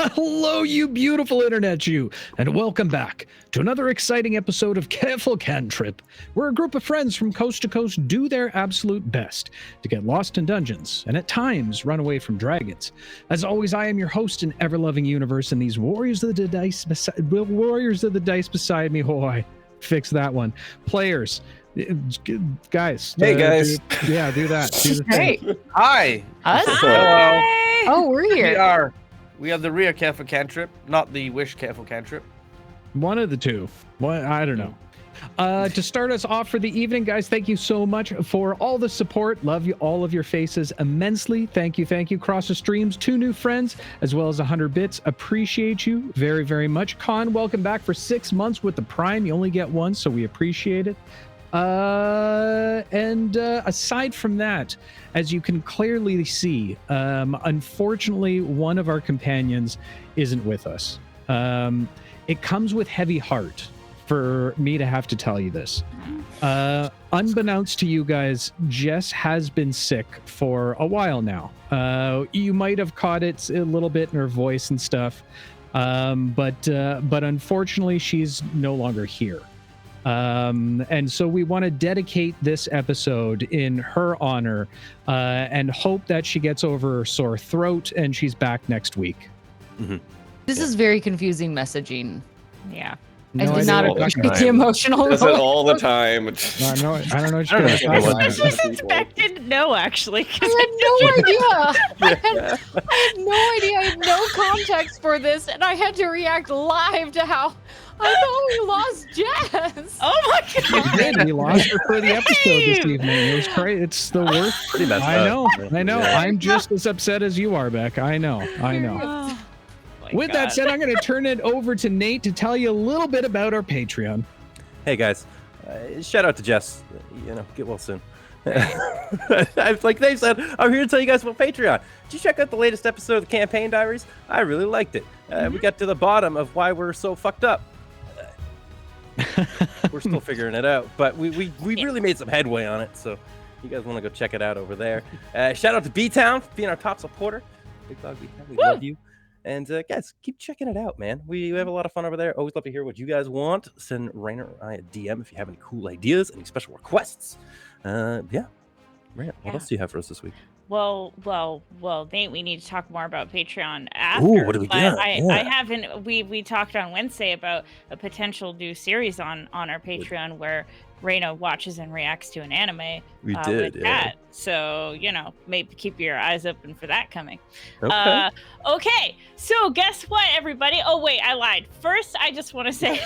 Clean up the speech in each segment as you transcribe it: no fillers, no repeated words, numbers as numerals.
Hello, you beautiful internet you, and welcome back to another exciting episode of Careful Cantrip, where a group of friends from coast to coast do their absolute best to get lost in dungeons and at times run away from dragons. As always, I am your host in ever-loving universe, and these warriors of the dice beside me. Oh, I fixed that one. Players. Guys. Hey, guys. Do that. Do the Hey. thing. Hi. Us? Hello. Oh, we're here. We are the real Careful Cantrip, not the Wish Careful Cantrip. One of the two. Well, I don't know. To start us off for the evening, guys, thank you so much for all the support. Love you, all of your faces immensely. Thank you. Cross the streams, 2 new friends, as well as 100 bits. Appreciate you very, very much. Con, welcome back for 6 months with the Prime. You only get one, so we appreciate it. And aside from that, as you can clearly see, unfortunately, one of our companions isn't with us. It comes with heavy heart for me to have to tell you this. Unbeknownst to you guys, Jess has been sick for a while now. You might have caught it a little bit in her voice and stuff, but unfortunately, she's no longer here. And so we want to dedicate this episode in her honor, and hope that she gets over her sore throat and she's back next week. Mm-hmm. This is very confusing messaging. Yeah. I did not appreciate the emotional. Does it all the time. I don't know what you're going to talk about. I was expected no, actually. I had no idea. I had no idea. I had no context for this, and I had to react live to how I thought we lost Jess. Oh my god! We did. We lost her for the episode this evening. It was crazy. It's the worst. Pretty messed I know. up. Yeah. I'm just as upset as you are, Beck. I know. Oh, With that said, I'm going to turn it over to Nate to tell you a little bit about our Patreon. Hey, guys. Shout out to Jess. Get well soon. Like they said, I'm here to tell you guys about Patreon. Did you check out the latest episode of the Campaign Diaries? I really liked it. We got to the bottom of why we're so fucked up. We're still figuring it out, but we really made some headway on it, so you guys want to go check it out over there. Shout out to B-Town for being our top supporter. Big Dog B-Town, we love you. And guys, keep checking it out, man. We have a lot of fun over there. Always love to hear what you guys want. Send Rainer or I a DM if you have any cool ideas, any special requests. Yeah. Rainer, what else do you have for us this week? Well, Nate, we need to talk more about Patreon after. Ooh, what do we got? I haven't. We talked on Wednesday about a potential new series on our Patreon where Reina watches and reacts to an anime. We did, with that. So maybe keep your eyes open for that coming. Okay. Okay. So guess what, everybody? Oh wait, I lied. First, I just want to say.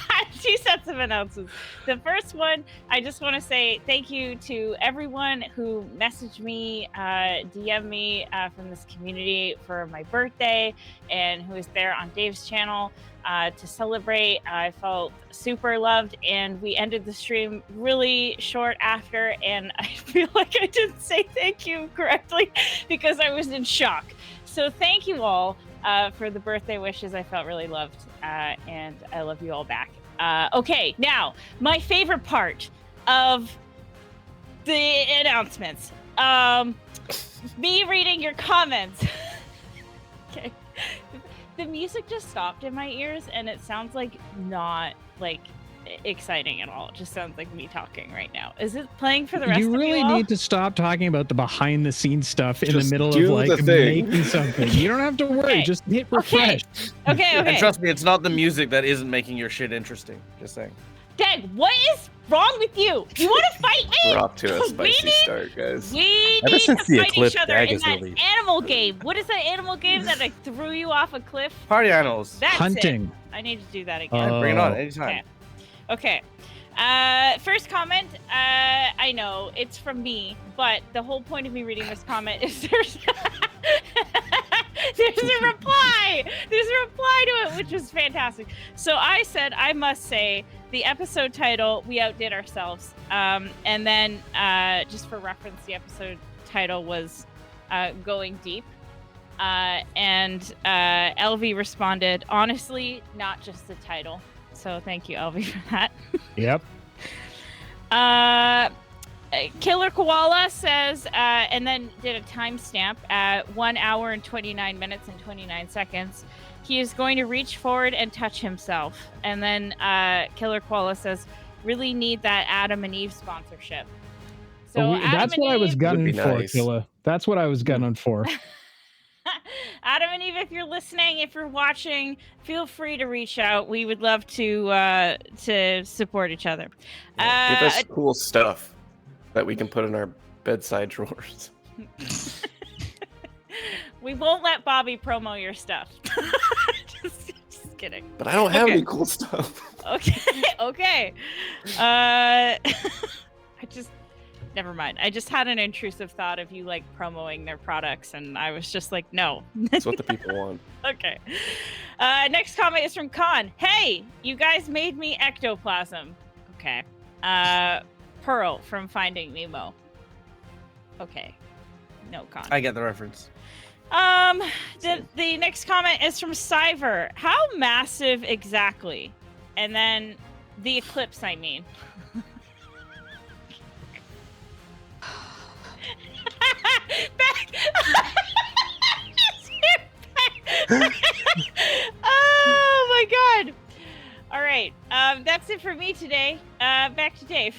I have 2 sets of announcements. The first one, I just want to say thank you to everyone who messaged me, DM me from this community for my birthday, and who was there on Dave's channel to celebrate. I felt super loved, and we ended the stream really short after, and I feel like I didn't say thank you correctly because I was in shock. So thank you all for the birthday wishes. I felt really loved, and I love you all back. Okay, now, my favorite part of the announcements. Me reading your comments. Okay. The music just stopped in my ears, and it sounds like not exciting at all. It just sounds like me talking right now. Is it playing for the rest of you all? You really need to stop talking about the behind the scenes stuff in Just the middle do of the thing. making something. You don't have to worry. Okay. Just hit refresh. Okay. And trust me, it's not the music that isn't making your shit interesting. Just saying. Dag, what is wrong with you? You want to fight me? We're off to a We spicy need- start, guys. We Ever need since to the fight Eclipse each other Dag in is that released. animal game. What is that animal game that I threw you off a cliff? Party animals. That's Hunting. it. I need to do that again. Bring it on anytime. Okay. First comment. I know it's from me, but the whole point of me reading this comment is there's a reply. There's a reply to it, which was fantastic. So I said, I must say, the episode title, We Outdid Ourselves. And then, just for reference, the episode title was Going Deep. And LV responded, honestly, not just the title. So thank you, LV, for that. Yep. Killer Koala says, and then did a timestamp at 1 hour and 29 minutes and 29 seconds. He is going to reach forward and touch himself. And then Killer Koala says, really need that Adam and Eve sponsorship. So that's what I was gunning for, nice. Killa. That's what I was gunning for. Adam and Eve, if you're listening, if you're watching, feel free to reach out. We would love to support each other. Yeah, give us cool stuff that we can put in our bedside drawers. We won't let Bobby promo your stuff. just kidding. But I don't have any cool stuff. Okay. I just never mind. I just had an intrusive thought of you like promoting their products, and I was just like, no. That's what the people want. Okay. Next comment is from Khan. Hey, you guys made me ectoplasm. Okay. Pearl from Finding Nemo. Okay. No, Khan. I get the reference. The next comment is from Cyver. How massive exactly? And then the eclipse, I mean. Oh my god. All right. That's it for me today. Back to Dave.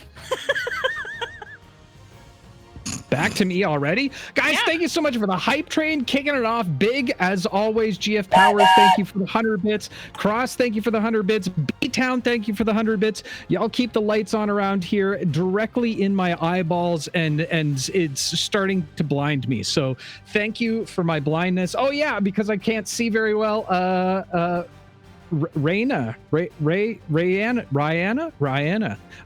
Back to me already? Guys, thank you so much for the hype train, kicking it off big. As always, GF Powers, thank you for the 100 bits. Cross, thank you for the 100 bits. B-Town, thank you for the 100 bits. Y'all keep the lights on around here directly in my eyeballs, and it's starting to blind me. So thank you for my blindness. Oh, yeah, because I can't see very well. Rayanna.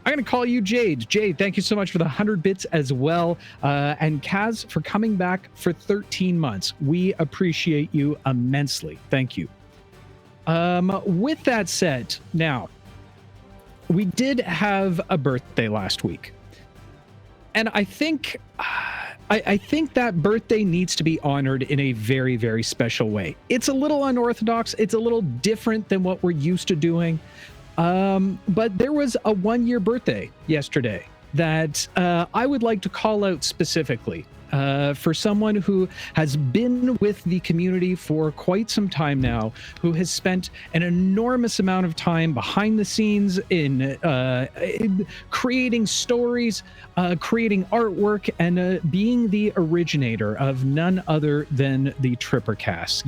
I'm going to call you Jade. Jade, thank you so much for the 100 bits as well. And Kaz for coming back for 13 months. We appreciate you immensely. Thank you. With that said, now, we did have a birthday last week. And I think that birthday needs to be honored in a very, very special way. It's a little unorthodox. It's a little different than what we're used to doing. But there was a 1-year birthday yesterday that I would like to call out specifically for someone who has been with the community for quite some time now, who has spent an enormous amount of time behind the scenes in creating stories, creating artwork, and being the originator of none other than the Tripper cast.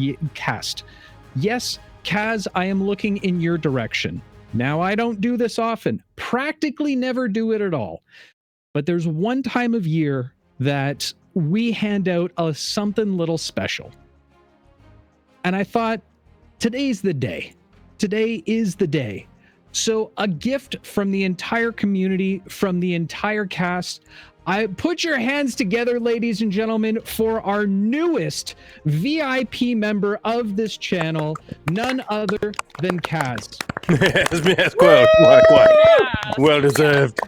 Yes, Kaz, I am looking in your direction. Now, I don't do this often, practically never do it at all. But there's one time of year that we hand out something little special. And I thought, today's the day. Today is the day. So a gift from the entire community, from the entire cast. I put your hands together, ladies and gentlemen, for our newest VIP member of this channel, none other than Kaz. Yes, quite. Well deserved.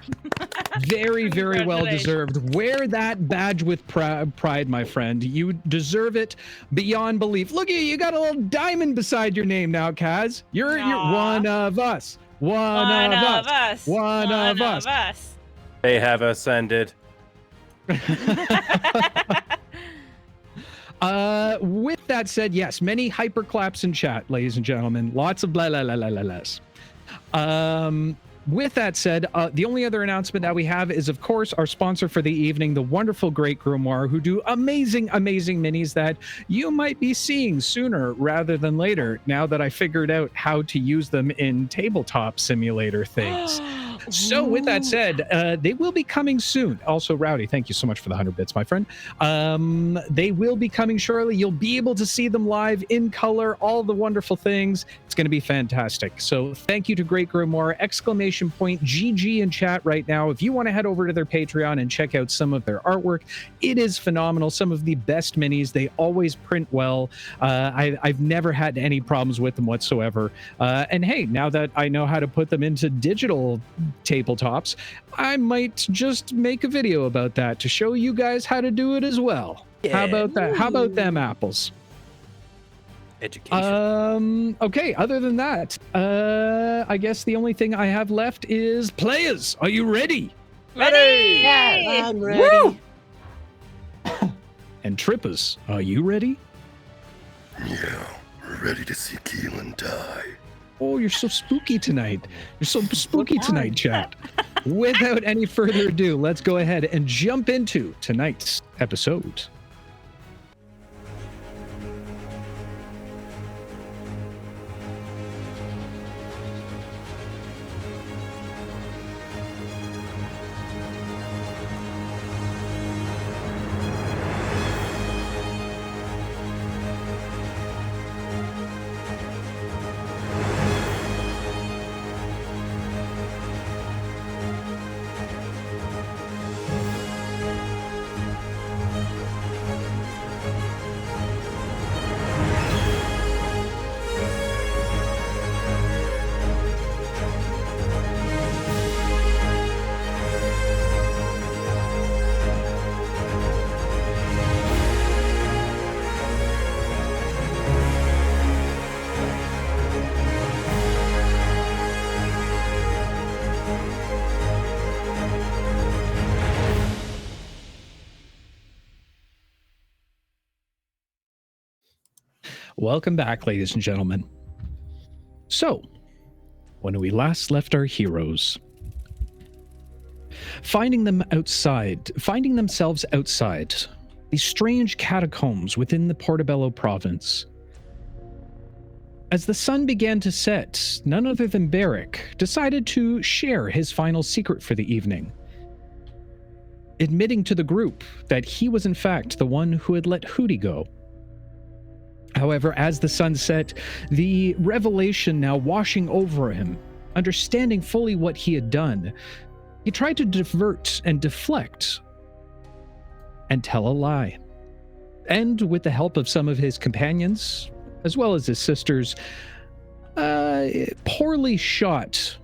Very, very well deserved. Wear that badge with pride, my friend. You deserve it beyond belief. Look at you. You got a little diamond beside your name now, Kaz. You're one of us. One of us. They have ascended. With that said, yes, many hyper claps in chat, ladies and gentlemen. Lots of blah, blah, blah, blah, blah, blahs. With that said, the only other announcement that we have is, of course, our sponsor for the evening, the wonderful Great Grimoire, who do amazing, amazing minis that you might be seeing sooner rather than later, now that I figured out how to use them in tabletop simulator things. So with that said, they will be coming soon. Also, Rowdy, thank you so much for the 100 bits, my friend. They will be coming shortly. You'll be able to see them live in color, all the wonderful things. It's going to be fantastic. So thank you to Great Grimoire, exclamation point GG in chat right now. If you want to head over to their Patreon and check out some of their artwork, it is phenomenal. Some of the best minis. They always print well. I've never had any problems with them whatsoever. And hey, now that I know how to put them into digital tabletops, I might just make a video about that to show you guys how to do it as well. Yeah. How about that? How about them apples? Education. Okay, other than that, I guess the only thing I have left is players. Are you ready? Ready? Yeah, I'm ready. And Trippers, are you ready? Yeah, we're ready to see Keelan die. Oh, you're so spooky tonight. You're so spooky tonight, chat. Without any further ado, let's go ahead and jump into tonight's episode. Welcome back, ladies and gentlemen. So, when we last left our heroes, finding themselves outside these strange catacombs within the Portobello province. As the sun began to set, none other than Barrick decided to share his final secret for the evening, admitting to the group that he was in fact the one who had let Hootie go. However, as the sun set, the revelation now washing over him, understanding fully what he had done, he tried to divert and deflect and tell a lie. And with the help of some of his companions, as well as his sisters, poorly shot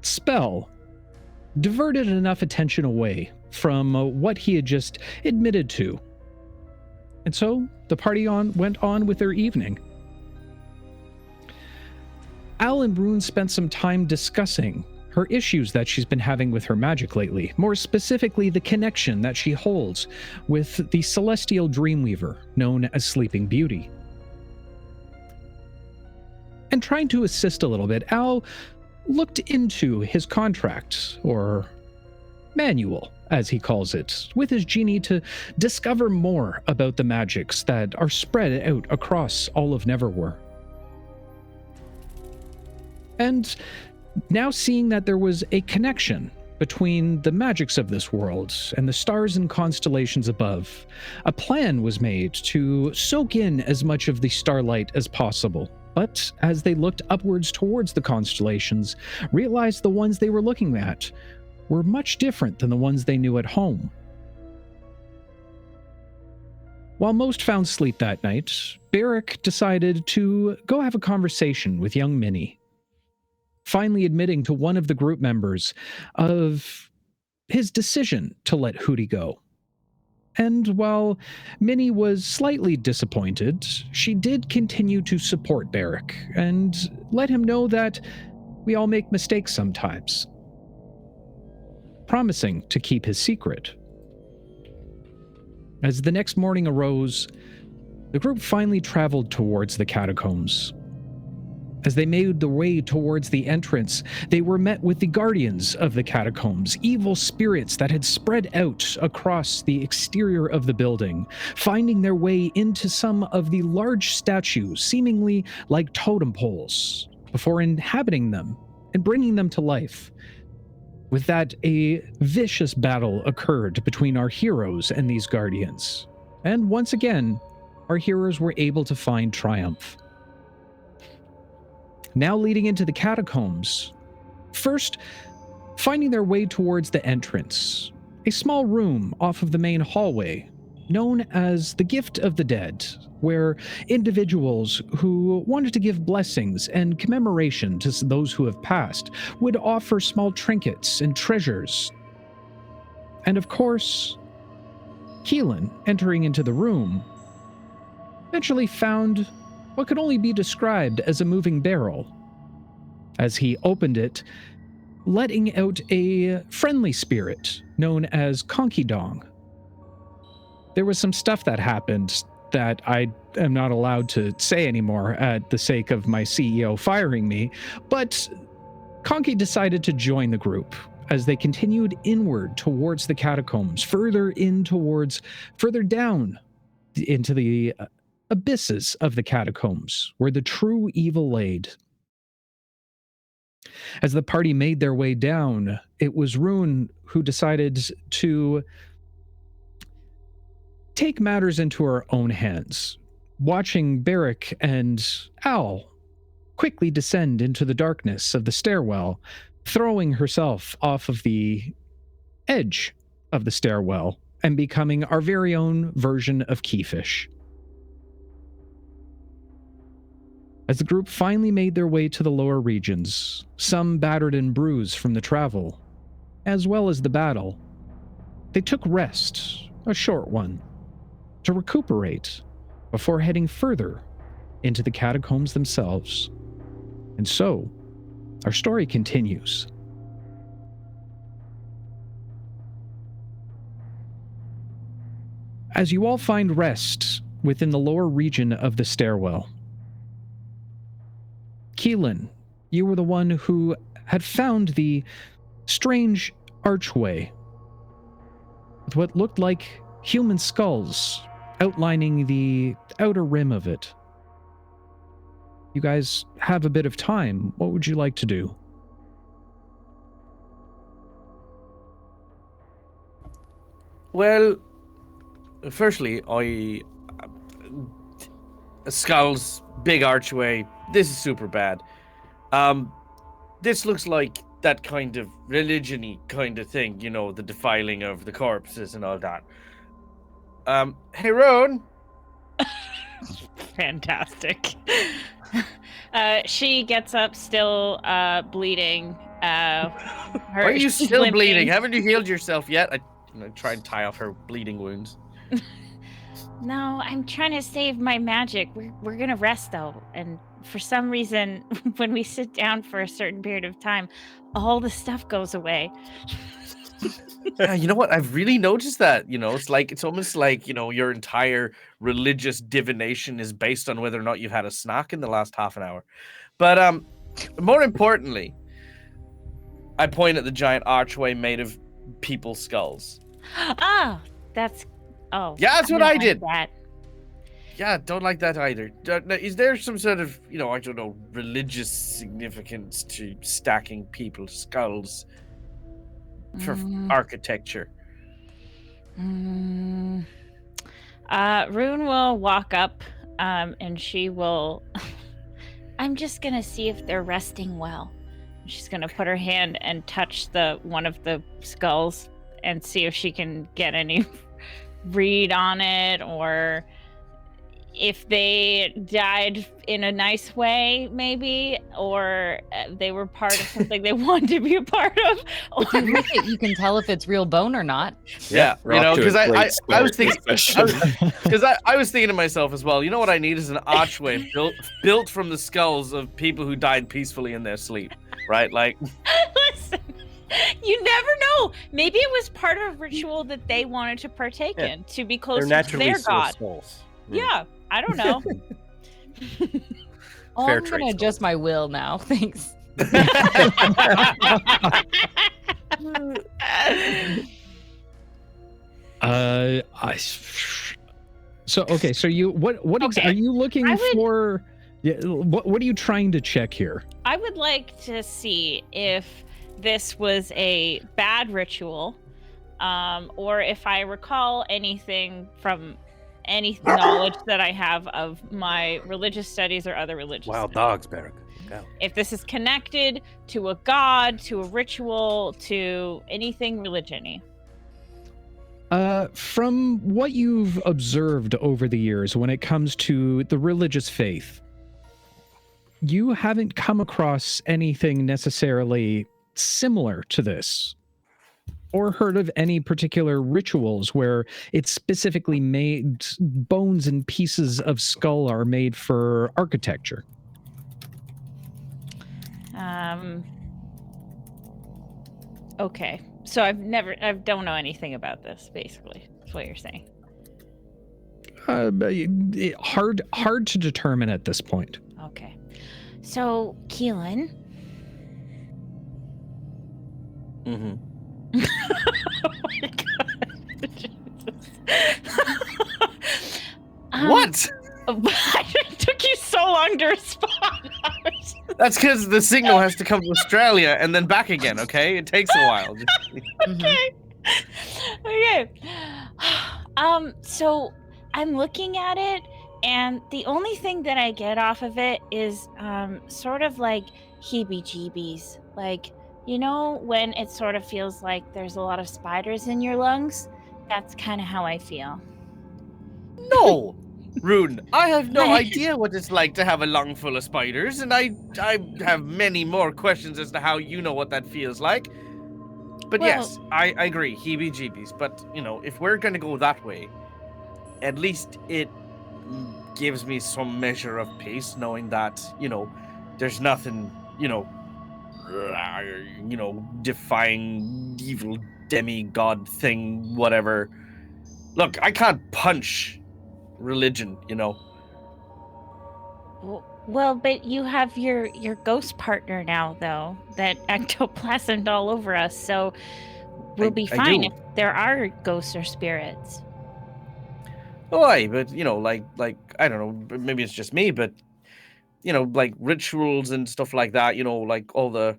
spell diverted enough attention away from what he had just admitted to. And so the party went on with their evening. Al and Rune spent some time discussing her issues that she's been having with her magic lately, more specifically the connection that she holds with the celestial dreamweaver known as Sleeping Beauty. And trying to assist a little bit, Al looked into his contract, or manual, as he calls it, with his genie to discover more about the magics that are spread out across all of Neverwhere. And now seeing that there was a connection between the magics of this world and the stars and constellations above, a plan was made to soak in as much of the starlight as possible. But as they looked upwards towards the constellations, realized the ones they were looking at were much different than the ones they knew at home. While most found sleep that night, Barrick decided to go have a conversation with young Minnie, finally admitting to one of the group members of his decision to let Hootie go. And while Minnie was slightly disappointed, she did continue to support Barrick and let him know that we all make mistakes sometimes, promising to keep his secret. As the next morning arose, the group finally traveled towards the catacombs. As they made their way towards the entrance, they were met with the guardians of the catacombs, evil spirits that had spread out across the exterior of the building, finding their way into some of the large statues, seemingly like totem poles, before inhabiting them and bringing them to life. With that, a vicious battle occurred between our heroes and these guardians. And once again, our heroes were able to find triumph. Now leading into the catacombs, first finding their way towards the entrance, a small room off of the main hallway, known as the Gift of the Dead, where individuals who wanted to give blessings and commemoration to those who have passed would offer small trinkets and treasures. And of course, Keelan, entering into the room, eventually found what could only be described as a moving barrel. As he opened it, letting out a friendly spirit known as Conky Dong. There was some stuff that happened that I am not allowed to say anymore at the sake of my CEO firing me, but Conky decided to join the group as they continued inward towards the catacombs, further down into the abysses of the catacombs, where the true evil laid. As the party made their way down, it was Rune who decided to take matters into her own hands, watching Barrick and Owl quickly descend into the darkness of the stairwell, throwing herself off of the edge of the stairwell and becoming our very own version of Keyfish. As the group finally made their way to the lower regions, some battered and bruised from the travel, as well as the battle, they took rest, a short one, to recuperate before heading further into the catacombs themselves. And so, our story continues. As you all find rest within the lower region of the stairwell, Keelan, you were the one who had found the strange archway with what looked like human skulls outlining the outer rim of it. You guys have a bit of time. What would you like to do? Well, firstly, skulls, big archway. This is super bad. This looks like that kind of religion-y kind of thing, you know, the defiling of the corpses and all that. Hey, Roan. Fantastic. She gets up, still bleeding. Why are you still limping. bleeding? Haven't you healed yourself yet? I try and tie off her bleeding wounds. No, I'm trying to save my magic. We're gonna rest though, and for some reason, when we sit down for a certain period of time, all the stuff goes away. Yeah, you know what? I've really noticed that. You know, it's almost like, you know, your entire religious divination is based on whether or not you've had a snack in the last half an hour. But more importantly, I point at the giant archway made of people's skulls. Oh, that's Yeah, that's what I did. That. Yeah, don't like that either. Now, is there some sort of, you know, I don't know, religious significance to stacking people's skulls for architecture? Rune will walk up and she will I'm just gonna see if they're resting well. She's gonna put her hand and touch one of the skulls and see if she can get any read on it, or if they died in a nice way, maybe, or they were part of something they wanted to be a part of. If you look at, you can tell if it's real bone or not. Yeah, you know, because I was thinking, because I was thinking to myself as well. You know what I need is an archway built from the skulls of people who died peacefully in their sleep, right? Like, listen, you never know. Maybe it was part of a ritual that they wanted to partake in to be closer to their god. Skulls. Yeah, I don't know. Oh, Fair I'm trade gonna adjust my will now. Thanks. So you what Okay. are you looking I would- for? Yeah, what are you trying to check here? I would like to see if this was a bad ritual, or if I recall anything from any knowledge that I have of my religious studies or other religious Wild studies. dogs, Barrick. Go. If this is connected to a god, to a ritual, to anything religion-y. From what you've observed over the years when it comes to the religious faith, you haven't come across anything necessarily similar to this, or heard of any particular rituals where it's specifically made, bones and pieces of skull are made for architecture. Okay. So I don't know anything about this, basically. That's what you're saying. Hard to determine at this point. Okay. So, Keelan. Mm-hmm. Oh my god. Jesus. What? It took you so long to respond. That's because the signal has to come to Australia and then back again, okay? It takes a while. Okay. Okay. So I'm looking at it, and the only thing that I get off of it is sort of like heebie-jeebies. Like, you know, when it sort of feels like there's a lot of spiders in your lungs? That's kind of how I feel. No! Rune, I have no idea what it's like to have a lung full of spiders, and I have many more questions as to how you know what that feels like. But Well- yes, I agree, heebie-jeebies. But, you know, if we're going to go that way, at least it gives me some measure of peace, knowing that, you know, there's nothing, you know, defying evil demigod thing, whatever. Look, I can't punch religion, you know. Well, but you have your ghost partner now, though, that ectoplasmed all over us, so we'll be I fine do. if there are ghosts or spirits. Oh, aye, but you know, like I don't know, maybe it's just me, but you know, like rituals and stuff like that, you know, like all the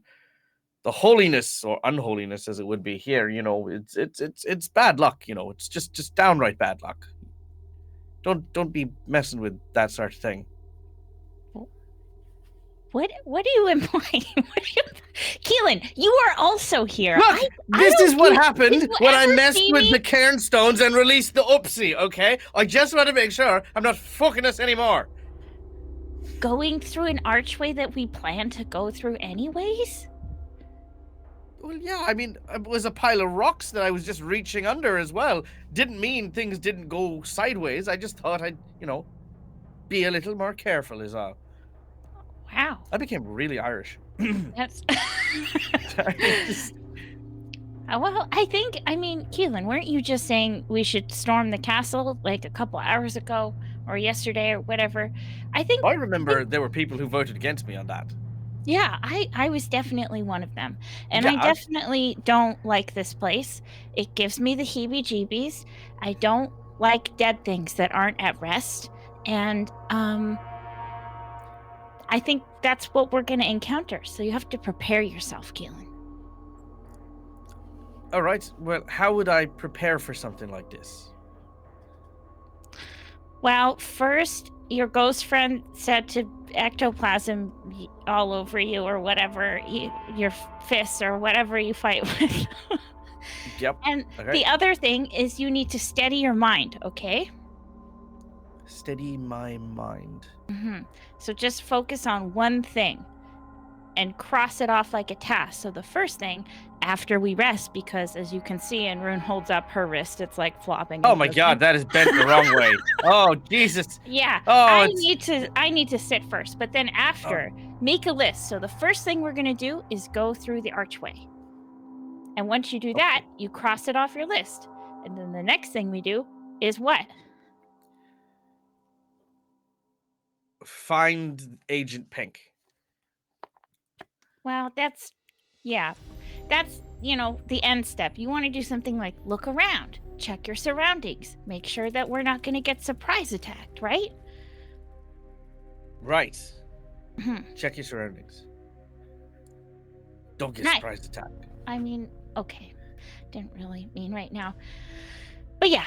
holiness or unholiness as it would be here, you know, it's bad luck, you know, it's just downright bad luck. Don't be messing with that sort of thing. What are you implying? Keelan, you are also here. Look, I this don't is what think happened you when I ever messed see with me- the cairnstones and released the Upsy, okay? I just want to make sure I'm not fucking us anymore. Going through an archway that we plan to go through anyways? Well, yeah, I mean, it was a pile of rocks that I was just reaching under as well. Didn't mean things didn't go sideways. I just thought I'd, you know, be a little more careful is all. Wow. I became really Irish. That's Just- well, I mean, Keelan, weren't you just saying we should storm the castle like a couple hours ago or yesterday or whatever? I think I remember there were people who voted against me on that. yeah, I was definitely one of them. And Yeah, I definitely don't like this place. It gives me the heebie-jeebies. I don't like dead things that aren't at rest. And I think that's what we're going to encounter. So you have to prepare yourself, Keelan. All right. Well, how would I prepare for something like this? Well, first, your ghost friend said to ectoplasm all over you or whatever, your fists or whatever you fight with. Yep. And Okay. the other thing is you need to steady your mind, okay? Steady my mind. So just focus on one thing and cross it off like a task. So the first thing, after we rest, because as you can see, and Rune holds up her wrist, it's like flopping. Oh and my looking. god, that is bent the wrong way. Oh, Jesus. Yeah, Oh, I it's- need to sit first, but then after, make a list. So the first thing we're gonna do is go through the archway, and once you do that, you cross it off your list, and then the next thing we do is what? Find Agent Pink. Well, that's you know the end step. You want to do something like look around, check your surroundings, make sure that we're not gonna get surprise attacked, right? Right. Mhm. Check your surroundings. Don't get Nice. surprise attacked. I mean, okay, didn't really mean right now, but yeah,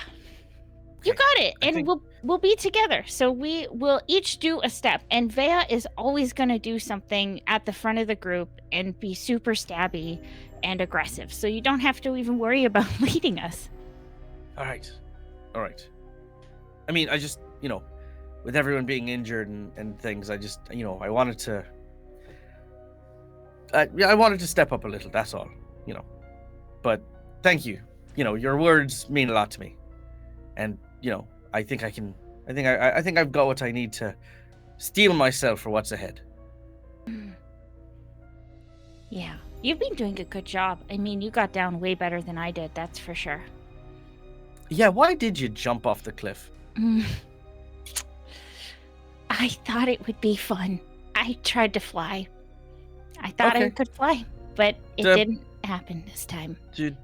you Okay, got it, I and think- we'll be together. So we will each do a step, and Vea is always gonna do something at the front of the group and be super stabby and aggressive. So you don't have to even worry about leading us. All right. All right. I mean, I just, you know, with everyone being injured and things, I just, you know, I wanted to I wanted to step up a little, that's all, you know. But thank you. You know, your words mean a lot to me. And, you know, I think I've got what I need to steel myself for what's ahead. Yeah, You've been doing a good job. I mean, you got down way better than I did, that's for sure. Yeah, why did you jump off the cliff? I thought it would be fun. I tried to fly. I thought I Okay. could fly, but it didn't happen this time. Do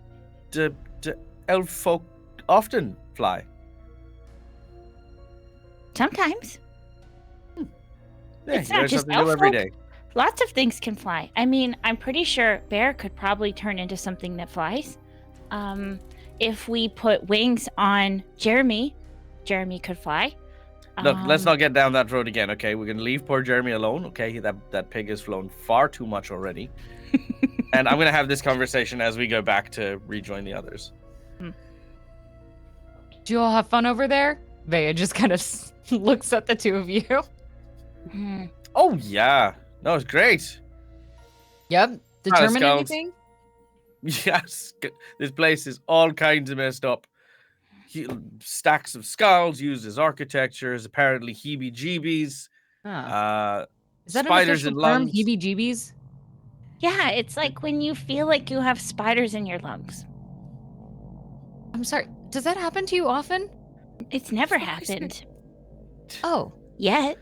elf folk often fly? Sometimes. Yeah, It's you not learn just something new elf every folk. day. Lots of things can fly. I mean, I'm pretty sure Bear could probably turn into something that flies. If we put wings on Jeremy, Jeremy could fly. Look, let's not get down that road again, okay? We're gonna leave poor Jeremy alone, okay? That pig has flown far too much already. And I'm gonna have this conversation as we go back to rejoin the others. Do you all have fun over there? Vea just kind of looks at the two of you. Hmm. Oh yeah. No, it's great. Yep. Determine counts. anything? Yes. This place is all kinds of messed up. Stacks of skulls used as architectures, apparently heebie-jeebies. Is that spiders an in official term? lungs. Heebie-jeebies? Yeah, it's like when you feel like you have spiders in your lungs. I'm sorry. Does that happen to you often? It's never happened Oh. yet.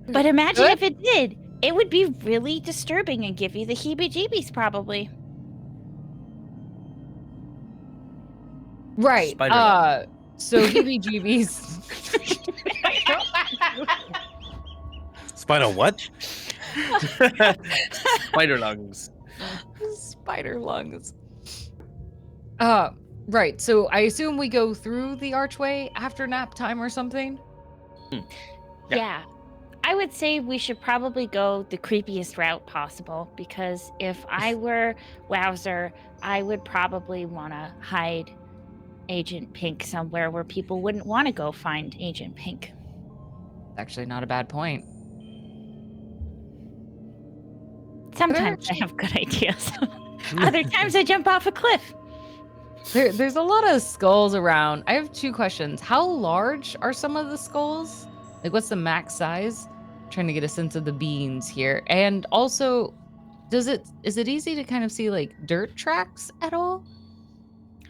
But imagine Good. if it did. It would be really disturbing and give you the heebie-jeebies, probably. Right. Spider So heebie-jeebies. Spider what? Spider lungs. Spider lungs. Right. So I assume we go through the archway after nap time or something? Yeah. I would say we should probably go the creepiest route possible, because if I were Wowzer, I would probably want to hide Agent Pink somewhere where people wouldn't want to go find Agent Pink. Actually, not a bad point. Sometimes I have good ideas. Other times I jump off a cliff. There's a lot of skulls around. I have two questions. How large are some of the skulls? Like, what's the max size? Trying to get a sense of the beings here. And also, is it easy to kind of see like dirt tracks at all?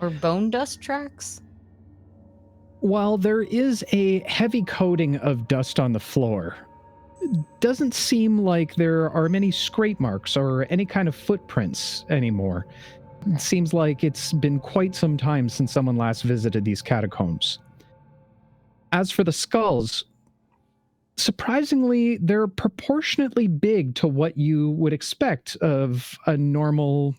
Or bone dust tracks? While there is a heavy coating of dust on the floor, it doesn't seem like there are many scrape marks or any kind of footprints anymore. It seems like it's been quite some time since someone last visited these catacombs. As for the skulls, surprisingly, they're proportionately big to what you would expect of a normal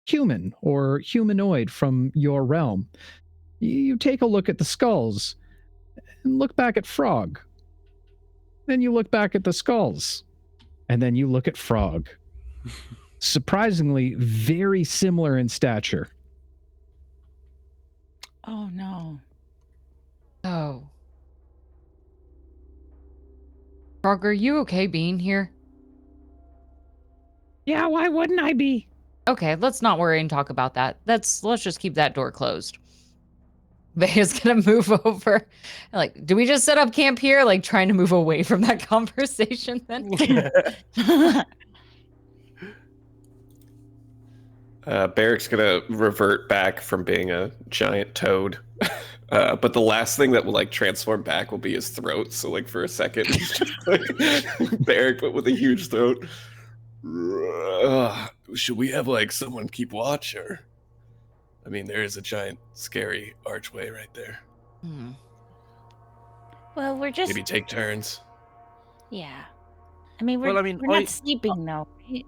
human or humanoid from your realm. You take a look at the skulls and look back at Frog. Then you look back at the skulls and then you look at Frog. Surprisingly, very similar in stature. Oh no. Oh. Frog, are you okay being here? Yeah, why wouldn't I be? Okay, let's not worry and talk about that. Let's just keep that door closed. Vea's gonna move over. Like, do we just set up camp here? Like, trying to move away from that conversation then? Barrick's gonna revert back from being a giant toad. But the last thing that will like transform back will be his throat. So like for a second, it's just like Barrick, but with a huge throat. Should we have like someone keep watch, or? I mean, there is a giant, scary archway right there. Hmm. Well, we're just Maybe take turns. yeah. I mean, we're, Well, I mean, we're not sleeping though. Right?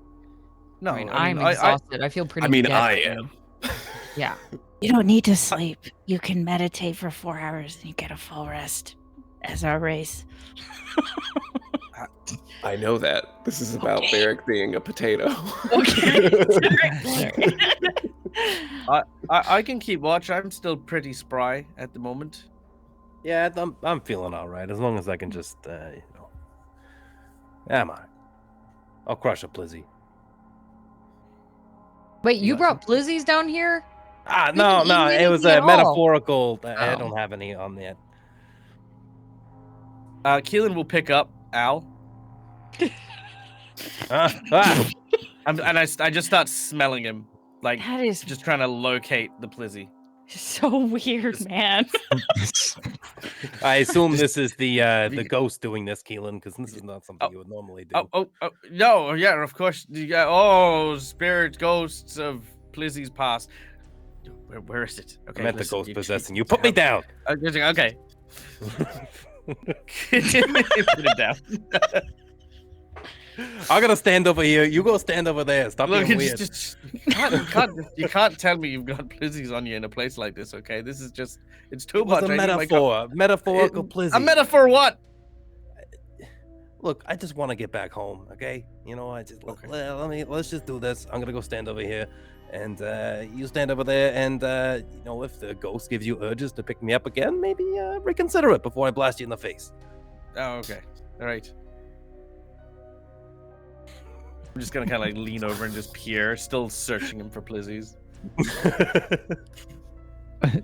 No, I mean, I'm exhausted. I feel pretty I mean, dead I right am. now. Yeah. You don't need to sleep. You can meditate for 4 hours and you get a full rest as our race. I know that. This is about Okay. Barrick being a potato. Okay. I can keep watch. I'm still pretty spry at the moment. Yeah, I'm feeling all right as long as I can just, am I? I'll crush a Blizzy. Wait, you Yeah. brought blizzies down here? Ah, We no, didn't no, eat it was anything a at all. metaphorical. I Oh. don't have any on yet. Keelan will pick up Al I just start smelling him, like That is just trying to locate the Plizzy. so weird, man. I assume this is the ghost doing this, Keelan, because this is not something Oh. you would normally do. Oh, no, yeah, of course. Oh, spirit ghosts of Plizzy's past. Where is it? I meant the ghost possessing you. Put me down. Okay. Put it down. I'm gonna stand over here. You go stand over there. Stop Look, being it's weird. you can't tell me you've got Plizzies on you in a place like this, okay? This is just, it's too It was much. a I need my metaphor. Metaphorical Plizzy. A metaphor what? Look, I just want to get back home, okay? You know, let's just do this. I'm gonna go stand over here, and you stand over there, and you know, if the ghost gives you urges to pick me up again, maybe reconsider it before I blast you in the face. Oh, okay. All right. I'm just gonna kind of like lean over and just peer, still searching him for Plizzies.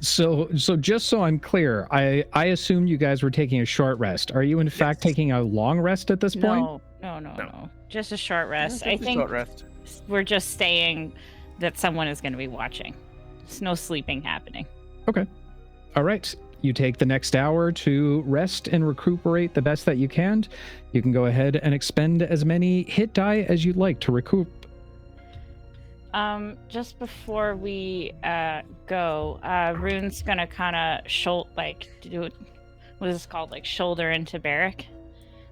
So just so I'm clear, I assumed you guys were taking a short rest. Are you in fact taking a long rest at this point? No. Just a short rest. Yeah, I just a think short rest. we're just saying that someone is going to be watching. There's no sleeping happening. Okay. All right. You take the next hour to rest and recuperate the best that you can. You can go ahead and expend as many hit die as you'd like to recoup. Just before we go, Rune's gonna kind of do what is this called? Like shoulder into Barrack,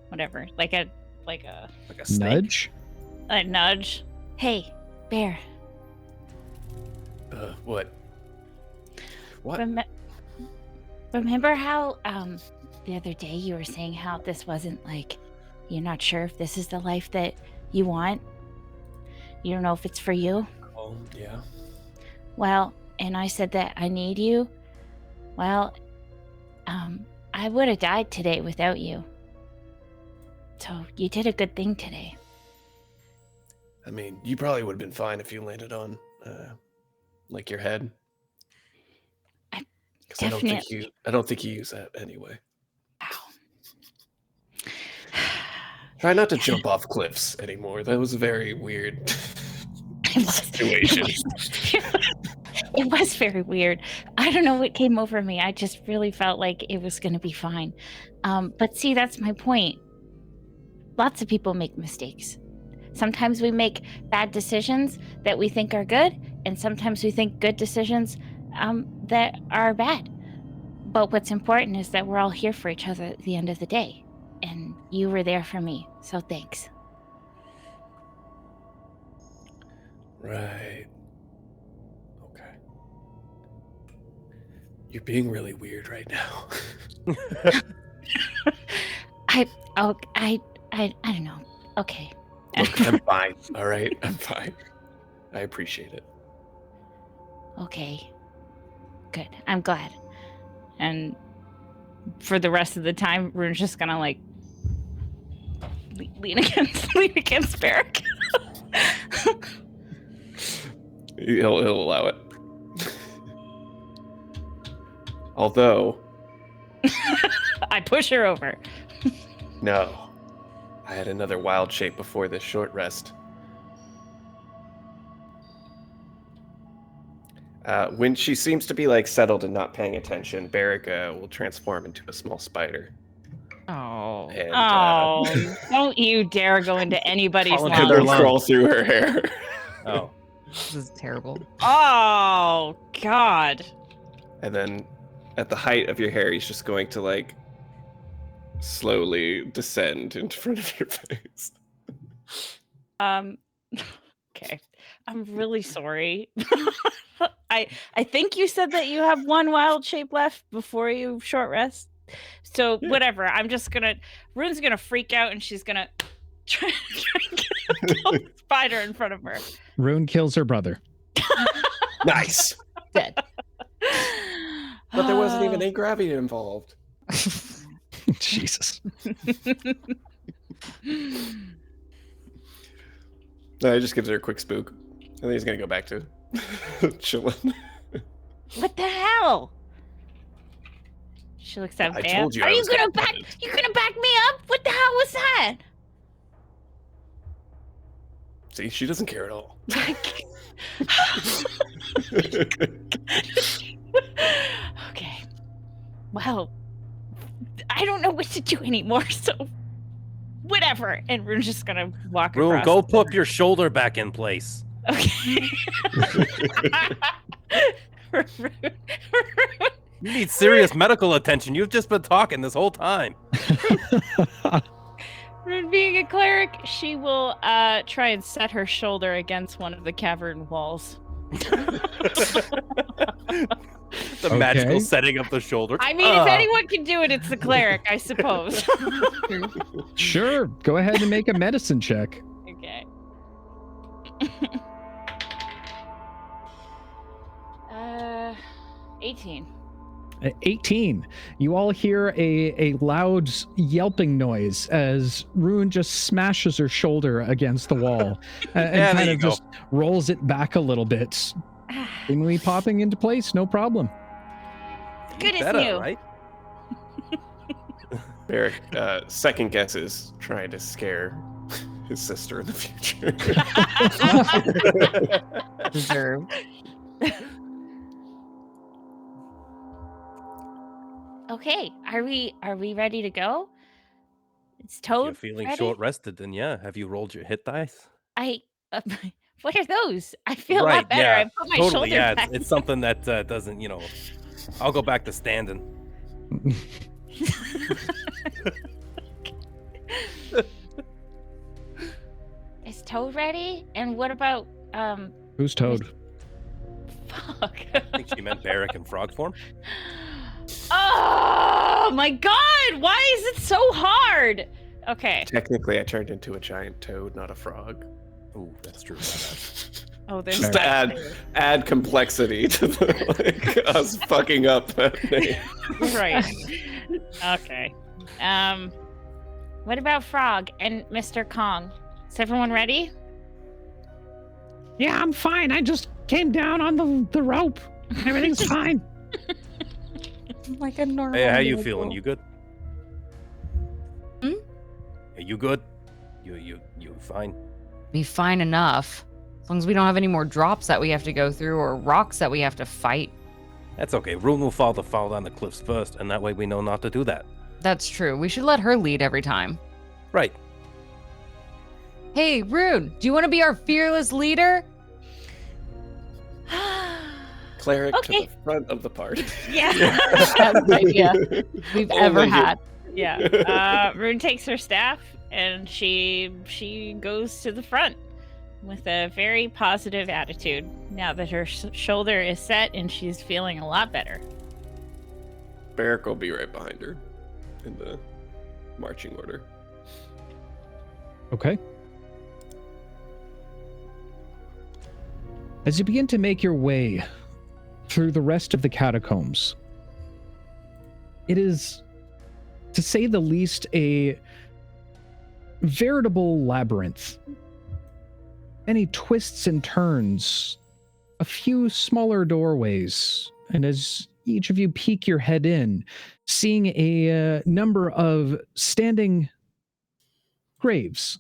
whatever. Like a snake. Nudge? a nudge. Hey, Bear. What? What? Remember how the other day you were saying how this wasn't like, you're not sure if this is the life that you want? You don't know if it's for you? Oh, yeah. Well, and I said that I need you. Well, I would have died today without you. So you did a good thing today. I mean, you probably would have been fine if you landed on, like, your head. Because I don't think you use that anyway. Ow. Try not to jump off cliffs anymore. That was a very weird situation. It was very weird. I don't know what came over me. I just really felt like it was going to be fine. But see, that's my point. Lots of people make mistakes. Sometimes we make bad decisions that we think are good, and sometimes we think good decisions that are bad. But what's important is that we're all here for each other at the end of the day. And you were there for me, so thanks. Right. Okay. You're being really weird right now. I don't know. Okay. Look, I'm fine. All right, I'm fine. I appreciate it. Okay. Good. I'm glad. And for the rest of the time, Rune's just gonna like lean against Barrack. He'll allow it. Although, I push her over. no, I had another wild shape before this short rest. When she seems to be like settled and not paying attention, Barrack will transform into a small spider. Oh, And, don't you dare go into anybody's Crawl into and their lungs. they'll crawl through her hair. Oh, This is terrible. Oh, God. And then at the height of your hair, he's just going to like slowly descend in front of your face. Okay. I'm really sorry. I think you said that you have one wild shape left before you short rest. So whatever. I'm just gonna Rune's gonna freak out and she's gonna try and kill the spider in front of her. Rune kills her brother. Nice. Dead. But there wasn't even any gravity involved. Jesus. No, he just gives her a quick spook. And then he's gonna go back to chilling. What the hell? She looks at I Van. told you Are I you was gonna gonna back? do it. You gonna back me up? What the hell was that? See, she doesn't care at all. Okay. Well, I don't know what to do anymore, so whatever. And we're just gonna walk Rune, across. go put your shoulder back in place. Okay. You need serious medical attention. You've just been talking this whole time. Rune, being a cleric, she will try and set her shoulder against one of the cavern walls. The magical setting of the shoulder. I mean, if anyone can do it, it's the cleric, I suppose. Sure. Go ahead and make a medicine check. Okay. 18. 18. You all hear a loud yelping noise as Rune just smashes her shoulder against the wall and kind of just rolls it back a little bit. Seemingly popping into place, no problem. Good as Better, new. right? Barrick, second guesses trying to scare his sister in the future. Deserved. Okay, are we ready to go? It's If Toad. you're feeling ready? short rested, then yeah. Have you rolled your hit dice? What are those? I feel a Right, lot better. yeah, I put my totally. shoulder Yeah, back. it's something that doesn't, I'll go back to standing. Is Toad ready? And what about Who's Toad? fuck. I think she meant Barrick in frog form. Oh my god! Why is it so hard? Okay. Technically, I turned into a giant toad, not a frog. Ooh, that's true. Oh, there's Just that to too. add complexity to the, us fucking up that name. Right. Okay. What about Frog and Mr. Kong? Is everyone ready? Yeah, I'm fine. I just came down on the rope. Everything's fine. Like a normal. Hey, how you little feeling? girl. You good? Hmm? Are you good? You fine? Be fine enough. As long as we don't have any more drops that we have to go through or rocks that we have to fight. That's okay. Rune will fall down the cliffs first, and that way we know not to do that. That's true. We should let her lead every time. Right. Hey, Rune, do you want to be our fearless leader? Cleric Okay. to the front of the party. Yeah. Best idea we've ever Only you. had. Yeah. Rune takes her staff and she goes to the front with a very positive attitude now that her shoulder is set and she's feeling a lot better. Barrick will be right behind her in the marching order. Okay. As you begin to make your way through the rest of the catacombs, it is, to say the least, a veritable labyrinth. Many twists and turns, a few smaller doorways, and as each of you peek your head in, seeing a number of standing graves.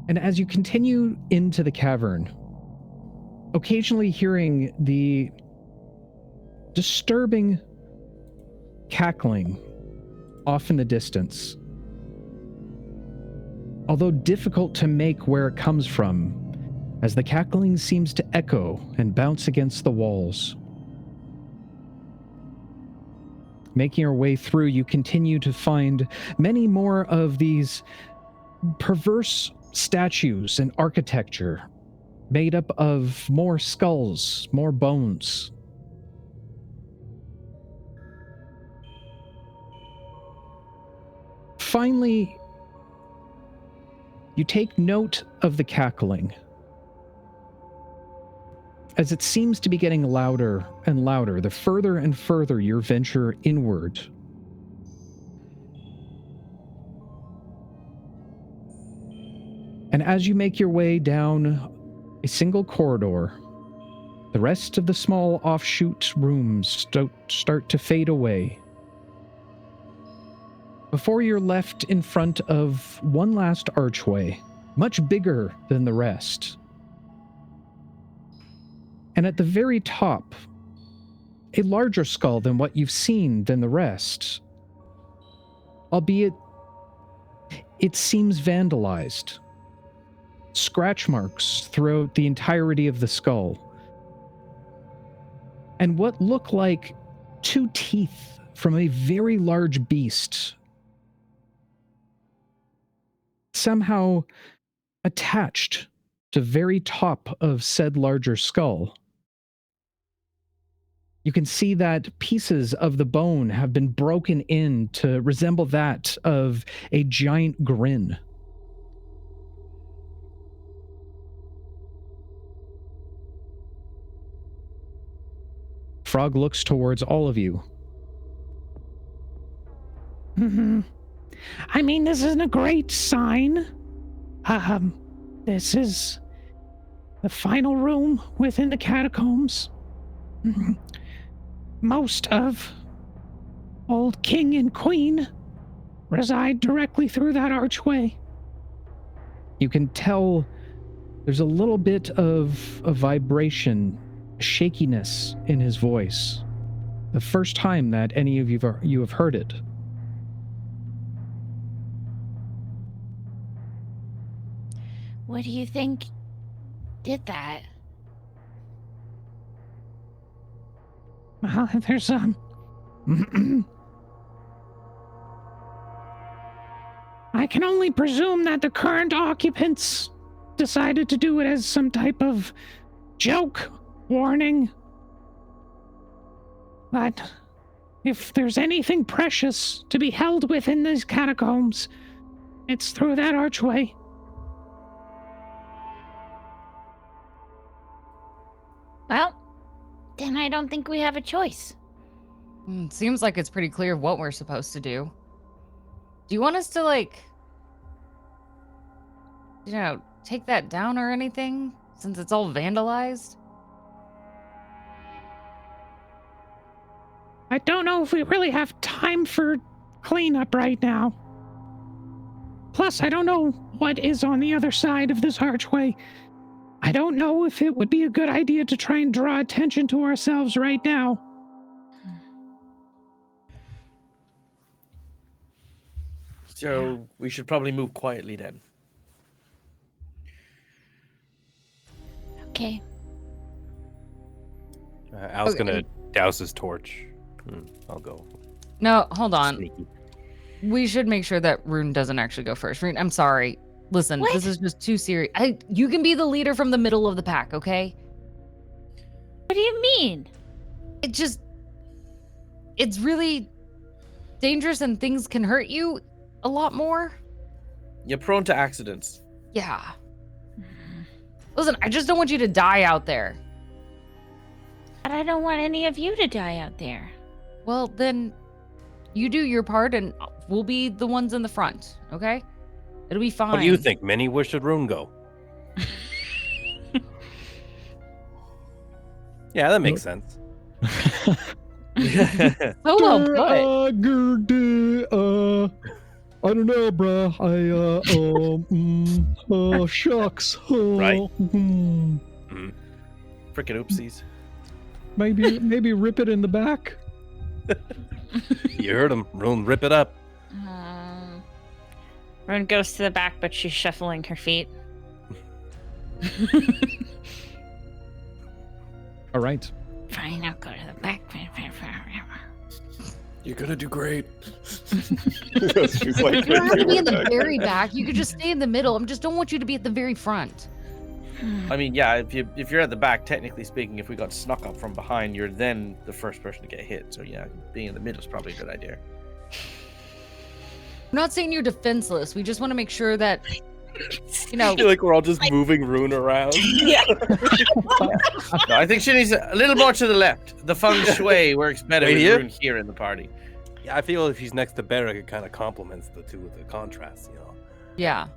And as you continue into the cavern, occasionally hearing the disturbing cackling off in the distance, although difficult to make where it comes from, as the cackling seems to echo and bounce against the walls. Making your way through, you continue to find many more of these perverse statues and architecture made up of more skulls, more bones. Finally, you take note of the cackling, as it seems to be getting louder and louder the further and further your venture inward. And as you make your way down a single corridor, the rest of the small offshoot rooms start to fade away. before you're left in front of one last archway, much bigger than the rest. And at the very top, a larger skull than what you've seen than the rest. Albeit, it seems vandalized. Scratch marks throughout the entirety of the skull. And what look like 2 teeth from a very large beast somehow attached to very top of said larger skull. You can see that pieces of the bone have been broken in to resemble that of a giant grin. Frog looks towards all of you. I mean, this isn't a great sign. This is the final room within the catacombs. Most of old king and queen reside directly through that archway. You can tell there's a little bit of a vibration, shakiness in his voice. The first time that any of you have heard it. What do you think did that? Well, there's I can only presume that the current occupants decided to do it as some type of joke, warning. But if there's anything precious to be held within these catacombs, it's through that archway. Well, then I don't think we have a choice. Seems like it's pretty clear what we're supposed to do. Do you want us to, like, take that down or anything, since it's all vandalized? I don't know if we really have time for cleanup right now. Plus, I don't know what is on the other side of this archway. I don't know if it would be a good idea to try and draw attention to ourselves right now. So we should probably move quietly then. Okay. Al's gonna douse his torch. I'll go. No, hold on. Sneaky. We should make sure that Rune doesn't actually go first. Rune, I'm sorry. Listen, What? this is just too serious. You can be the leader from the middle of the pack, okay? What do you mean? It's really dangerous and things can hurt you a lot more. You're prone to accidents. Yeah. Listen, I just don't want you to die out there. But I don't want any of you to die out there. Well, then you do your part and we'll be the ones in the front, okay? It'll be fine. What do you think, Minnie? Where should Rune go? Yeah, that makes sense. So well put. I don't know, bruh. Shucks. Right. Frickin' oopsies. Maybe rip it in the back. You heard him. Rune, rip it up. Rune goes to the back, but she's shuffling her feet. All right. Fine, I'll go to the back. You're gonna do great. She's You don't have to be in the very back. You could just stay in the middle. I just don't want you to be at the very front. I mean, yeah, if you're at the back, technically speaking, if we got snuck up from behind, you're then the first person to get hit. So yeah, being in the middle is probably a good idea. I'm not saying you're defenseless. We just want to make sure that, I feel like we're all just moving Rune around. Yeah. No, I think she needs a little more to the left. The feng shui works better Right with here? Rune here in the party. Yeah, I feel if he's next to Barrick, it kind of complements the two with the contrast, yeah.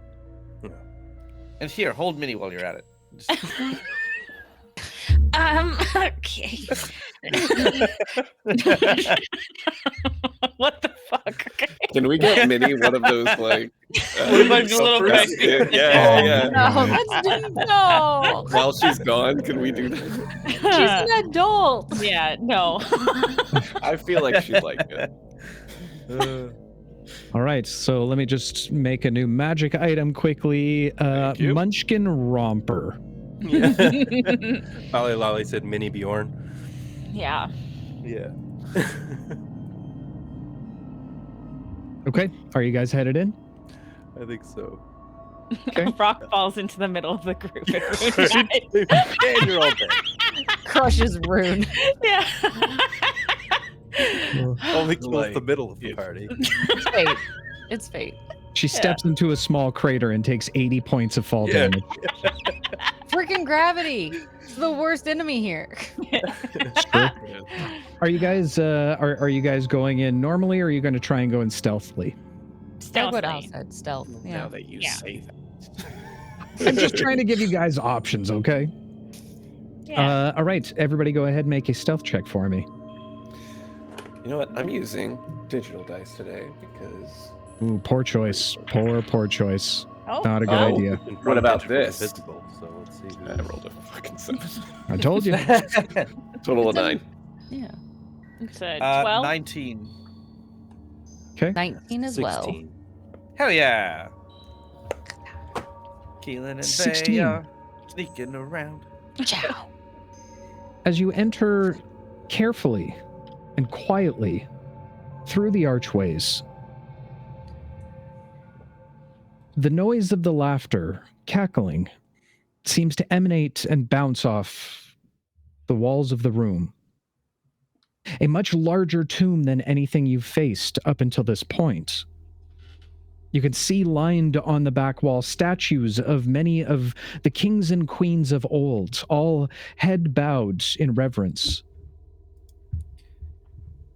And here, hold Minnie while you're at it. Just- Okay. What the fuck? Okay. Can we get Minnie one of those like? What about the little suppers? guy? Yeah. No, no. While she's gone, can we do that? She's an adult. Yeah, no. I feel like she'd like it. All right, so let me just make a new magic item quickly. Thank you. Munchkin Romper. Lolly Lolly said Mini Bjorn. Yeah. Yeah. Okay, are you guys headed in? I think so. Okay. Rock falls into the middle of the group. And And you're all dead. Crushes Rune. yeah. Only kills Like, the middle of the yeah. party. It's fate. It's fate. She steps into a small crater and takes 80 points of fall Yeah. damage. Freaking gravity. It's the worst enemy here. Sure. Are you guys are you guys going in normally, or are you going to try and go in stealthily? Like what Al Stealthily. said, stealth. Now Yeah. that you Yeah. say that. I'm just trying to give you guys options, okay? Yeah. All right, everybody go ahead and make a stealth check for me. You know what? I'm using digital dice today because. Ooh, poor choice. Poor choice. Oh. Not a good Oh. idea. And What about Cantrip is this? Invisible, so let's see. I rolled a fucking 7. I told you. Total of 9. Yeah. It's a 12. 19. 19 as well. 16. Hell yeah. Keelan and 16. Bea sneaking around. Ciao. As you enter carefully and quietly through the archways, the noise of the laughter, cackling, seems to emanate and bounce off the walls of the room. A much larger tomb than anything you've faced up until this point. You can see lined on the back wall statues of many of the kings and queens of old, all head bowed in reverence.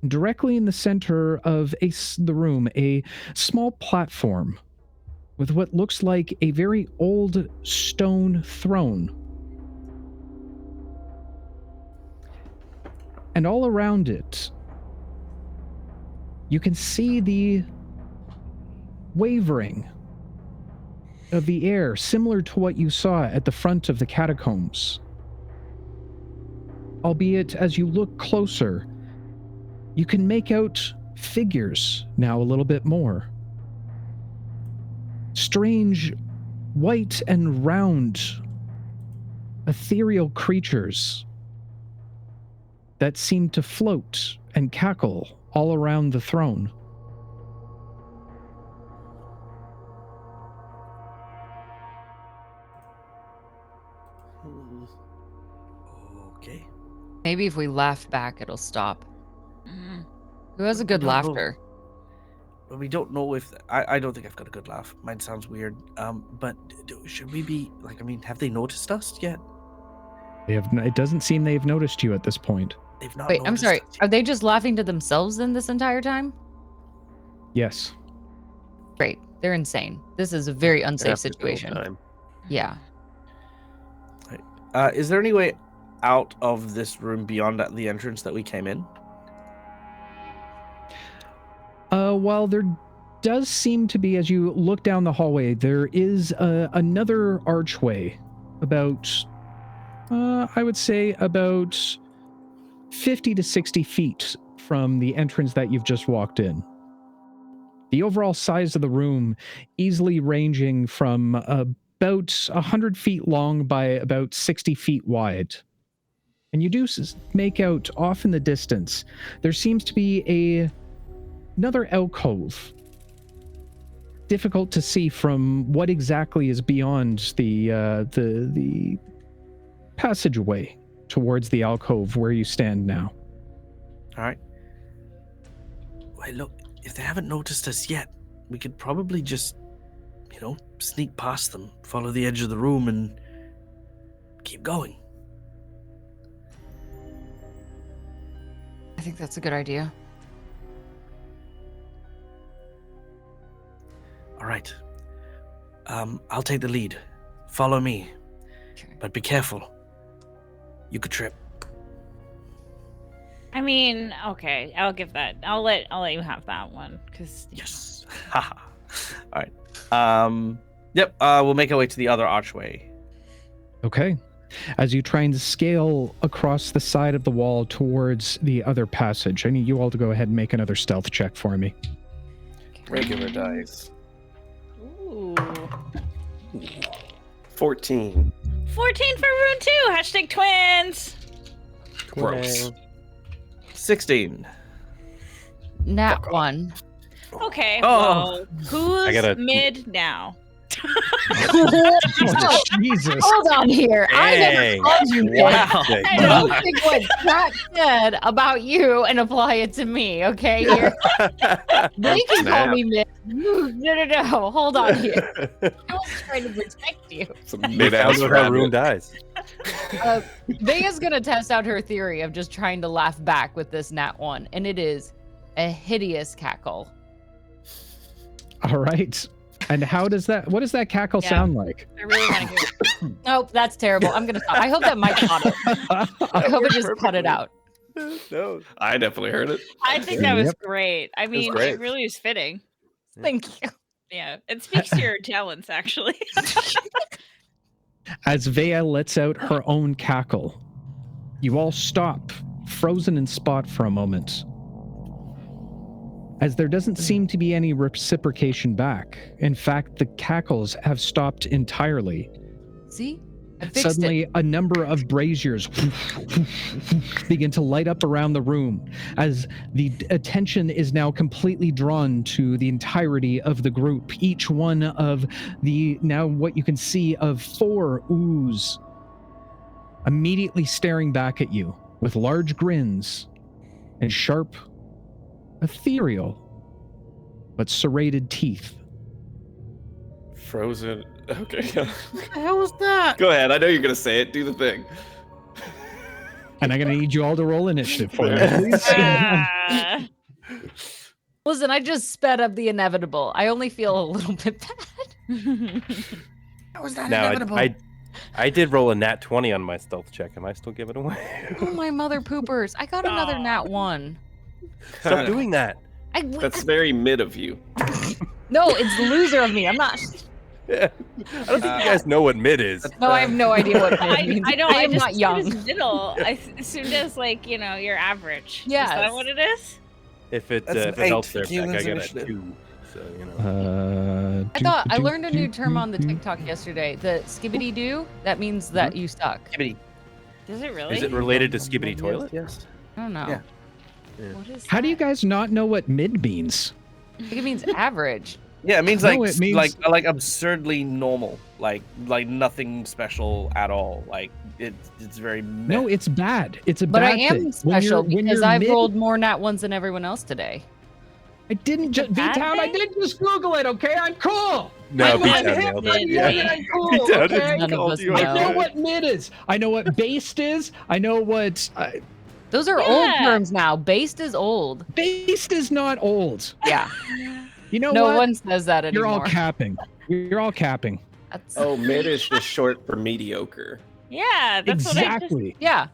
Directly in the center of the room, a small platform with what looks like a very old stone throne. And all around it, you can see the wavering of the air, similar to what you saw at the front of the catacombs. Albeit, as you look closer, you can make out figures now a little bit more. Strange, white and round, ethereal creatures that seem to float and cackle all around the throne. Okay. Maybe if we laugh back, it'll stop. Mm. Who has a good No, no. laughter? Well, we don't know if I don't think I've got a good laugh. Mine sounds weird. But should we be like? I mean, have they noticed us yet? It doesn't seem they've noticed you at this point. They've not. Wait, I'm noticed sorry. us yet. Are they just laughing to themselves then this entire time? Yes. Great. They're insane. This is a very unsafe After the whole situation. time. Yeah. Is there any way out of this room beyond the entrance that we came in? While there does seem to be, as you look down the hallway, there is another archway about, I would say, about 50 to 60 feet from the entrance that you've just walked in. The overall size of the room easily ranging from about 100 feet long by about 60 feet wide. And you do make out off in the distance, there seems to be another alcove. Difficult to see from what exactly is beyond the passageway towards the alcove where you stand now. All right. Wait, look. If they haven't noticed us yet, we could probably just, sneak past them, follow the edge of the room, and keep going. I think that's a good idea. All right. I'll take the lead. Follow me, Okay. but be careful. You could trip. I mean, okay, I'll give that. I'll let you have that one because Yes. Haha. All right. Yep. We'll make our way to the other archway. Okay. As you try and scale across the side of the wall towards the other passage, I need you all to go ahead and make another stealth check for me. Regular dice. Ooh. 14. 14 for Rune 2. Hashtag twins. Gross. 16. Nat 1. Okay. Oh. Well, who's gotta- mid now? Oh, Jesus. Hold on here. I never Dang. called you mid. Wow. Don't take what Pat said about you and apply it to me, okay? They can call Snap. me mid. No. Hold on here. I was trying to protect you. Some Found mid-ass out how Rune rabbit. dies. Vega's gonna test out her theory of just trying to laugh back with this nat 1, and it is a hideous cackle. All right. And what does that cackle Yeah. sound like? I really want to hear it. Nope, that's terrible. I'm gonna stop. I hope that Mike caught it. I hope it just cut it out. No. I definitely heard it. I think that was Yep. great. I mean, great. it really is fitting. Thank you. Yeah, it speaks to your talents, actually. As Vea lets out her own cackle, you all stop, frozen in spot for a moment. As there doesn't seem to be any reciprocation back. In fact, the cackles have stopped entirely. See? I fixed Suddenly, it. a number of braziers begin to light up around the room as the attention is now completely drawn to the entirety of the group. Each one of the, now what you can see of 4 ooze immediately staring back at you with large grins and sharp, ethereal, but serrated teeth. Frozen. Okay. What the hell was that? Go ahead. I know you're going to say it. Do the thing. And I'm going to need you all to roll initiative for me, please. Ah. Listen, I just sped up the inevitable. I only feel a little bit bad. How was that Now, inevitable? I did roll a nat 20 on my stealth check. Am I still giving it away? Oh my mother poopers. I got another nat 1. Stop doing that. That's very mid of you. No, it's the loser of me. I'm not. I don't think you guys know what mid is. No, I have no idea what that means. I know. I I am just not young. assumed as middle. I assumed as like your average. Yes. Is that what it is? If it That's an if it helps 8. there, back, I Keelan's got a initiative. 2. So you know. I thought I learned a new term on the TikTok yesterday. The skibbity doo. That means that you suck. Skibbity. Does it really? Is it related to Skibbity Toilet? Yes. I don't know. Yeah. What is How do you that? guys not know what mid means? I think it means average. Yeah, it means No, like it means- like absurdly normal, like nothing special at all. Like it's very No, meh. it's bad. It's a But I bad am thing. When special you're- when because you're I've mid- rolled more nat 1s than everyone else today. I didn't just bad V-Town. I thing? didn't just Google it. Okay, I'm cool. No, I'm B-Town hip, nailed it. I'm Yeah. young, and I'm cool. B-Town Okay? just None of called us you know. I out. know what mid is. I know what based is. I know what Those are old Yeah. terms now. Based is old. based is not old. Yeah. You know No what? one says that You're anymore. all capping. You're all capping. That's, Oh, mid is just short for mediocre. Yeah, that's what I just. Exactly. yeah.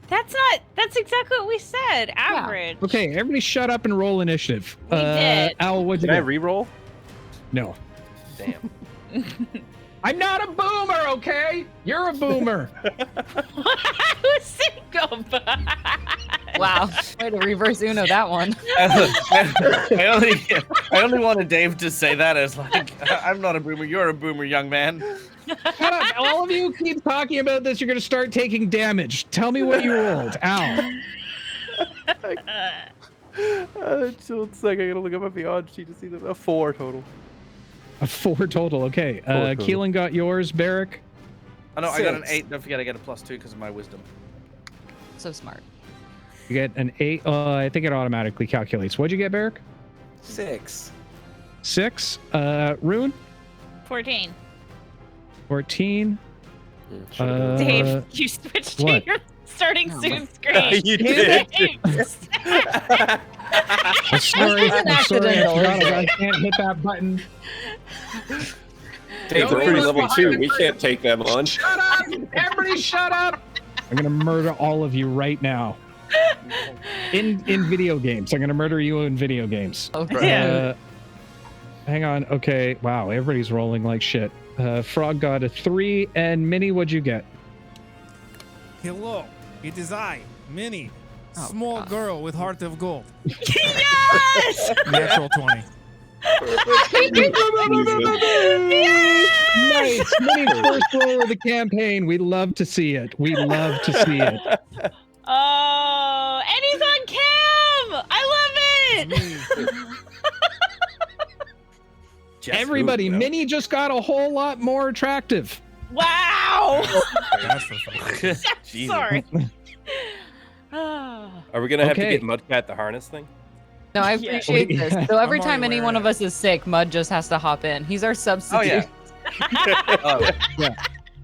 That's not. That's exactly what we said. Average. Okay, everybody shut up and roll initiative. We did. Al, what'd you Can I get? re-roll? No. Damn. I'm not a boomer, okay? You're a boomer. Who's single? Wow. Way to reverse Uno that one. I only wanted Dave to say that as like, I'm not a boomer. You're a boomer, young man. Shut up. All of you keep talking about this. You're going to start taking damage. Tell me what you rolled. Al. Just one second. I gotta look up the odds sheet to see a 4 total. A 4 total. Okay. 4 total. Keelan got yours, Barrick. Oh no, I got an 6. 8. Don't forget, I get a +2 because of my wisdom. So smart. You get an 8. I think it automatically calculates. What'd you get, Barrick? 6. 6. Rune? 14. 14. Dave, you switched what? to your starting Oh, soon screen. You did. James. I'm sorry. This is an I'm sorry. accidental, I forgot isn't I can't hit that button. Dave, we're Nobody level was 2. behind We the can't take them on. Shut up! Everybody shut up! I'm gonna murder all of you right now. In video games. I'm gonna murder you in video games. Okay. Hang on. Okay. Wow. Everybody's rolling like shit. Frog got a 3, and Minnie, what'd you get? Hello, it is I, Minnie, Oh, small God. girl with heart of gold. Yes! Natural 20. Nice. Minnie, first roll of the campaign. We love to see it. We love to see it. Oh, and he's on cam! I love it! Just Everybody, moving, Minnie just got a whole lot more attractive. Wow! That's for fun. Jesus. Sorry. Oh. Are we gonna have Okay. to get Mudcat the harness thing? No, I Yeah. appreciate this. So every I'm time already any one wearing of us is sick, Mud just has to hop in. He's our substitute. Oh,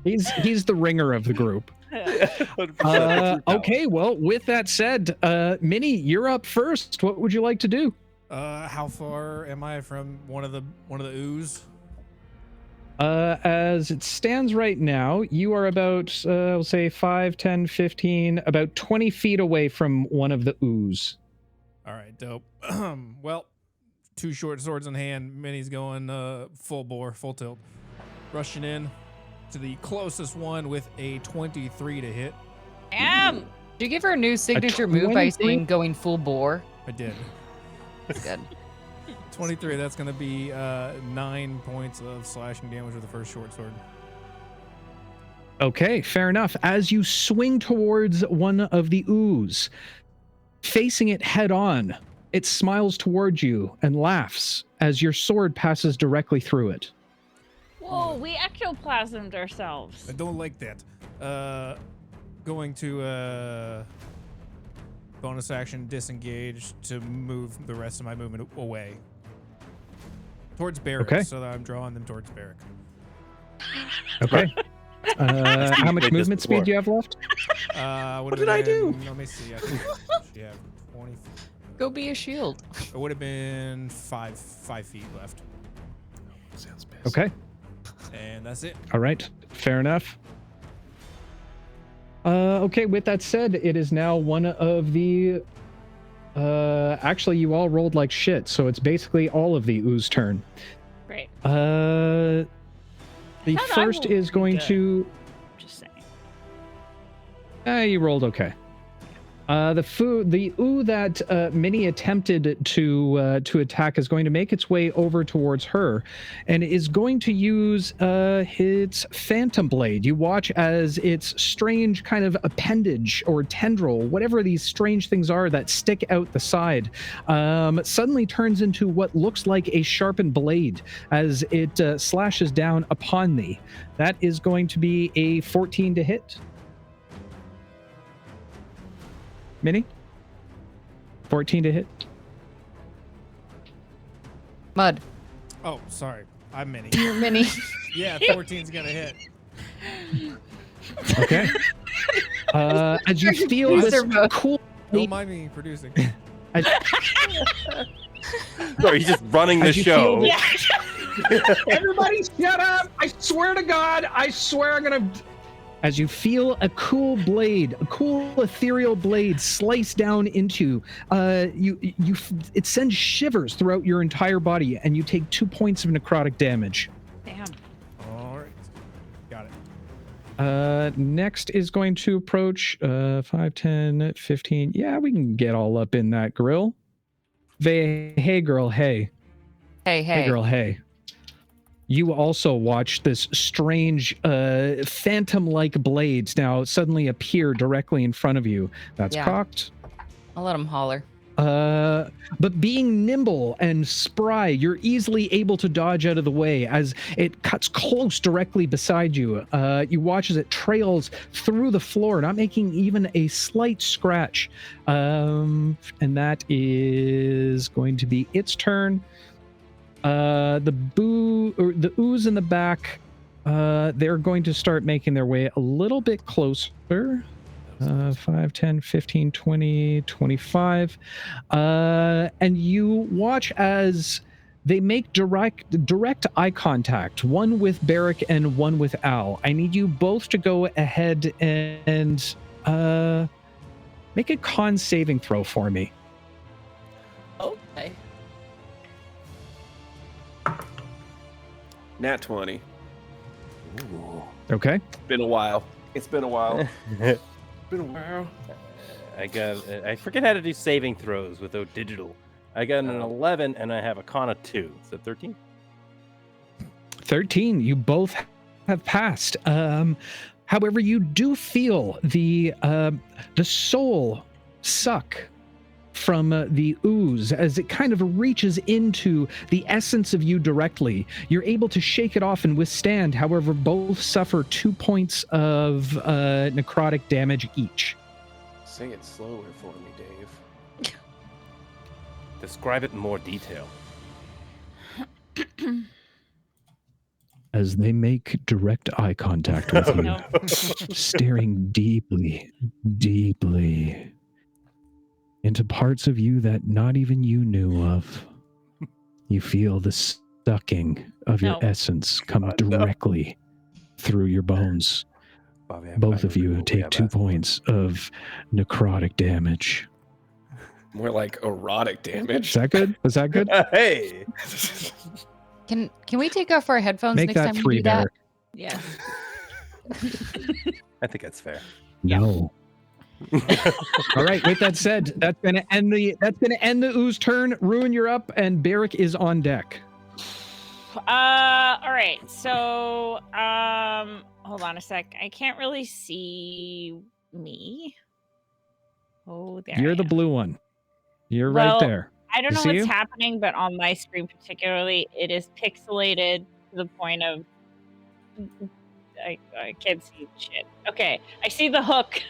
He's the ringer of the group. 100%. Okay, well, with that said, Minnie, you're up first. What would you like to do? How far am I from one of the ooze? As it stands right now, you are about, we'll say 5, 10, 15, about 20 feet away from one of the ooze. All right, dope. Well, 2 short swords in hand. Minnie's going full bore, full tilt, rushing in to the closest one with a 23 to hit. Damn! Did you give her a new signature move by 23? saying going full bore? I did. That's good. 23. That's going to be 9 points of slashing damage with the first short sword. Okay, fair enough. As you swing towards one of the ooze, facing it head on, it smiles towards you and laughs as your sword passes directly through it. Whoa, we ectoplasmed I ourselves. don't like that. Going to bonus action disengage to move the rest of my movement away towards Barrick, Okay. so that I'm drawing them towards Barrick. Okay. How much played this movement speed before. do you have left? What did I do? Let me see. I think yeah, 20. Go be a shield. It would have been 5 feet left, Sounds bad. Okay. and that's it. All right. Fair enough. Okay, with that said, it is now one of the... actually, you all rolled like shit, so it's basically all of the ooze turn. Great. The How'd I first roll is pretty going good? to... Just saying. You rolled okay. The ooh that Minnie attempted to attack is going to make its way over towards her, and is going to use its phantom blade. You watch as its strange kind of appendage or tendril, whatever these strange things are that stick out the side, suddenly turns into what looks like a sharpened blade as it slashes down upon thee. That is going to be a 14 to hit. Minnie? 14 to hit. Mud. Oh, sorry. I'm Minnie. You're Minnie. Yeah, 14's gonna hit. Okay. As you feel this User mode. cool... Don't mind me producing. As, Sorry, he's just running the As you show. feel Yeah. everybody shut up! I swear to God, I swear I'm gonna... As you feel a cool blade, a cool ethereal blade slice down into, it sends shivers throughout your entire body, and you take 2 points of necrotic damage. Damn. All right, got it. Next is going to approach 5, 10, 15. Yeah, we can get all up in that grill. Hey, girl, hey. Hey, Hey, girl, hey. You also watch this strange phantom-like blades now suddenly appear directly in front of you. That's Yeah. cocked. I'll let him holler. But being nimble and spry, you're easily able to dodge out of the way as it cuts close directly beside you. You watch as it trails through the floor, not making even a slight scratch. And that is going to be its turn. The ooze in the back, they're going to start making their way a little bit closer. 5, 10, 15, 20, 25. And you watch as they make direct eye contact, one with Barrick and one with Al. I need you both to go ahead and make a con saving throw for me. Okay. Nat 20. Okay. Been a while. It's been a while. Been a while. I forget how to do saving throws without digital. I got an 11 and I have a con of 2. So 13. 13. You both have passed. However, you do feel the soul suck from the ooze as it kind of reaches into the essence of you directly. You're able to shake it off and withstand. However, both suffer 2 points of necrotic damage each. Say it slower for me, Dave. Describe it in more detail. As they make direct eye contact with you, No. staring deeply, deeply into parts of you that not even you knew of. You feel the sucking of your No. essence come directly through your bones. Both of you take 2 points of necrotic damage. More like erotic damage. Is that good? Is that good? Hey! Can we take off our headphones Make next that time 3 we do that? better. Yeah. I think that's fair. No. All right. With that said, that's gonna end the ooze turn. Ruin, you're up, and Barrick is on deck. All right. So, hold on a sec. I can't really see me. Oh, there. You're I the am. blue one. You're Well, right there. I don't You know see what's you? happening, but on my screen particularly, it is pixelated to the point of I can't see shit. Okay, I see the hook.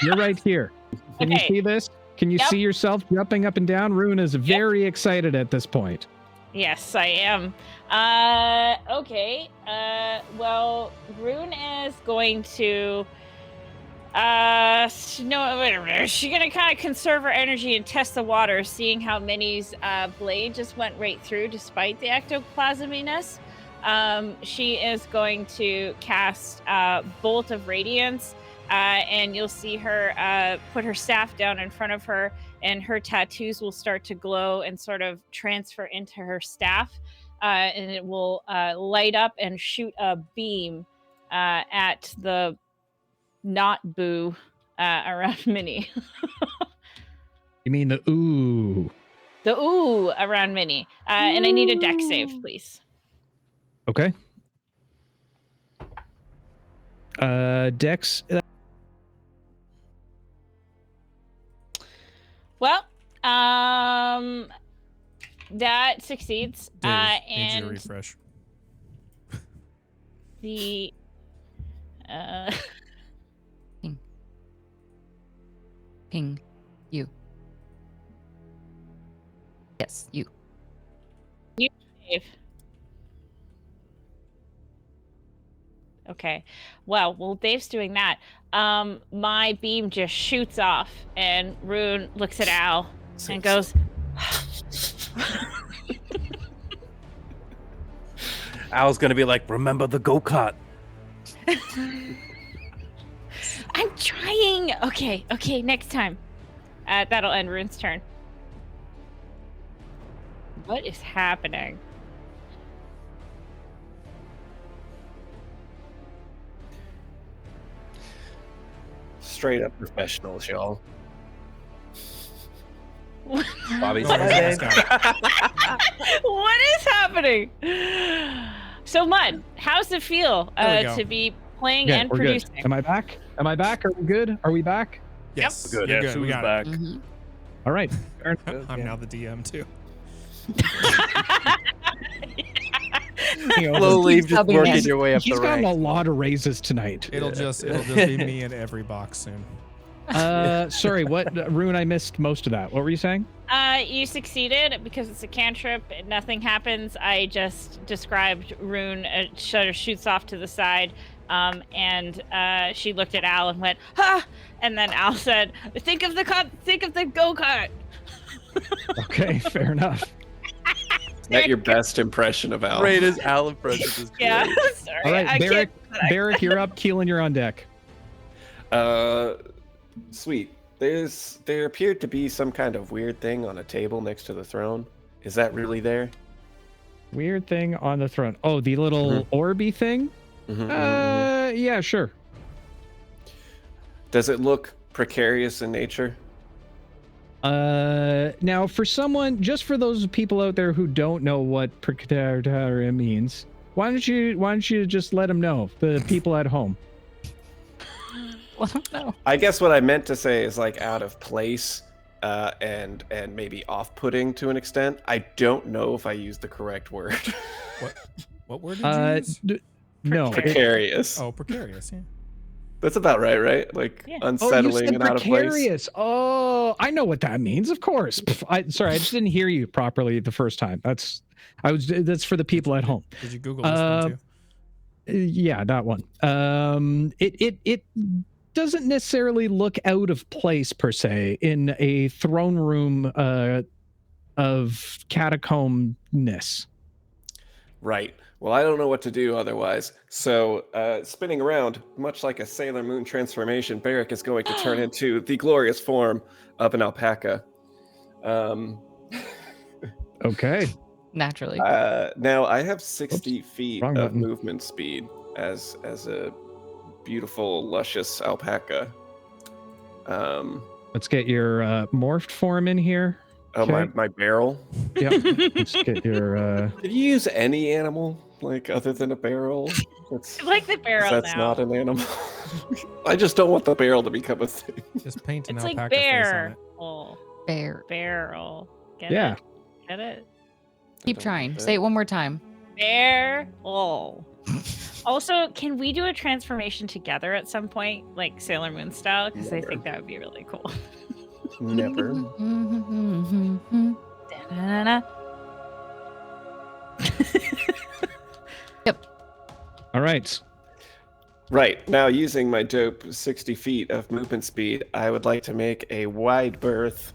You're right here. Can you Okay. see this? Can you Yep. see yourself jumping up and down? Ruin is very excited at this point. Yes, I am. Okay. Well, Rune is going to. She's gonna kind of conserve her energy and test the water, seeing how Minnie's blade just went right through despite the ectoplasminess. She is going to cast Bolt of Radiance, and you'll see her put her staff down in front of her, and her tattoos will start to glow and sort of transfer into her staff, and it will light up and shoot a beam at the not boo around Minnie. You mean the ooh? The ooh around Minnie. And I need a deck save, please. Okay. Dex. Well, that succeeds. Dave, need you to And refresh. the Ping. You. Yes, you. save. Okay. Well, Dave's doing that. My beam just shoots off, and Rune looks at Al and goes, Al's gonna be like, remember the go-kart. I'm trying. Okay, next time. That'll end Rune's turn. What is happening? Straight up professionals, y'all. Bobby's Oh, like, What is happening? So, Mud, how's it feel There we go. to be playing Good, and we're good. producing? Am I back? Am I back? Are we good? Are we back? Yes, Good. you're Yeah, good. We Sue's got back. Mhm. All right. I'm now the DM too. You know, slowly Keeps just subbing working in. your way up he's the gotten a ranks. lot of raises tonight. It'll just be me in every box soon. Sorry, what? Rune, I missed most of that. What were you saying? You succeeded because it's a cantrip. Nothing happens. I just described Rune shoots off to the side, and she looked at Al and went, "Ha!" And then Al said, "Think of the go-kart." Okay, fair enough. Is that your best impression of Al? Great as Al impressions is great. Yeah, sorry. All right, I Barrick, can't- Barrick, you're up. Keelan, you're on deck. Sweet. There appeared to be some kind of weird thing on a table next to the throne. Is that really there? Weird thing on the throne. Oh, the little orby thing? Yeah, sure. Does it look precarious in nature? Now for someone, just for those people out there who don't know what precarious means, why don't you just let them know, the people at home? No. I guess what I meant to say is like out of place, and maybe off-putting to an extent. I don't know if I used the correct word. What word did you use? No. Precarious. Oh, precarious. Yeah. That's about right? Like unsettling and out of place. Precarious. Oh, I know what that means. Of course. Sorry, I just didn't hear you properly the first time. That's for the people at home. Did you Google this one too? Yeah, that one. It doesn't necessarily look out of place per se in a throne room of catacombness. Right. Well, I don't know what to do otherwise. So, spinning around, much like a Sailor Moon transformation, Barrick is going to turn into the glorious form of an alpaca. Okay. Naturally. Now, I have 60 feet Wrong of button. movement speed as a beautiful, luscious alpaca. Let's get your morphed form in here. Oh, Okay. my barrel. Yeah. Let's get your Did you use any animal, like, other than a barrel? That's, I like the barrel that's now. not an animal. I just don't want the barrel to become a thing. Just paint an It's like alpaca face on bear. it. Oh, Bear. barrel. Get Yeah. it? Get it? Keep trying. Say it one more time. Bear. Oh. Also, can we do a transformation together at some point, like Sailor Moon style? Because I think that would be really cool. Never. Da-na-na-na. All right. Right. Now, using my dope 60 feet of movement speed, I would like to make a wide berth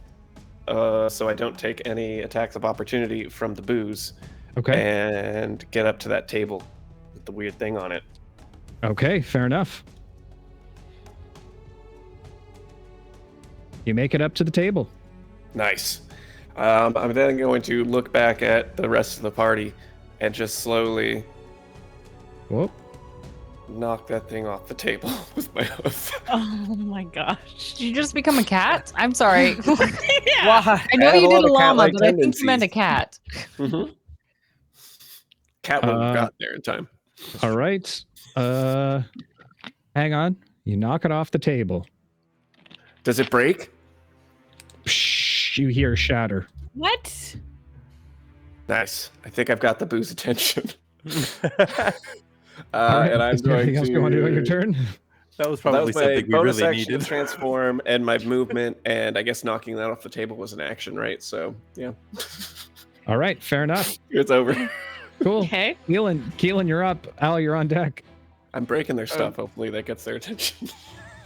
so I don't take any attacks of opportunity from the booze. Okay. And get up to that table with the weird thing on it. Okay, fair enough. You make it up to the table. Nice. I'm then going to look back at the rest of the party and just slowly Whoop. knock that thing off the table with my hoof. Oh my gosh. Did you just become a cat? I'm sorry. Yeah. Why? I know I have you a lot did a of llama, cat-like but I think you meant a tendencies. cat. Mm-hmm. Cat wouldn't have Uh, got there in time. All right. Hang on. You knock it off the table. Does it break? Psh, you hear shatter. What? Nice. I think I've got the booze attention. All right. And I'm Is there going anything else you want to do on your turn? That was That probably was my something we bonus really action needed. transform and my movement, and I guess knocking that off the table was an action, right? So yeah, All right. Fair enough. it's over. Cool. Okay. Keelan, you're up. Al, you're on deck. I'm breaking their stuff. Hopefully that gets their attention.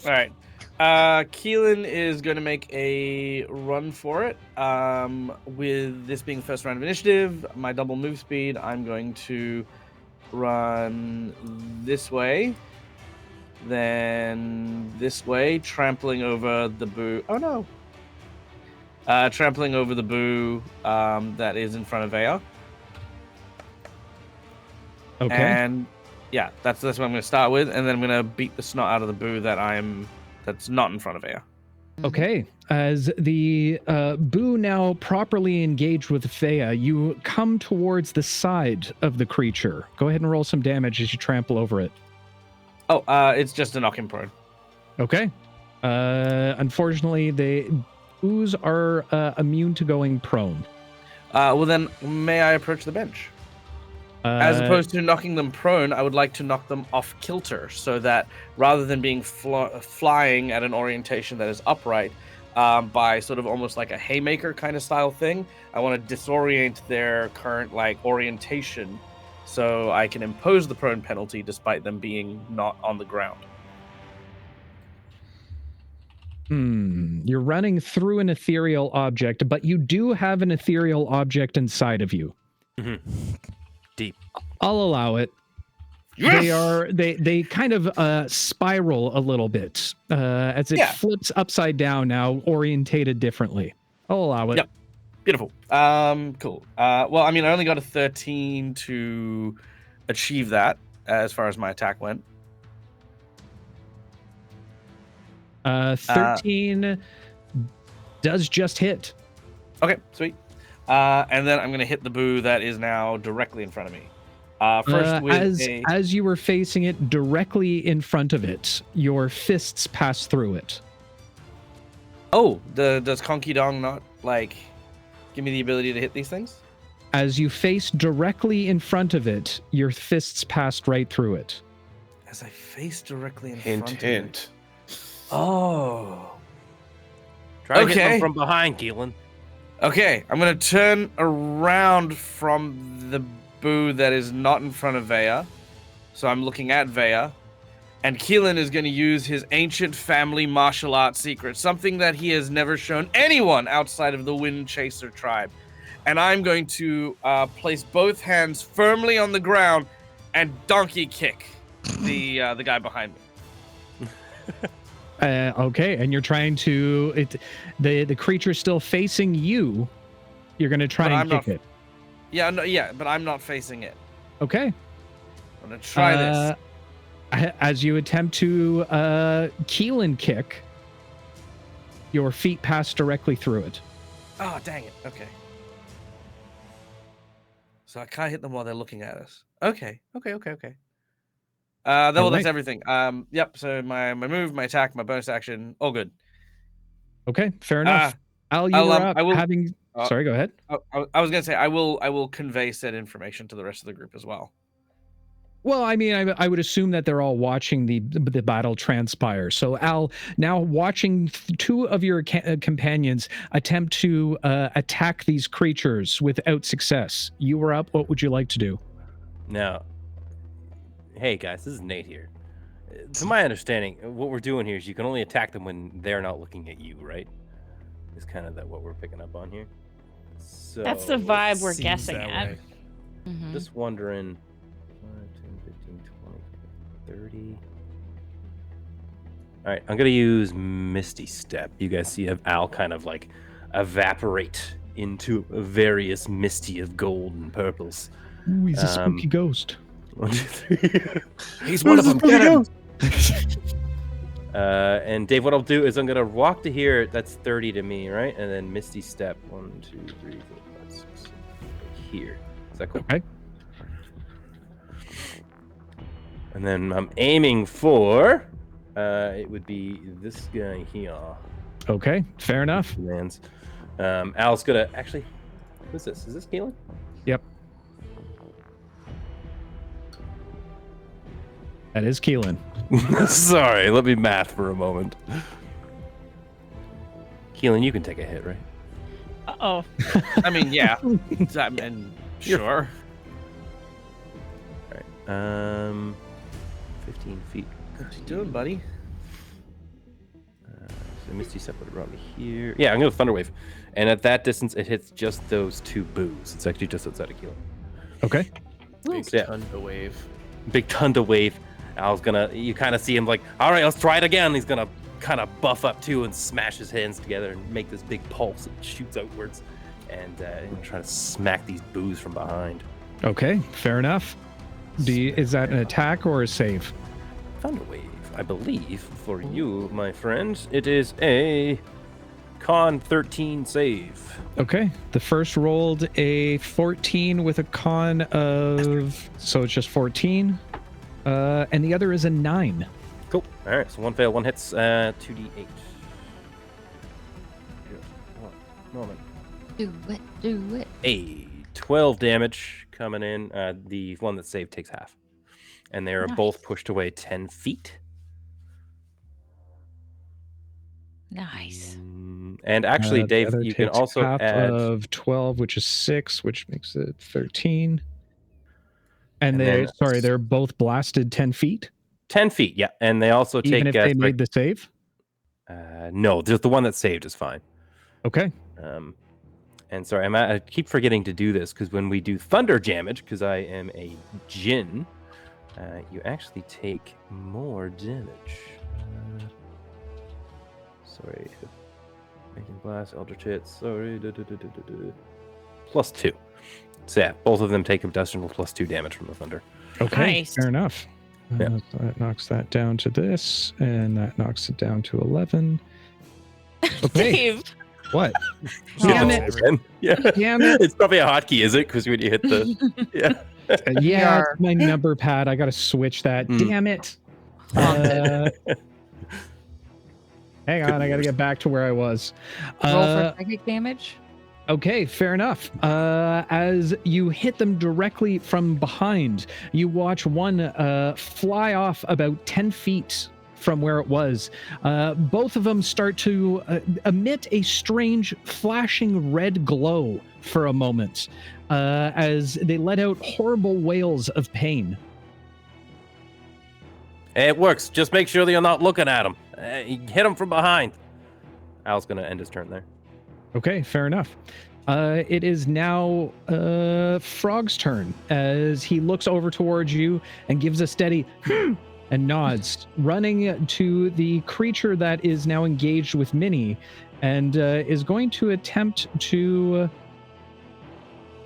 All right. Keelan is going to make a run for it. With this being the first round of initiative, my double move speed, I'm going to run this way, then this way, trampling over the boo. Oh no! Trampling over the boo that is in front of Aya. Okay. And yeah, that's what I'm going to start with, and then I'm going to beat the snot out of the boo that's not in front of Aya. Okay. As the boo now properly engaged with Thea, you come towards the side of the creature. Go ahead and roll some damage as you trample over it. Oh, it's just a knock him prone. Okay. Unfortunately, the boos are immune to going prone. Well then, may I approach the bench? As opposed to knocking them prone, I would like to knock them off kilter, so that rather than being flying at an orientation that is upright, by sort of almost like a haymaker kind of style thing, I want to disorient their current orientation, so I can impose the prone penalty despite them being not on the ground. You're running through an ethereal object, but you do have an ethereal object inside of you. Mhm. Deep. I'll allow it. They kind of spiral a little bit as it flips upside down now, orientated differently. I'll allow it. Yep. Beautiful. Cool. Well, I mean, I only got a 13 to achieve that as far as my attack went. 13 does just hit. Okay, sweet. And then I'm going to hit the boo that is now directly in front of me. First with as you were facing it directly in front of it, your fists pass through it. Oh, does Conky Dong not, like, give me the ability to hit these things? As you face directly in front of it, your fists passed right through it. As I face directly in Hint, front hint. of it. Oh. Try to hit them from behind, Keelan. Okay, I'm going to turn around from the boo that is not in front of Vea. So I'm looking at Vea. And Keelan is going to use his ancient family martial arts secret, something that he has never shown anyone outside of the Wind Chaser tribe. And I'm going to place both hands firmly on the ground and donkey kick the guy behind me. Okay, and you're trying to the creature's still facing you. You're going to try and kick it. Yeah, no, yeah, but I'm not facing it. Okay. I'm going to try this. As you attempt to Keelan kick, your feet pass directly through it. Oh, dang it. Okay. So I can't hit them while they're looking at us. Okay. That's everything. Yep. So my move, my attack, my bonus action, all good. Okay, fair enough. Al, you were up having. Sorry, go ahead. I was gonna say I will convey said information to the rest of the group as well. Well, I mean, I would assume that they're all watching the battle transpire. So, Al, now watching two of your companions attempt to attack these creatures without success. You were up. What would you like to do? Now, hey guys, this is Nate here. To my understanding, what we're doing here is you can only attack them when they're not looking at you, right? Is kind of what we're picking up on here. So that's the vibe we're guessing at. Mm-hmm. Just wondering. 10, 15, 20, 30. All right, I'm gonna use Misty Step. You guys see Al kind of like evaporate into various misty of gold and purples. Ooh, he's a spooky ghost. 1, 2, 3. He's one of them. Get him. And Dave, what I'll do is I'm gonna walk to here. That's 30 to me, right? And then Misty Step 1, 2, 3, 4, 5, 6, 7, here. Is that cool? Okay. And then I'm aiming for. It would be this guy here. Okay, fair enough. Lands. Al's gonna actually. Who's this? Is this Keelan? Yep. That is Keelan. Sorry, let me math for a moment. Keelan, you can take a hit, right? Uh-oh. I mean, yeah. I mean, sure. All right. 15 feet. What you doing, buddy? So Misty Step would have brought me here. Yeah, I'm gonna Thunder Wave, and at that distance, it hits just those two boos. It's actually just outside of Keelan. Okay. Big Thunder Wave. Big Thunder Wave. Al's gonna. You kind of see him like, all right, let's try it again. He's gonna kind of buff up too and smash his hands together and make this big pulse that shoots outwards, and try to smack these boos from behind. Okay, fair enough. Is that an attack or a save? Thunder Wave, I believe, for you, my friend. It is a Con 13 save. Okay. The first rolled a 14 with a con of... So it's just 14. And the other is a 9. Cool. All right, so one fail, one hits, 2d8. Moment. Do it. A 12 damage coming in. The one that saved takes half. And they are both pushed away 10 feet. Nice. And actually, Dave, you can also half add of 12, which is 6, which makes it 13. And they're both blasted 10 feet? 10 feet, yeah. And they also take... Even if they made the save? No, just the one that saved is fine. Okay. And sorry, I keep forgetting to do this, because when we do thunder damage, because I am a djinn, you actually take more damage. Sorry. Making blast, eldritch hit. Sorry. +2. So yeah, both of them take additional +2 damage from the thunder. Okay, Nice. fair enough. Yeah. So that knocks that down to this, and that knocks it down to 11. Okay. Dave. What? Damn Damn it. it. Yeah. Damn it. It's probably a hotkey, is it? Because when you hit the yeah. Yeah, it's my number pad. I got to switch that. Mm. Damn it. Haunted. Hang on, I got to get back to where I was. Roll for psychic damage. Okay, fair enough. As you hit them directly from behind, you watch one fly off about 10 feet from where it was. Both of them start to emit a strange flashing red glow for a moment as they let out horrible wails of pain. It works. Just make sure that you're not looking at him. Hit him from behind. Al's going to end his turn there. Okay, fair enough. It is now Frog's turn as he looks over towards you and gives a steady and nods, running to the creature that is now engaged with Minnie and is going to attempt to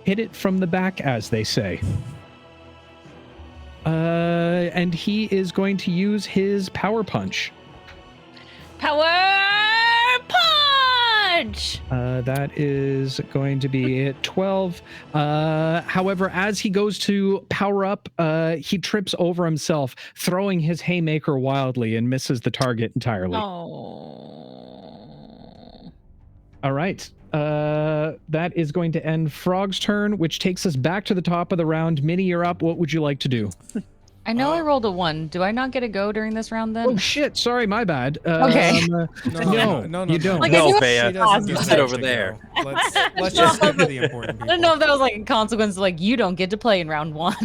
hit it from the back, as they say. And he is going to use his power punch. Power punch! That is going to be at 12. However, as he goes to power up, he trips over himself, throwing his haymaker wildly and misses the target entirely. Oh. All right. That is going to end Frog's turn, which takes us back to the top of the round. Minnie, you're up. What would you like to do? I know I rolled a 1. Do I not get a go during this round then? Oh, shit. Sorry, my bad. Okay. No, you don't. Like, No, I knew Faya. it was You possible. sit over there. Let's just get to the important I people. don't know if that was like a consequence of like you don't get to play in round 1.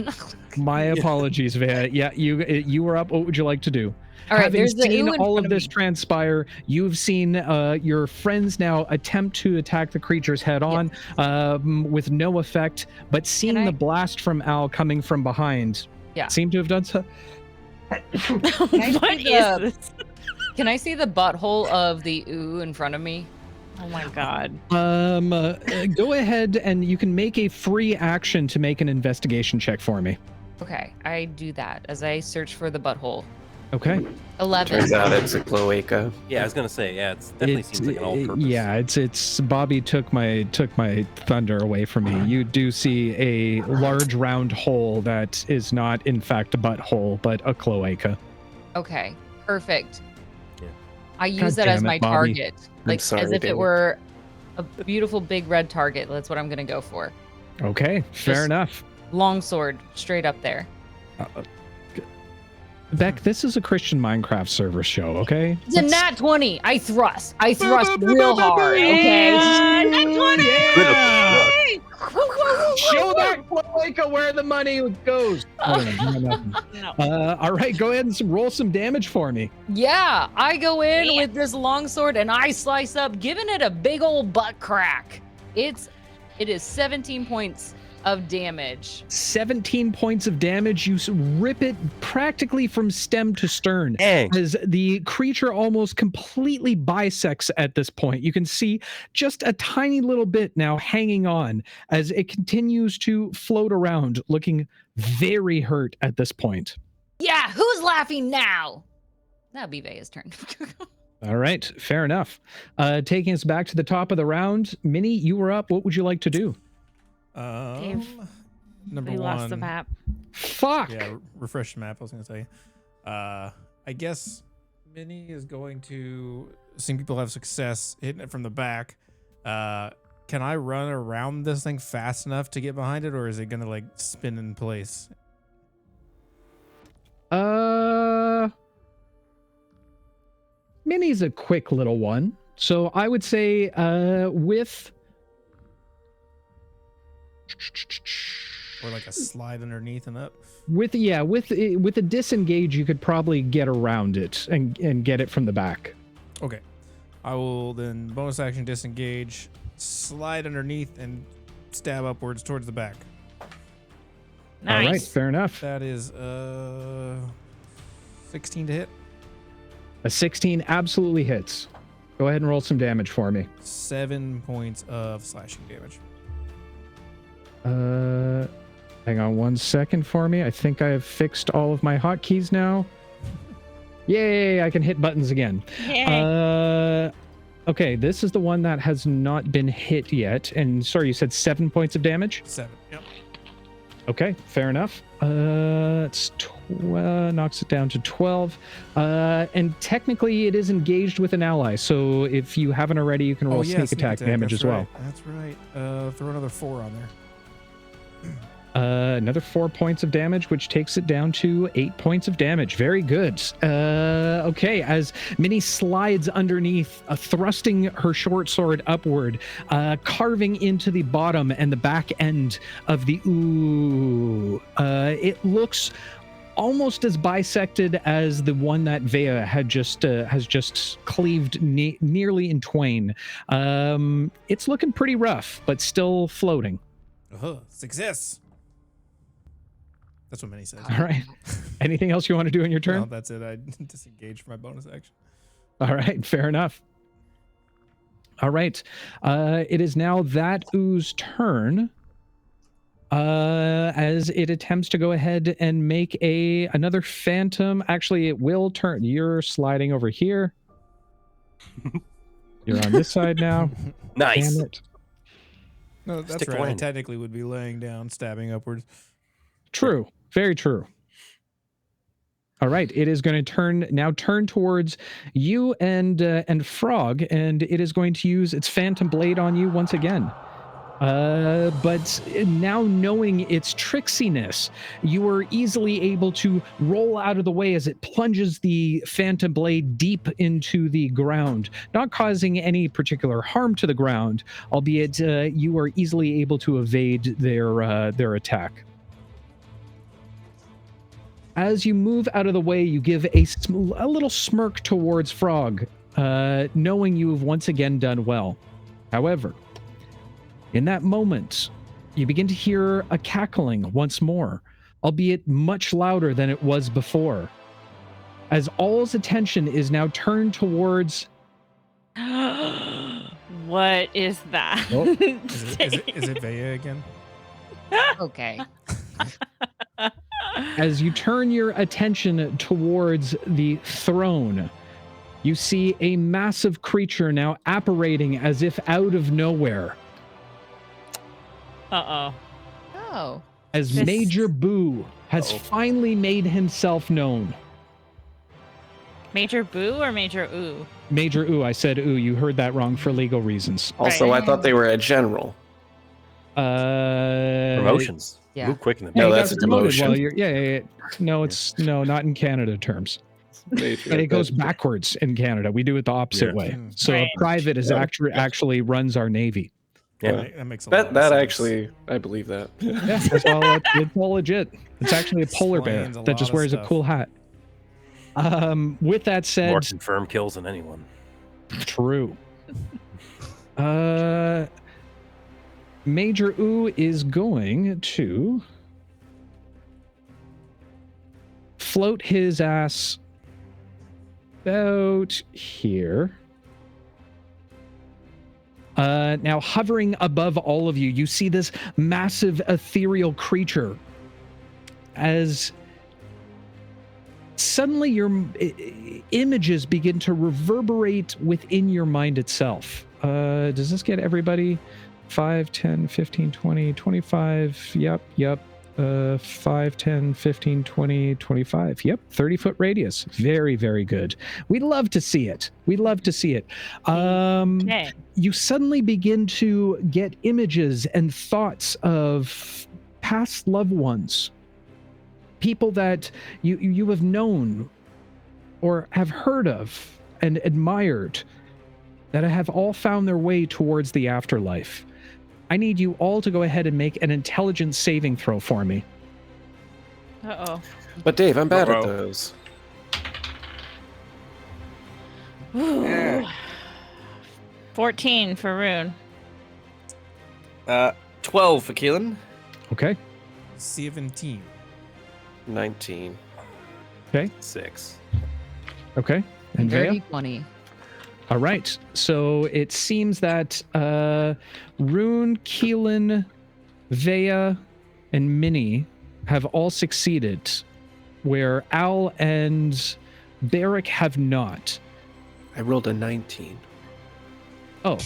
My apologies, Vea. Yeah, you were up. What would you like to do? All right, Having there's the seen ooh in all front of of this me. transpire, you've seen your friends now attempt to attack the creatures head on with no effect, but seeing I- the blast from Al coming from behind, Yeah. seem to have done so. What see is the- this? Can I see the butthole of the ooh in front of me? Oh my god. Go ahead and you can make a free action to make an investigation check for me. Okay, I do that as I search for the butthole. Okay. 11. Turns out it's a cloaca. Yeah, I was going to say, yeah, it definitely seems like an all-purpose. Yeah, it's Bobby took my thunder away from me. You do see a large round hole that is not in fact a butthole, but a cloaca. Okay, perfect. Yeah. I use God that as damn it, my Bobby. target. Like sorry, as if David. it were a beautiful big red target. That's what I'm gonna go for. Okay, fair Just- enough. Longsword, straight up there. Beck, this is a Christian Minecraft server show, okay? It's a nat 20. I thrust real hard. Okay. Show that cloaca where the money goes. Oh, no, nothing. All right, go ahead and roll some damage for me. Yeah, I go in with this longsword and I slice up, giving it a big old butt crack. It is 17 points of damage. 17 points of damage. You rip it practically from stem to stern. Dang. As the creature almost completely bisects at this point. You can see just a tiny little bit now hanging on as it continues to float around, looking very hurt at this point. Yeah, who's laughing now? That'll be Vea's turn. All right, fair enough. Taking us back to the top of the round, Minnie, you were up. What would you like to do? Dave, Number we one. lost the map. Fuck. Yeah, refresh the map. I was gonna say. I guess Minnie is going to. Seeing people have success hitting it from the back. Can I run around this thing fast enough to get behind it, or is it gonna like spin in place? Minnie's a quick little one. So I would say with Or like a slide underneath and up? with a disengage, you could probably get around it and get it from the back. Okay. I will then bonus action disengage, slide underneath, and stab upwards towards the back. Nice. All right, fair enough. That is 16 to hit. A 16 absolutely hits. Go ahead and roll some damage for me. 7 points of slashing damage. Hang on 1 second for me. I think I have fixed all of my hotkeys now. Yay, I can hit buttons again. Yay. Okay, this is the one that has not been hit yet. And sorry, you said 7 points of damage? 7. Yep. Okay, fair enough. It's knocks it down to 12. And technically it is engaged with an ally. So if you haven't already, you can roll sneak attack damage as well. That's right. Throw another 4 on there. Another 4 points of damage, which takes it down to 8 points of damage. Very good. Okay, as Minnie slides underneath, thrusting her short sword upward, carving into the bottom and the back end of the ooh. It looks almost as bisected as the one that Vea had has just cleaved nearly in twain. It's looking pretty rough, but still floating. Success. That's what Minnie says. All right. Anything else you want to do in your turn? No, that's it. I disengaged for my bonus action. All right. Fair enough. All right. It is now that ooze turn. As it attempts to go ahead and make another phantom. Actually, it will turn. You're sliding over here. You're on this side now. Nice. Damn it. No, that's Stick the right. I landing. technically would be laying down, stabbing upwards. True. Very true. All right. It is going to turn towards you and Frog, and it is going to use its phantom blade on you once again. But now knowing its tricksiness, you are easily able to roll out of the way as it plunges the phantom blade deep into the ground, not causing any particular harm to the ground, albeit you are easily able to evade their attack. As you move out of the way, you give a little smirk towards Frog, knowing you have once again done well. However, in that moment, you begin to hear a cackling once more, albeit much louder than it was before, as all's attention is now turned towards... What is that? Oh. Is it Vea again? Okay. As you turn your attention towards the throne, you see a massive creature now apparating as if out of nowhere. Uh-oh. Oh. As This- Major Boo has finally made himself known. Major Boo or Major Ooh? Major Ooh, I said ooh, you heard that wrong for legal reasons. Also, Right. I thought they were a general. Promotions. Yeah. Move quick in the Yeah, No, you that's got a promoted demotion. while you're- yeah. No, it's not in Canada terms. But it goes backwards in Canada. We do it the opposite Yeah. way. So Right. a private is actually runs our navy. Yeah. Right, that makes a lot of That sense. actually, I believe that. Yeah, that's all legit. It's actually a polar bear Explains a that just lot of wears a stuff. cool hat. With that said, More confirmed kills than anyone. true. Major Ooh is going to float his ass about here. Now hovering above all of you, you see this massive ethereal creature as suddenly your images begin to reverberate within your mind itself. Does this get everybody? 5, 10, 15, 20, 25. Yep. 5, 10, 15, 20, 25. Yep. 30-foot radius. Very, very good. We'd love to see it. Okay. You suddenly begin to get images and thoughts of past loved ones, people that you have known or have heard of and admired, that have all found their way towards the afterlife. I need you all to go ahead and make an intelligence saving throw for me. Uh-oh. But Dave, I'm bad at Uh-oh. those. Ooh. 14 for Rune. 12 for Keelan. Okay. 17. 19. Okay. 6. Okay. And Vea? Dirty 20. All right. So it seems that Rune, Keelan, Vea, and Minnie have all succeeded, where Al and Barrick have not. I rolled a 19. Oh,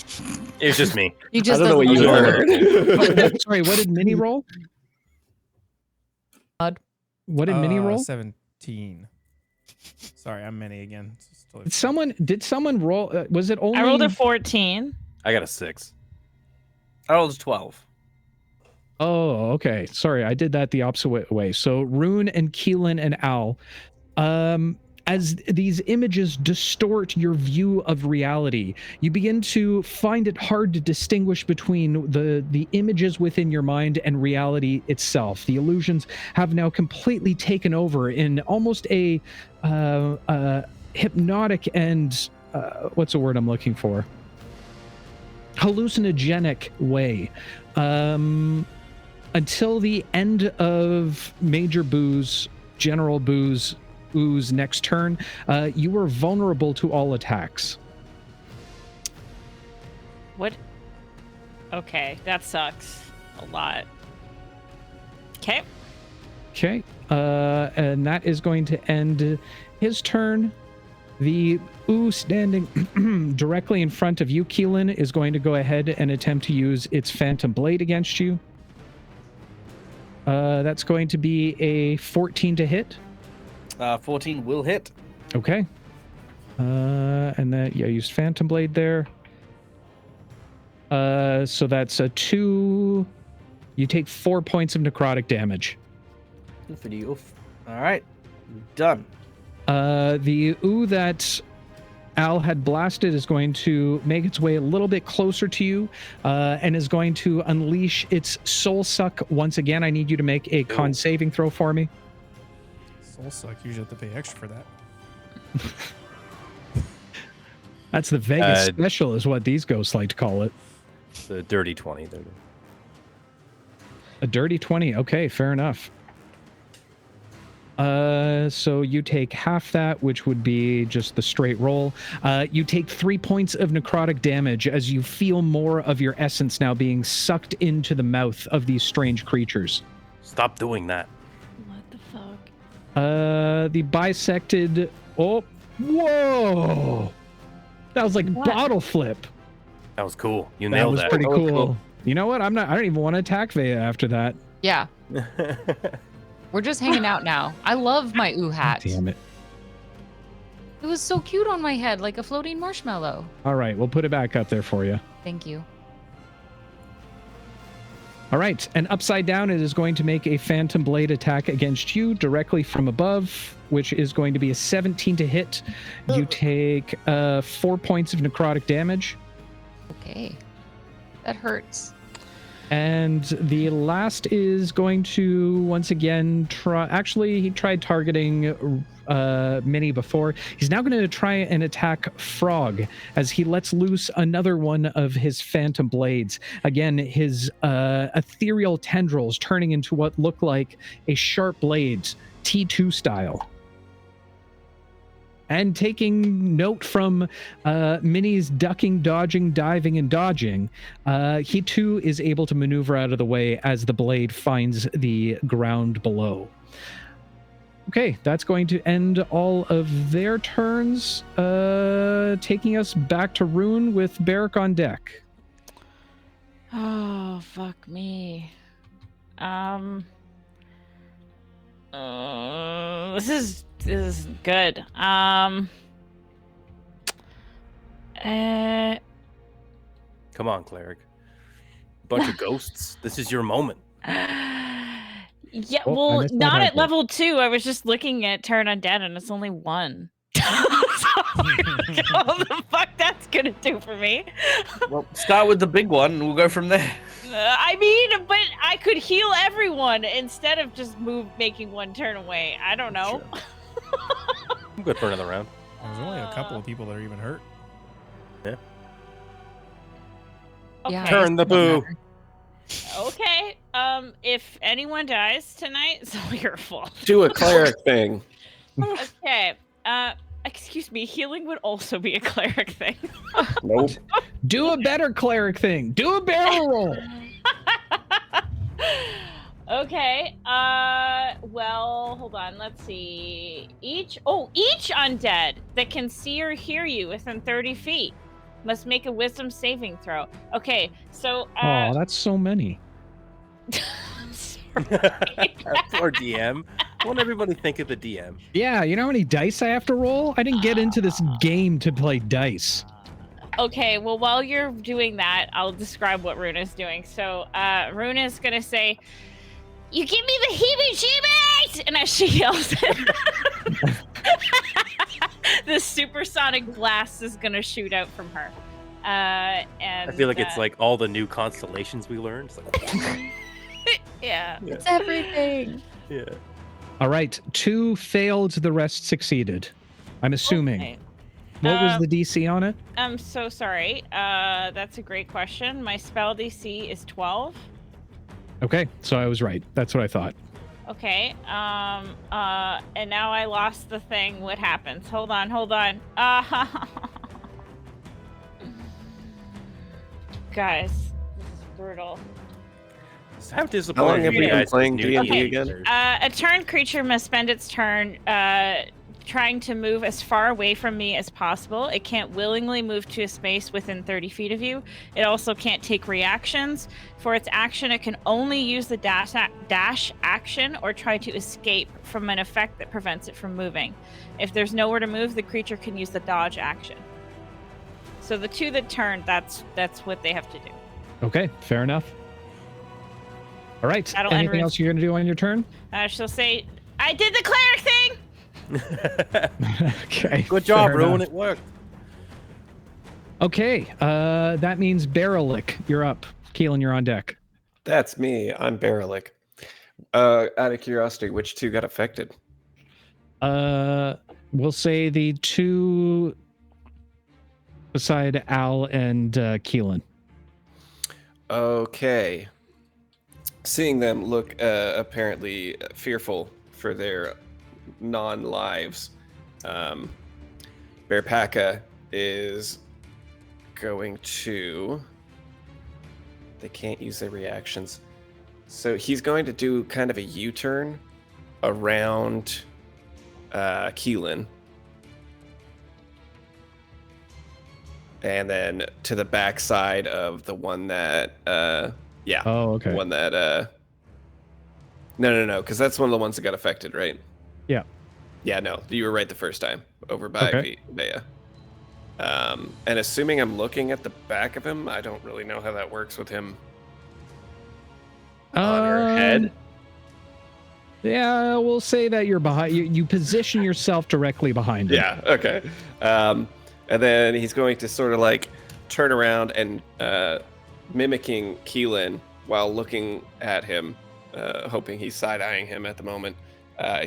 It was just me. He just I don't know what doesn't you roll. heard. sorry. What did Minnie roll? Odd. What did Minnie roll? 17. Sorry, I'm Minnie again. It's totally Did someone roll? Was it only? I rolled a 14. I got a 6. I rolled 12. Oh, okay. Sorry, I did that the opposite way. So Rune and Keelan and Al, as these images distort your view of reality, you begin to find it hard to distinguish between the images within your mind and reality itself. The illusions have now completely taken over in almost a hypnotic and what's the word I'm looking for? Hallucinogenic way. Until the end of Major Boo's, General Boo's next turn, you are vulnerable to all attacks. What? Okay, that sucks a lot. Okay. Okay, and that is going to end his turn. The Ooh standing directly in front of you, Keelan, is going to go ahead and attempt to use its Phantom Blade against you. That's going to be a 14 to hit. 14 will hit. Okay. And that, yeah, used Phantom Blade there. So that's a 2. You take 4 points of necrotic damage. Good for you. All right. Done. The Ooh that Al had blasted is going to make its way a little bit closer to you and is going to unleash its Soul Suck once again. I need you to make a con saving throw for me. Soul Suck. You usually have to pay extra for that. That's the Vegas special is what these ghosts like to call it. The dirty 20. A dirty 20. Okay, fair enough. So you take half that, which would be just the straight roll. You take 3 points of necrotic damage as you feel more of your essence now being sucked into the mouth of these strange creatures. Stop doing that. What the fuck? The bisected. Oh, whoa! That was like bottle flip. That was cool. You That nailed was that. pretty That was cool. cool. You know what? I don't even want to attack Vea after that. Yeah, we're just hanging out now. I love my Ooh hat. Damn it. It was so cute on my head, like a floating marshmallow. All right, we'll put it back up there for you. Thank you. All right, and upside down, it is going to make a Phantom Blade attack against you directly from above, which is going to be a 17 to hit. You take 4 points of necrotic damage. Okay. That hurts. And the last is going to once again try. Actually, he tried targeting Minnie before. He's now going to try and attack Frog as he lets loose another one of his Phantom Blades. Again, his ethereal tendrils turning into what look like a sharp blades, T2 style. And taking note from Minnie's ducking, dodging, diving, and dodging, he too is able to maneuver out of the way as the blade finds the ground below. Okay, that's going to end all of their turns, taking us back to Rune with Barrick on deck. Oh, fuck me. This is good. Come on, cleric. Bunch of ghosts. This is your moment. Yeah, Oh, I well, missed that not at happened. level 2. I was just looking at Turn Undead and it's only 1. So, what the fuck that's gonna do for me? Well, start with the big one and we'll go from there. I mean, but I could heal everyone instead of just making one turn away. I don't know. I'm good for another round. There's only a couple of people that are even hurt. Okay. Yeah, Turn the it doesn't boo. matter. Okay. if anyone dies tonight, it's all your fault. Do a cleric thing. Okay. Excuse me. Healing would also be a cleric thing. Nope. Do a better cleric thing. Do a barrel roll. Okay. Well, hold on. Let's see. Each undead that can see or hear you within 30 feet must make a wisdom saving throw. Okay. So. Oh, that's so many. Poor DM. Won't everybody think of the DM? Yeah, you know how many dice I have to roll? I didn't get into this game to play dice. Okay, well, while you're doing that, I'll describe what Runa's doing. So, Runa's gonna say, "You give me the heebie-jeebies!" And as she yells it, the supersonic blast is gonna shoot out from her. And I feel like it's like all the new constellations we learned. It's like, yeah. It's everything. yeah. All right, 2 failed, the rest succeeded. I'm assuming. Okay. What was the DC on it? I'm so sorry. That's a great question. My spell DC is 12. Okay, so I was right. That's what I thought. Okay. And now I lost the thing. What happens? Hold on. Guys, this is brutal. How How long disappointing have you we been guys playing with new D&D again? A turn creature must spend its turn trying to move as far away from me as possible. It can't willingly move to a space within 30 feet of you. It also can't take reactions. For its action, it can only use the dash action or try to escape from an effect that prevents it from moving. If there's nowhere to move, the creature can use the dodge action. So the 2 that turned, that's what they have to do. Okay, fair enough. All right, That'll end anything else you're going to do on your turn? She'll say, "I did the cleric thing!" Okay. Good fair job, enough. Ruin. It worked. Okay, that means Barrelick, you're up. Keelan, you're on deck. That's me. I'm Barrelick. Out of curiosity, which 2 got affected? We'll say the 2 beside Al and Keelan. Okay. Seeing them look apparently fearful for their non-lives, Bearpaka is going to... They can't use their reactions. So he's going to do kind of a U-turn around Keelan. And then to the backside of the one that... yeah. Oh, okay. One that no, because that's one of the ones that got affected, right? Yeah. Yeah, no, you were right the first time. Over by Okay. Bea. And assuming I'm looking at the back of him, I don't really know how that works with him on her head. Yeah, we'll say that you're behind. You position yourself directly behind him. Yeah, okay. And then he's going to sort of like turn around and mimicking Keelan while looking at him, hoping he's side-eyeing him at the moment.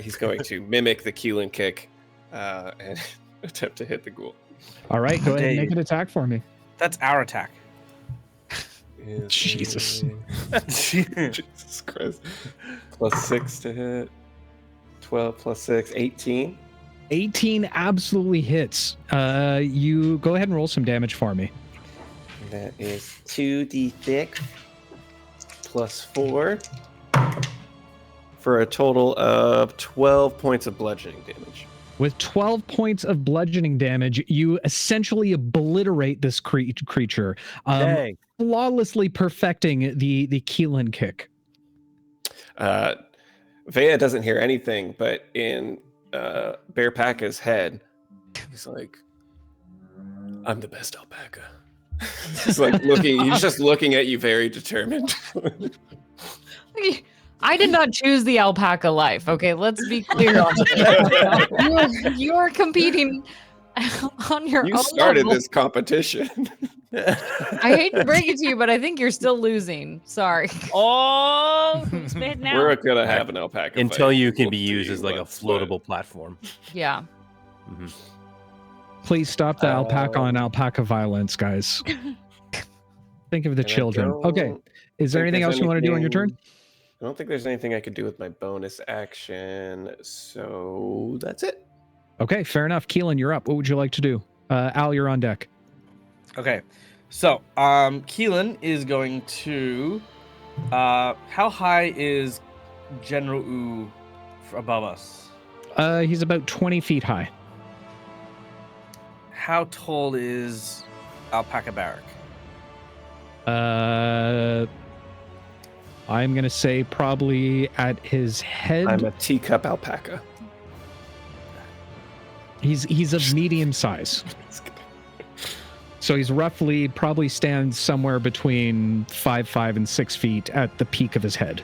He's going to mimic the Keelan kick and attempt to hit the ghoul. All right, go ahead and make an attack for me. That's our attack. Jesus. Jesus Christ. +6 to hit. 12 + 6, 18. 18 absolutely hits. You go ahead and roll some damage for me. That is 2d6 +4 for a total of 12 points of bludgeoning damage. With 12 points of bludgeoning damage, you essentially obliterate this creature, flawlessly perfecting the Keelan kick. Vea doesn't hear anything, but in Bearpaka's head, he's like, "I'm the best alpaca." He's like looking. He's just looking at you, very determined. I did not choose the alpaca life. Okay, let's be clear on that. You're competing on your own. You started level. this competition. I hate to break it to you, but I think you're still losing. Sorry. Oh, who's mid now? We're gonna have an alpaca Until fight. you can We'll be see used as like a what's floatable platform. Yeah. Mm-hmm. Please stop the alpaca on alpaca violence, guys. Think of the And I children. Okay. don't Is there think anything there's else you want to do on your turn? I don't think there's anything I could do with my bonus action, so that's it. Okay, fair enough. Keelan, you're up. What would you like to do? Al, you're on deck. Okay, so Keelan is going to. How high is General Wu above us? He's about 20 feet high. How tall is Alpaca Barrack? I'm gonna say probably at his head. I'm a teacup alpaca. He's of medium size. So he's roughly probably stands somewhere between 5'5" and 6 feet at the peak of his head.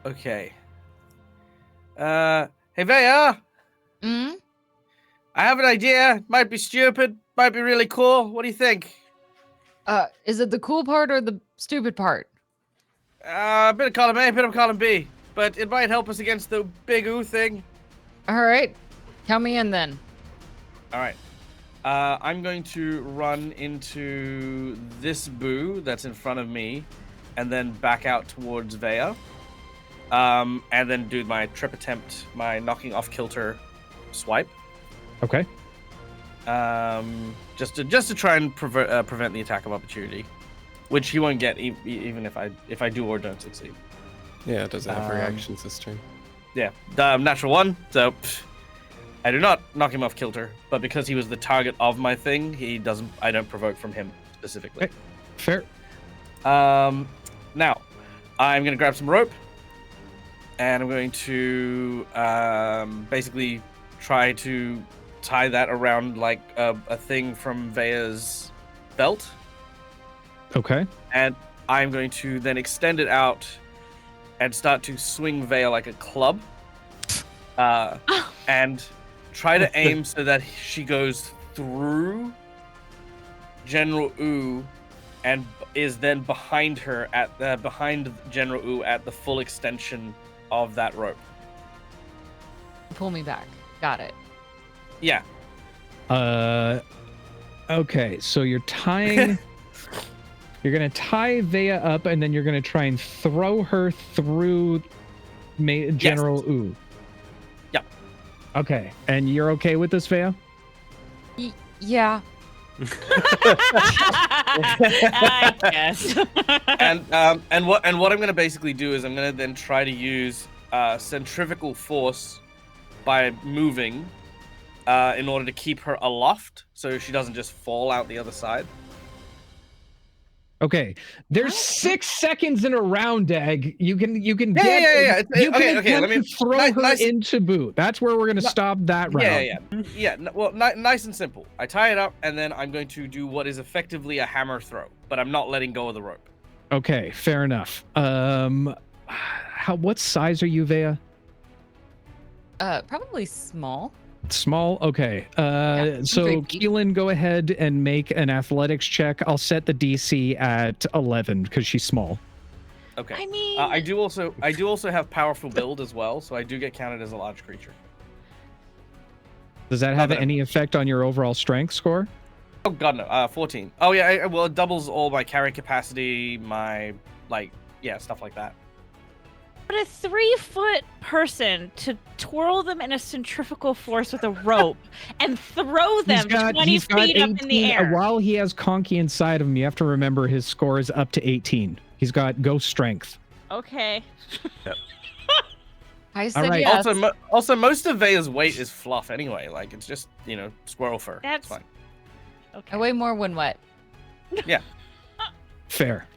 Okay. Hey Vea! Mm? I have an idea. Might be stupid. Might be really cool. What do you think? Is it the cool part or the stupid part? A bit of column A, a bit of column B. But it might help us against the big ooh thing. All right. Count me in then. All right. I'm going to run into this boo that's in front of me and then back out towards Vea. And then do my trip attempt, my knocking off kilter swipe. Okay. Just to try and prevent the attack of opportunity, which he won't get even if I do or don't succeed. Yeah, it doesn't have reactions this turn. Yeah, natural 1. So I do not knock him off kilter, but because he was the target of my thing, I don't provoke from him specifically. Okay. Fair. Now I'm gonna grab some rope, and I'm going to basically try to tie that around like a thing from Vea's belt. Okay. And I'm going to then extend it out and start to swing Vea like a club. And try to aim so that she goes through General Wu and is then behind her behind General Wu at the full extension of that rope. Pull me back. Got it. Yeah. Okay, so you're tying. You're gonna tie Vea up, and then you're gonna try and throw her through General Wu. Yep. Okay, and you're okay with this, Vea? Yeah. I guess. and what I'm gonna basically do is I'm gonna then try to use centrifugal force by moving in order to keep her aloft so she doesn't just fall out the other side. Okay, there's 6 seconds in a round, Dag. You can Yeah. You can Okay. Let me throw her into boot. That's where we're gonna stop that round. Yeah. Well, nice and simple. I tie it up, and then I'm going to do what is effectively a hammer throw, but I'm not letting go of the rope. Okay, fair enough. What size are you, Vea? Probably small. Small? Okay. So very deep. Keelan, go ahead and make an athletics check. I'll set the DC at 11 because she's small. Okay. I mean, I do also have powerful build as well, so I do get counted as a large creature. Does that have any effect on your overall strength score? Oh god, no. 14. Oh yeah. Well, it doubles all my carry capacity, my stuff like that. but a 3-foot person to twirl them in a centrifugal force with a rope and throw them 20 feet up in the air. While he has Conky inside of him, you have to remember his score is up to 18. He's got ghost strength. Okay. I said right. yes. Also, most of Vea's weight is fluff anyway. Like, it's just, squirrel fur. That's It's fine. Okay. I weigh more when wet. Yeah. Fair.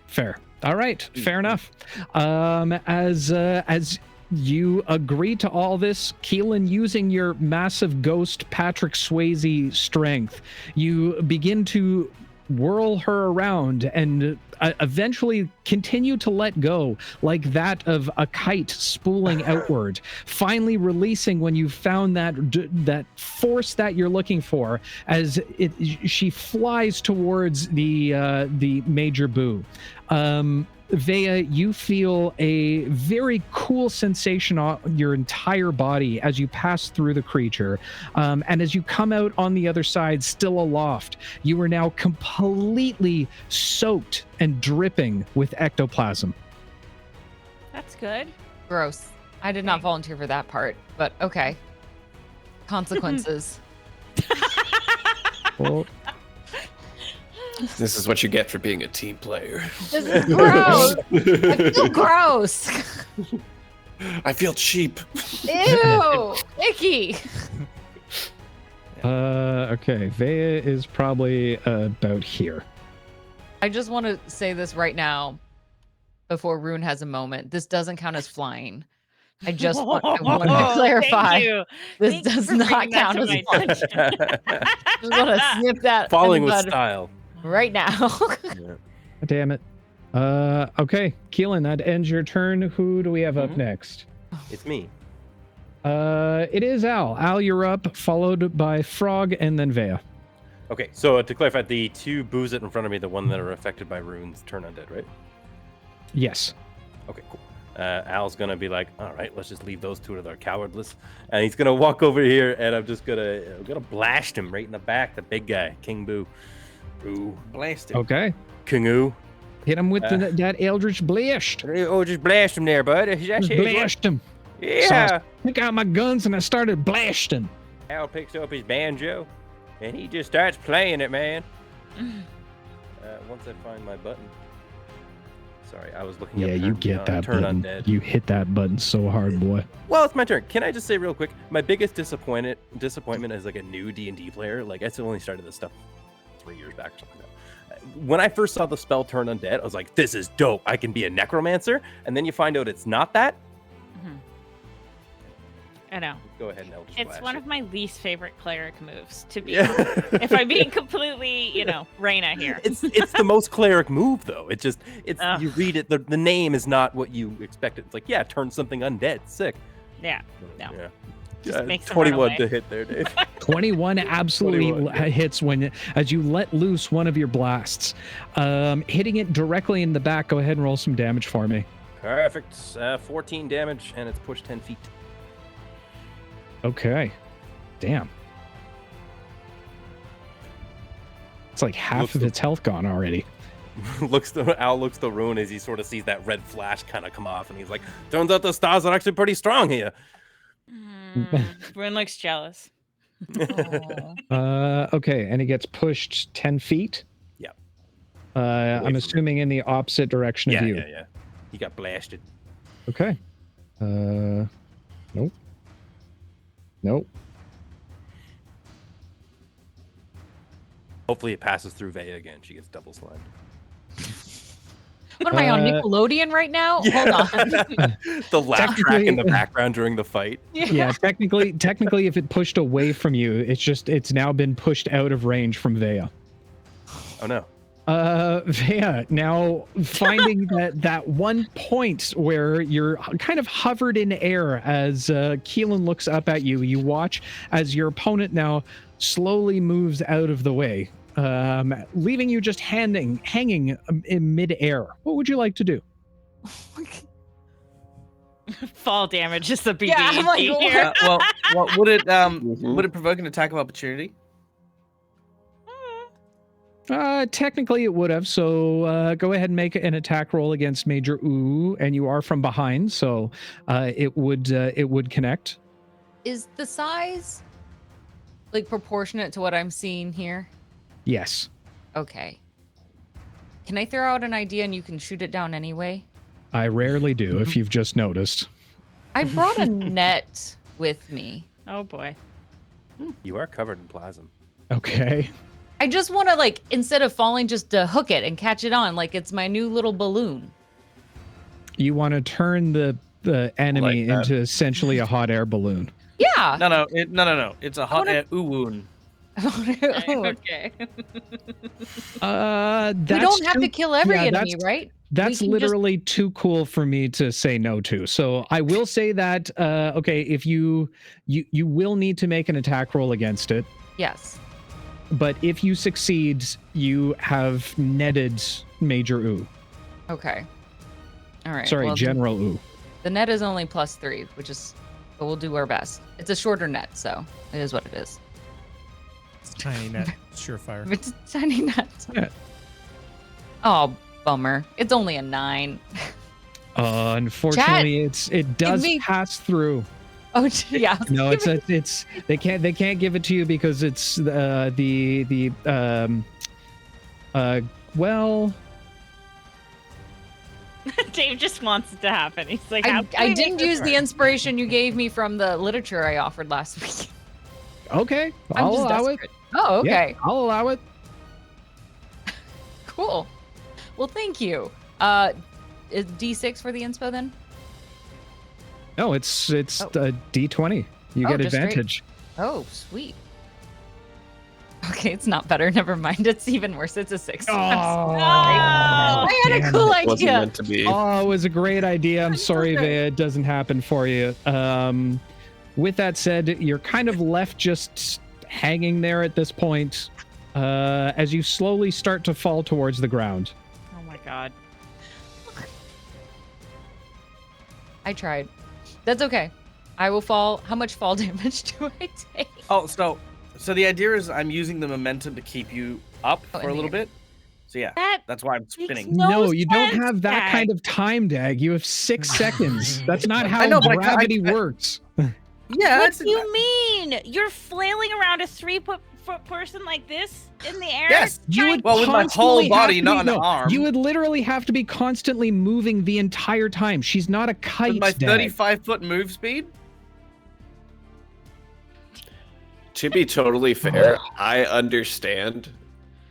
All right, fair enough. As you agree to all this, Keelan, using your massive ghost Patrick Swayze strength, you begin to whirl her around and eventually continue to let go, like that of a kite spooling outward, finally releasing when you found that force that you're looking for as she flies towards the major boo. Vea, you feel a very cool sensation on your entire body as you pass through the creature. And as you come out on the other side, still aloft, you are now completely soaked and dripping with ectoplasm. That's good. Gross. I did not volunteer for that part, but okay. Consequences. Well, This is what you get for being a team player. This is gross. I feel gross. I feel cheap. Ew. Icky. Okay. Vea is probably about here. I just want to say this right now before Rune has a moment. This doesn't count as flying. I want to clarify. Thank you. This Thanks does for not bringing that count to as my flying. attention. Just want to snip that Falling in the with bud style. right now. Damn it. Okay, Keelan, that ends your turn. Who do we have up next? It's me. It is Al. Al, you're up, followed by Frog and then Vea. Okay, so to clarify, the two boozit in front of me, the one that are affected by runes, turn undead, right? Yes. Okay, cool. Al's gonna be like, all right, let's just leave those two to their cowardless, and he's gonna walk over here, and I'm gonna blast him right in the back, the big guy, King Boo. Ooh, Blast it. Okay. King Ooh. Hit him with that Eldritch Blast. Oh, just blast him there, bud. Just blast him. Yeah. So I took out my guns and I started blasting. Al picks up his banjo, and he just starts playing it, man. Once I find my button. Sorry, I was looking Yeah, up you get that turn button. undead. You hit that button so hard, boy. Well, it's my turn. Can I just say real quick, my biggest disappointment as like a new D&D player, like I still only started this stuff 3 years back or something like that. When I first saw the spell turn undead, I was like, this is dope. I can be a necromancer. And then you find out it's not that. I know. Go ahead and Eldritch It's Blast one it. of my least favorite cleric moves to be. Yeah. If I'm being completely, Reyna here. It's the most cleric move though. You read it, the name is not what you expected. It's like, yeah, turn something undead. Sick. Yeah. No. Yeah. Just makes them run 21 away. to hit there, Dave. 21 absolutely 21, yeah. hits as you let loose one of your blasts. Hitting it directly in the back. Go ahead and roll some damage for me. Perfect. 14 damage, and it's pushed 10 feet. Okay. Damn. It's like half of its health gone already. Al looks the rune as he sort of sees that red flash kind of come off, and he's like, turns out the stars are actually pretty strong here. Rune looks jealous. Okay, and he gets pushed 10 feet. Yeah. I'm assuming in the opposite direction of you. Yeah. He got blasted. Okay. Nope. Nope. Hopefully it passes through Vea again. She gets double slimed. What am I on Nickelodeon right now? Yeah. Hold on. The laugh track in the background during the fight. Yeah, technically, if it pushed away from you, it's now been pushed out of range from Vea. Oh no. Vea, now finding that one point where you're kind of hovered in air as Keelan looks up at you, you watch as your opponent now slowly moves out of the way, leaving you just hanging in midair. What would you like to do? Fall damage is the BD Yeah, I'm like, here. Would it provoke an attack of opportunity? Technically it would have, so go ahead and make an attack roll against Major Ooh, and you are from behind, so it would connect. Is the size like proportionate to what I'm seeing here? Yes. Okay. Can I throw out an idea and you can shoot it down anyway? I rarely do, if you've just noticed. I brought a net with me. Oh boy. You are covered in plasm. Okay. I just want to, instead of falling, just hook it and catch it on like it's my new little balloon. You want to turn the enemy Like that. into essentially a hot air balloon. Yeah. No. It's a hot air wound. Okay. That's We don't have too- to kill every yeah, enemy, right? That's We can just- literally too cool for me to say no to. So I will say that okay, if you will need to make an attack roll against it, Yes. but if you succeed, you have netted Major Ooh. Okay. All right. Sorry, well, General Ooh. The net is only +3, but we'll do our best. It's a shorter net, so it is what it is. It's tiny net, surefire. It's a tiny net. Yeah. Oh, bummer. It's only a 9. Unfortunately, it does pass through. Oh yeah. No, it's they can't give it to you because it's well. Dave just wants it to happen. He's like, I didn't use the inspiration you gave me from the literature I offered last week. Okay, I'll allow it. Oh, okay. Yeah, I'll allow it. Cool. Well, thank you. Is D6 for the inspo then? No, it's a D20. You get advantage. Oh, sweet. Okay, it's not better. Never mind. It's even worse. It's a 6. Oh, I had a cool idea. Wasn't meant to be. Oh, it was a great idea. I'm sorry that it doesn't happen for you. With that said, you're kind of left just hanging there at this point as you slowly start to fall towards the ground. Oh my god. I tried. That's okay. I will fall. How much fall damage do I take? Oh, so the idea is I'm using the momentum to keep you up for a little bit. So yeah, that's why I'm spinning. No, you don't have that kind of time, Dag. You have 6 seconds. That's not how gravity works. Yeah. What do you mean? You're flailing around a 3-foot person like this in the air? Yes. With my whole body, not an arm. You would literally have to be constantly moving the entire time. She's not a kite. With my 35-foot move speed? To be totally fair, I understand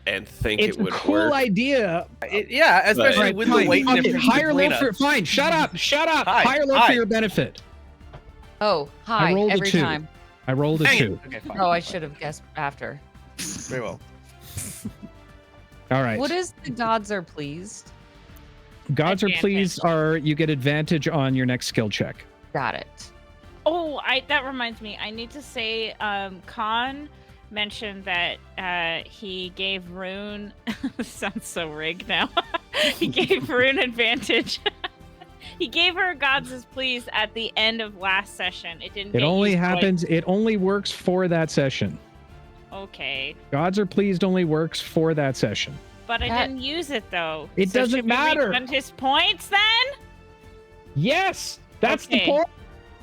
and think it would work. It's a cool idea. Yeah, especially with the weight difference. Higher low for fine. Shut up. Higher low for your benefit. Oh, high every time. I rolled a 2. Okay, fine. Oh, I should have guessed after. Very well. All right. What is the gods are pleased? Gods are pleased you get advantage on your next skill check. Got it. Oh, that reminds me. I need to say, Khan mentioned that he gave Rune. This sounds so rigged now. He gave Rune advantage. He gave her Gods is Pleased at the end of last session. It didn't. It only happens. It only works for that session. Okay. Gods are pleased only works for that session. But I didn't use it though. It doesn't should we matter. refund his points then? Yes, that's the point.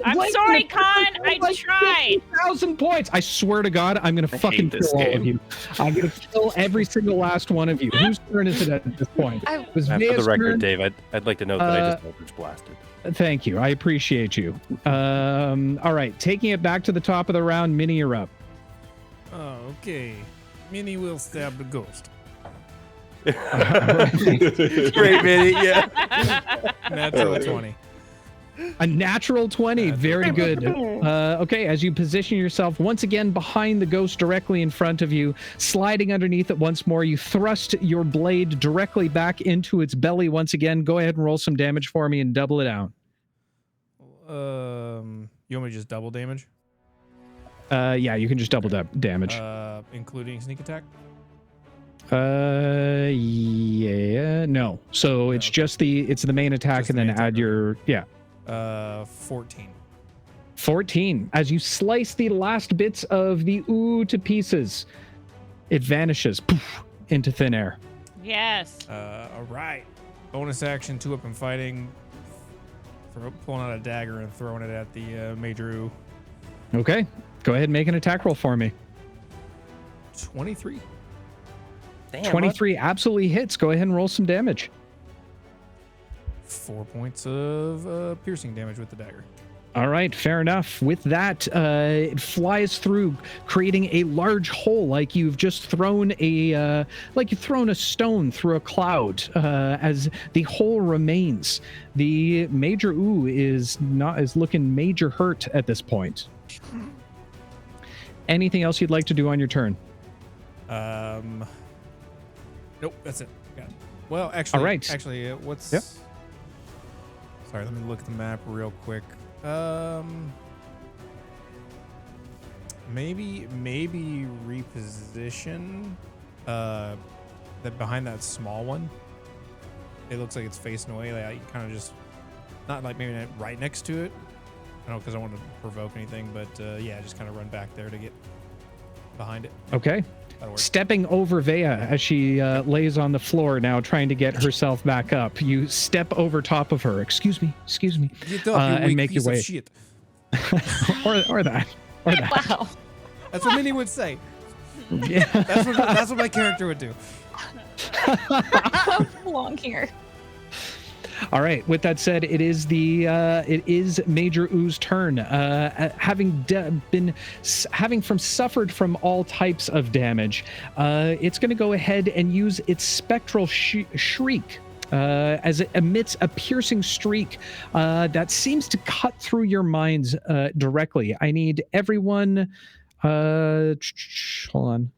I'm sorry, Khan. I tried. 1,000 points. I swear to God, I'm gonna fucking kill all of you. I'm gonna kill every single last one of you. Whose turn is it at this point? For the record, Dave, I'd like to note that I just Eldritch Blasted. Thank you. I appreciate you. All right, taking it back to the top of the round, Minnie, you're up. Oh, okay. Minnie will stab the ghost. Great, Minnie. Yeah. Natural 20. A natural 20. Very good. Okay, as you position yourself once again behind the ghost directly in front of you, sliding underneath it once more, you thrust your blade directly back into its belly once again. Go ahead and roll some damage for me and double it down. You want me to just double damage? Yeah, you can just double damage. Including sneak attack? Yeah, no. So it's just it's the main attack and then add your, 14. 14. As you slice the last bits of the ooh to pieces, it vanishes poof, into thin air. Yes. All right. Bonus action, 2 up and fighting. Pulling out a dagger and throwing it at the major ooh. Okay. Go ahead and make an attack roll for me. 23. Damn, 23 absolutely hits. Go ahead and roll some damage. 4 points of piercing damage with the dagger. All right, fair enough. With that, it flies through, creating a large hole, like you've just thrown a stone through a cloud. As the hole remains, the major ooh is looking major hurt at this point. Anything else you'd like to do on your turn? Nope, that's it. Got it. Well, actually, all right. Actually, what's? Yep. Sorry, let me look at the map real quick. Maybe reposition that behind that small one. It looks like it's facing away. Like you kind of just not like maybe not right next to it. I don't know because I don't want to provoke anything, but yeah, just kind of run back there to get behind it. Okay. stepping over Vea as she lays on the floor now, trying to get herself back up. You step over top of her. Excuse me. Get up, you and weak make your piece of way. shit. or that. Wow. That's what Minnie would say. Yeah. That's what my character would do. I belong here. All right. With that said, it is Major Oo's turn. Having suffered from all types of damage, it's going to go ahead and use its spectral shriek. As it emits a piercing streak that seems to cut through your minds directly. I need everyone. Hold on.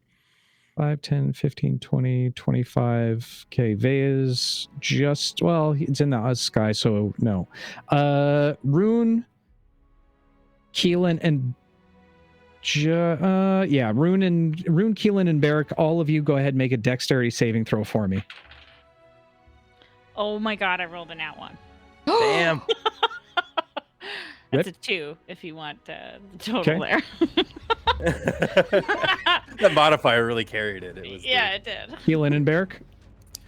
5, 10, 15, 20, 25. Okay, Vea's just, well, it's in the sky, so no. Rune, Keelan, and Rune, Keelan, and Barrick, all of you go ahead and make a dexterity saving throw for me. Oh my god, I rolled a nat 1. Damn. That's a 2 if you want the total there. That modifier really carried it. It did. Keelan and Barrick?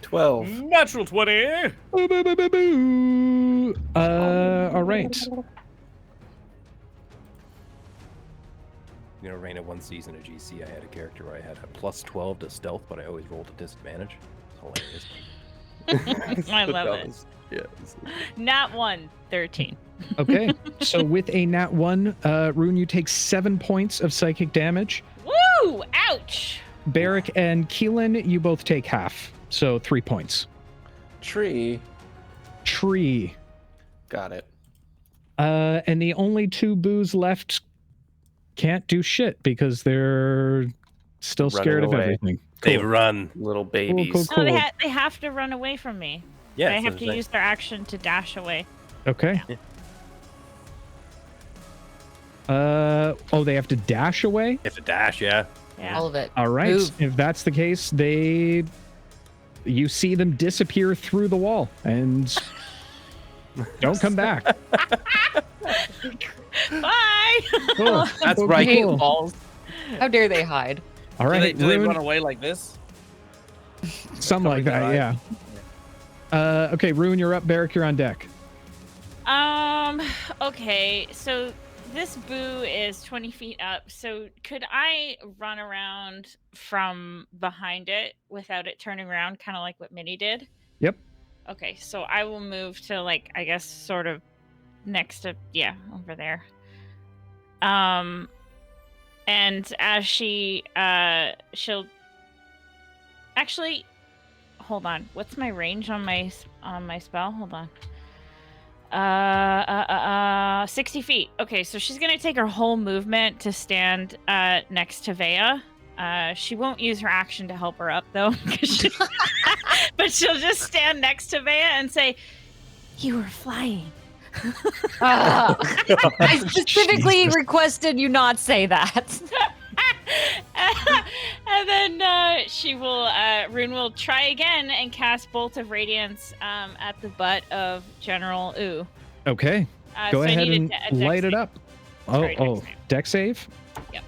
12. Natural 20. All right. You know, Raina, one season of GC, I had a character where I had a +12 to stealth, but I always rolled a disadvantage. It's hilarious. I love it. Yeah. Nat 1, 13. Okay, so with a nat 1, Rune, you take 7 points of psychic damage. Woo! Ouch! Barrick and Keelan, you both take half, so 3 points. Tree. Got it. And the only 2 boos left can't do shit because they're still scared of everything. They run. Little babies. Cool. No, they have to run away from me. Yeah, they have to use their action to dash away. Okay. They have to dash away? They have to dash, yeah. All of it. All right. Move. If that's the case, you see them disappear through the wall and don't come back. Bye! Cool. That's Okay, right. Hate cool. walls. How dare they hide? All right. Do they Rune, run away like this? something like that, yeah. Okay, Rune, you're up. Barrick, you're on deck. Okay, so this boo is 20 feet up, so could I run around from behind it without it turning around, kind of like what Minnie did? Yep. Okay, so I will move to, like, I guess sort of next to, over there. And as she'll actually, hold on, what's my range on my spell? Hold on. 60 feet. Okay, so she's gonna take her whole movement to stand next to Vea. She won't use her action to help her up though, but she'll just stand next to Vea and say, "You were flying." I specifically requested you not say that. And then she will, Rune will try again and cast Bolt of Radiance at the butt of General Ooh. Okay. Go so I ahead need and a dex light it save. up. Sorry, dex save. Deck save? Yep.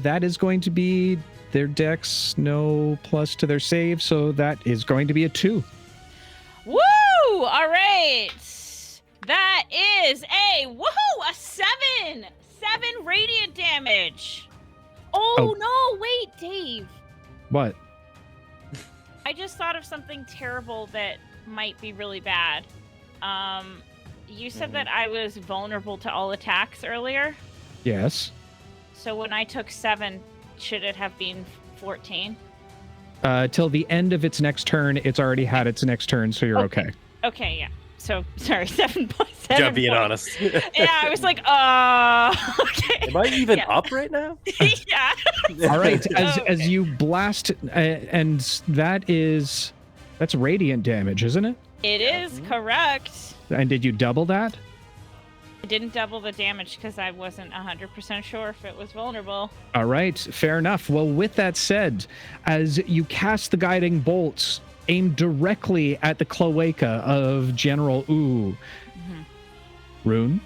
That is going to be their dex, no plus to their save, so that is going to be a 2. Woo! All right. That is a 7 radiant damage. Oh no, wait, Dave. What? I just thought of something terrible that might be really bad. You said that I was vulnerable to all attacks earlier. Yes. So when I took 7, should it have been 14? Till the end of its next turn, it's already had its next turn, so you're okay. Okay, yeah. So, sorry, 7 points. Job being honest. Yeah, I was like, okay. Am I even up right now? Yeah. All right, as you blast, and that's radiant damage, isn't it? It is correct. And did you double that? I didn't double the damage because I wasn't 100% sure if it was vulnerable. All right, fair enough. Well, with that said, as you cast the guiding bolts aimed directly at the cloaca of General Ooh, Rune,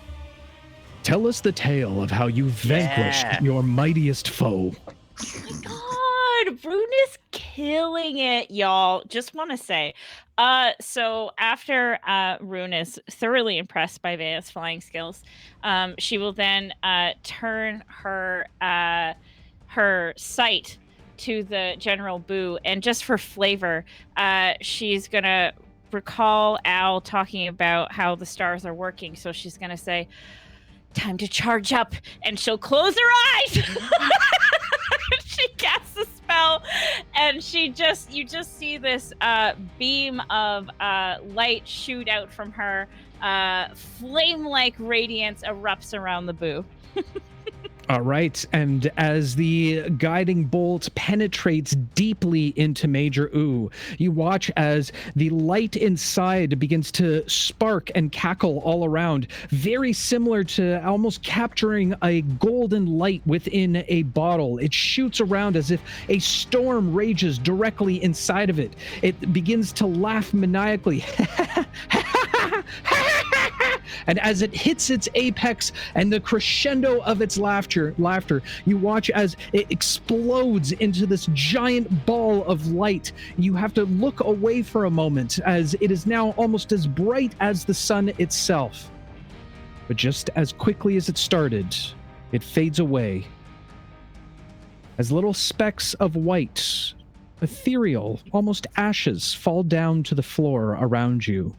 tell us the tale of how you vanquished your mightiest foe. Oh my god, Rune is killing it, y'all. Just want to say. So after Rune is thoroughly impressed by Vea's flying skills, she will then turn her her sight to the General Boo, and just for flavor, she's gonna recall Al talking about how the stars are working. So she's gonna say, "Time to charge up," and she'll close her eyes. She casts a spell, and you just see this beam of light shoot out from her. Flame-like radiance erupts around the Boo. All right, and as the guiding bolt penetrates deeply into Major Ooh, you watch as the light inside begins to spark and cackle all around, very similar to almost capturing a golden light within a bottle. It shoots around as if a storm rages directly inside of it. It begins to laugh maniacally. And as it hits its apex and the crescendo of its laughter, you watch as it explodes into this giant ball of light. You have to look away for a moment as it is now almost as bright as the sun itself. But just as quickly as it started, it fades away as little specks of white, ethereal, almost ashes, fall down to the floor around you.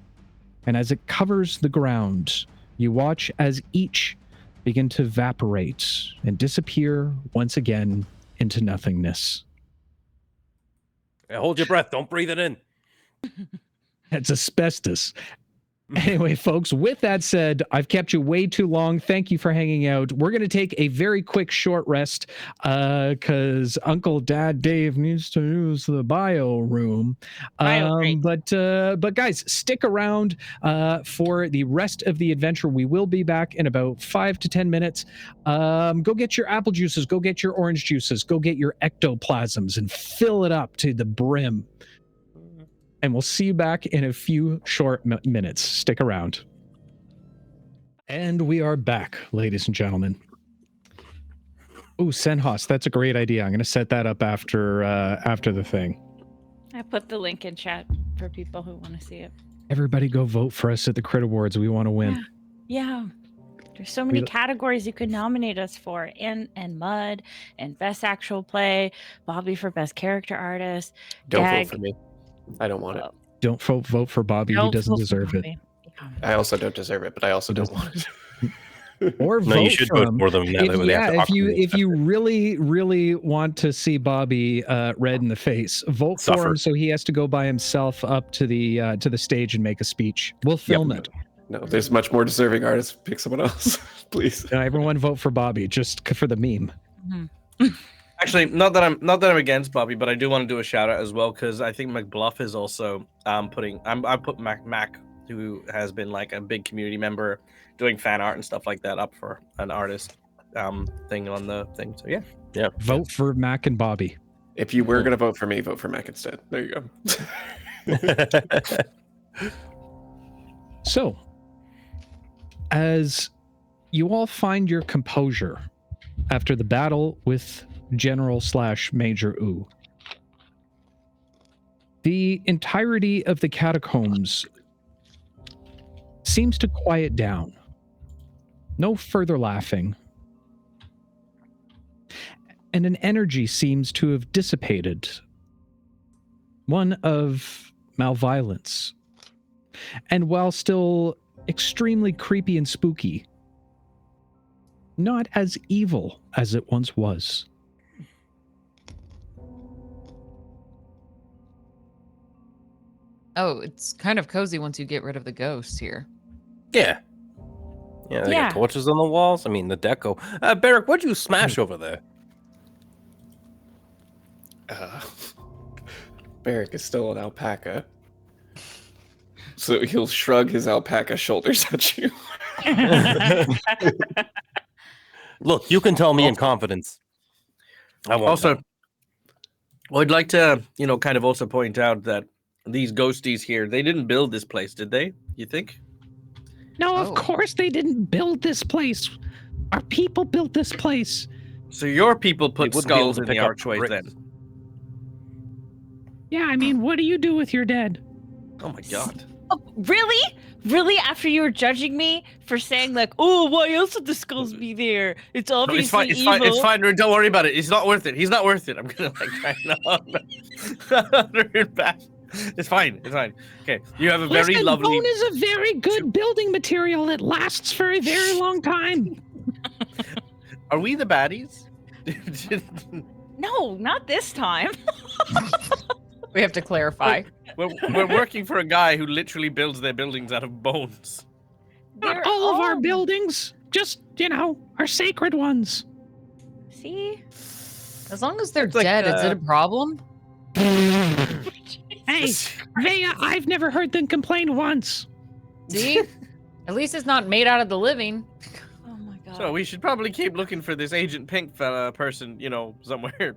And as it covers the ground, you watch as each begin to evaporate and disappear once again into nothingness. Hey, hold your breath. Don't breathe it in. That's asbestos. Anyway, folks, with that said, I've kept you way too long. Thank you for hanging out. We're going to take a very quick short rest because Uncle Dad Dave needs to use the bio room. But guys, stick around for the rest of the adventure. We will be back in about 5 to 10 minutes. Go get your apple juices. Go get your orange juices. Go get your ectoplasms and fill it up to the brim. And we'll see you back in a few short minutes. Stick around. And we are back, ladies and gentlemen. Ooh, Senhos, that's a great idea. I'm going to set that up after the thing. I put the link in chat for people who want to see it. Everybody go vote for us at the Crit Awards. We want to win. Yeah. There's so many categories you could nominate us for. And Mud, and Best Actual Play, Bobby for Best Character Artist. Don't vote for me. I don't want it. Don't vote for Bobby. He doesn't deserve it. I also don't deserve it, but I also don't want it. Or no, you should vote for them. If you really want to see Bobby red in the face, vote for him so he has to go by himself up to the stage and make a speech. We'll film it. No, there's much more deserving artists. Pick someone else, please. No, everyone vote for Bobby just for the meme. Mm-hmm. Actually, not that I'm against Bobby, but I do want to do a shout out as well because I think McBluff is also I put Mac, who has been like a big community member, doing fan art and stuff like that, up for an artist thing on the thing. So yeah. Vote for Mac and Bobby. If you were gonna vote for me, vote for Mac instead. There you go. So, as you all find your composure after the battle with General/Major Ooh, the entirety of the catacombs seems to quiet down. No further laughing. And an energy seems to have dissipated. One of malviolence. And while still extremely creepy and spooky, not as evil as it once was. Oh, it's kind of cozy once you get rid of the ghosts here. Yeah. Yeah, they got torches on the walls. I mean, the deco. Barrick, what'd you smash over there? Barrick is still an alpaca. So he'll shrug his alpaca shoulders at you. Look, you can tell me in confidence. I won't. Also, well, I'd like to, kind of also point out that these ghosties here, they didn't build this place, did they? You think? No, of course they didn't build this place. Our people built this place. So your people put wouldn't be able skulls to in the pick up archway bricks. then? Yeah, I mean, what do you do with your dead? Oh my god. Oh, really? Really? After you were judging me for saying like, oh, why else would the skulls be there? It's No, obviously it's fine. It's evil. fine. It's fine. Don't worry about it. He's not worth it. He's not worth it. I'm gonna like try and back. It's fine. It's fine. Okay. You have a very Listen, lovely. bone is a very good building material. It lasts for a very long time. Are we the baddies? No, not this time. We have to clarify. We're working for a guy who literally builds their buildings out of bones. Not They're all of our buildings, just, our sacred ones. See? As long as they're It's like, dead, is it a problem? Hey, Vea, I've never heard them complain once. See? At least it's not made out of the living. Oh my god. So we should probably keep looking for this Agent Pink fella person, somewhere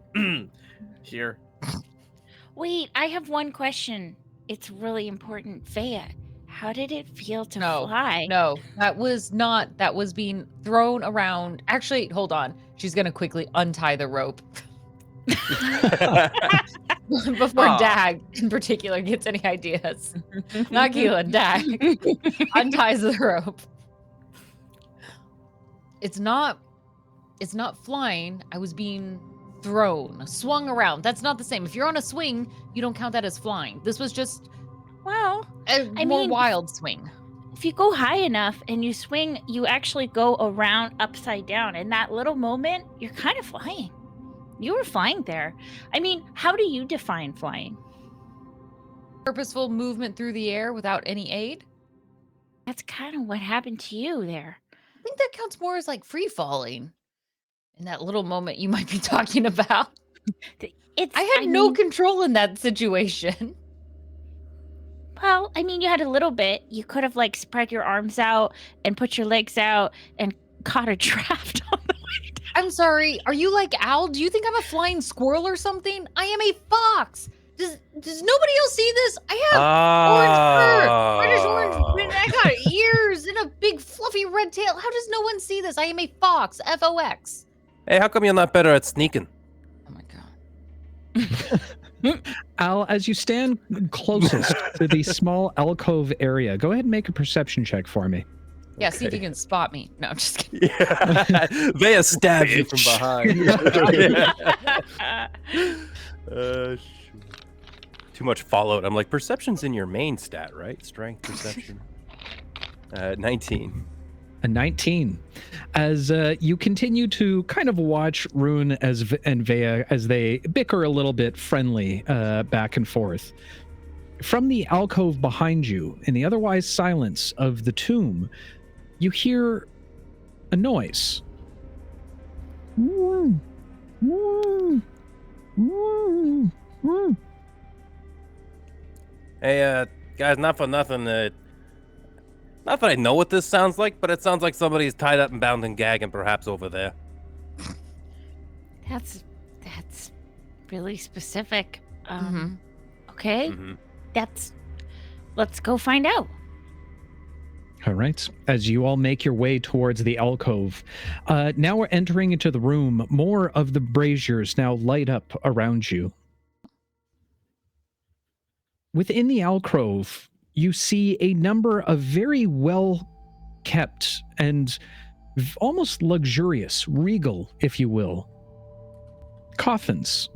here. Wait, I have one question. It's really important. Vea, how did it feel to fly? No, that was being thrown around. Actually, hold on. She's going to quickly untie the rope. Before Dag, in particular, gets any ideas. Not Keelan, Dag. Unties the rope. It's not flying. I was being swung around. That's not the same. If you're on a swing, you don't count that as flying. This was just a more wild swing. If you go high enough and you swing, you actually go around upside down. In that little moment, you're kind of flying. You were flying there. I mean, how do you define flying? Purposeful movement through the air without any aid. That's kind of what happened to you there. I think that counts more as like free falling. In that little moment you might be talking about. I had no control in that situation. Well, I mean, you had a little bit. You could have like spread your arms out and put your legs out and caught a draft on the way down. I'm sorry. Are you like Al? Do you think I'm a flying squirrel or something? I am a fox. Does nobody else see this? I have orange fur, reddish orange. I got ears and a big fluffy red tail. How does no one see this? I am a fox. Fox. Hey, how come you're not better at sneaking? Oh my god. Al, as you stand closest to the small alcove area, go ahead and make a perception check for me. Yeah, see if you can spot me. No, I'm just kidding. Yeah. Vea stabs you from behind. Too much Fallout. I'm like, perception's in your main stat, right? Strength, perception. 19. A 19. As you continue to kind of watch Rune and Vea as they bicker a little bit friendly back and forth. From the alcove behind you, in the otherwise silence of the tomb, you hear a noise. Hey, guys, not for nothing. Not that I know what this sounds like, but it sounds like somebody's tied up and bound and gagging, perhaps over there. That's really specific. Okay. Let's go find out. All right. As you all make your way towards the alcove, now we're entering into the room. More of the braziers now light up around you. Within the alcove, you see a number of very well kept and almost luxurious, regal, if you will, coffins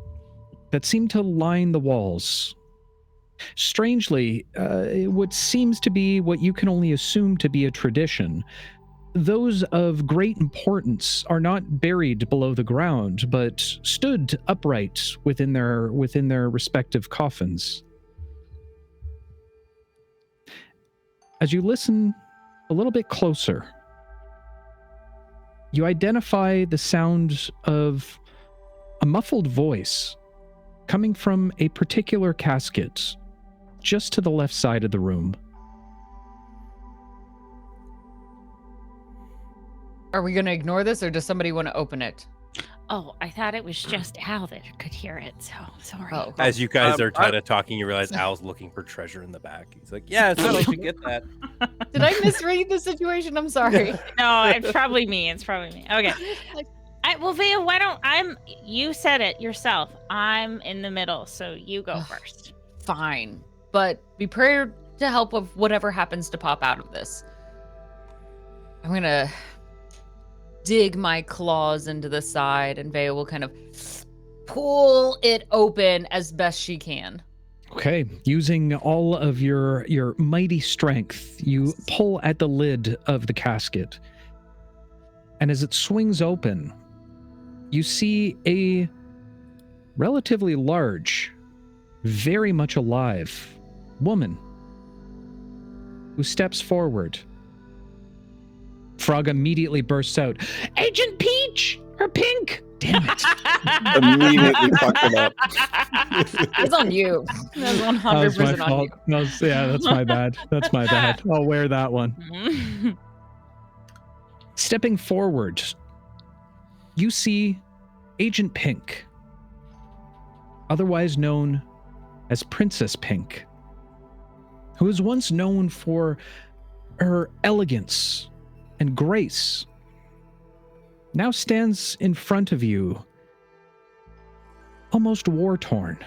that seem to line the walls. Strangely, what seems to be what you can only assume to be a tradition, those of great importance are not buried below the ground, but stood upright within their respective coffins. As you listen a little bit closer, you identify the sound of a muffled voice coming from a particular casket just to the left side of the room. Are we going to ignore this, or does somebody want to open it? Oh, I thought it was just Al that could hear it, so sorry. Oh. As you guys are kind of talking, you realize Al's looking for treasure in the back. He's like, yeah, it's not like you get that. Did I misread the situation? I'm sorry. No, it's probably me. Okay. Well, Vea, why don't you said it yourself. I'm in the middle, so you go first. Fine, but be prepared to help with whatever happens to pop out of this. I'm gonna dig my claws into the side, and Vea will kind of pull it open as best she can. Okay, using all of your mighty strength, you pull at the lid of the casket. And as it swings open, you see a relatively large, very much alive woman who steps forward. Frog immediately bursts out, "Agent Peach! Or Pink! Damn it!" Immediately fucked it up. It's on you. That's 100% That was my on fault. you. That's my bad. That's my bad. I'll wear that one. Stepping forward, you see Agent Pink, otherwise known as Princess Pink, who was once known for her elegance and grace, now stands in front of you, almost war-torn,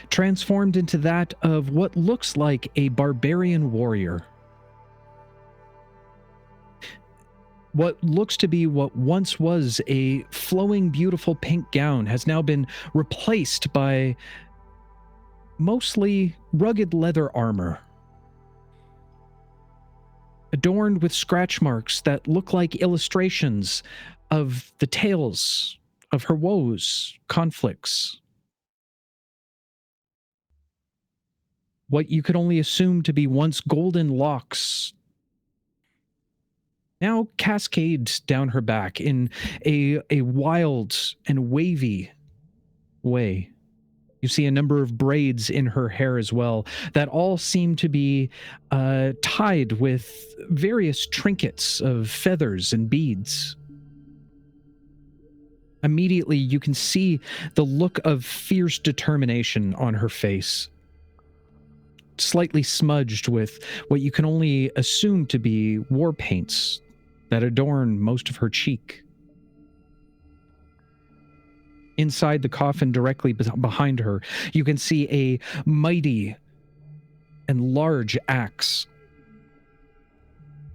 transformed into that of what looks like a barbarian warrior. What looks to be what once was a flowing, beautiful pink gown has now been replaced by mostly rugged leather armor, adorned with scratch marks that look like illustrations of the tales of her woes, conflicts. What you could only assume to be once golden locks now cascades down her back in a wild and wavy way. You see a number of braids in her hair as well that all seem to be tied with various trinkets of feathers and beads. Immediately, you can see the look of fierce determination on her face, slightly smudged with what you can only assume to be war paints that adorn most of her cheek. Inside the coffin directly behind her, you can see a mighty and large axe.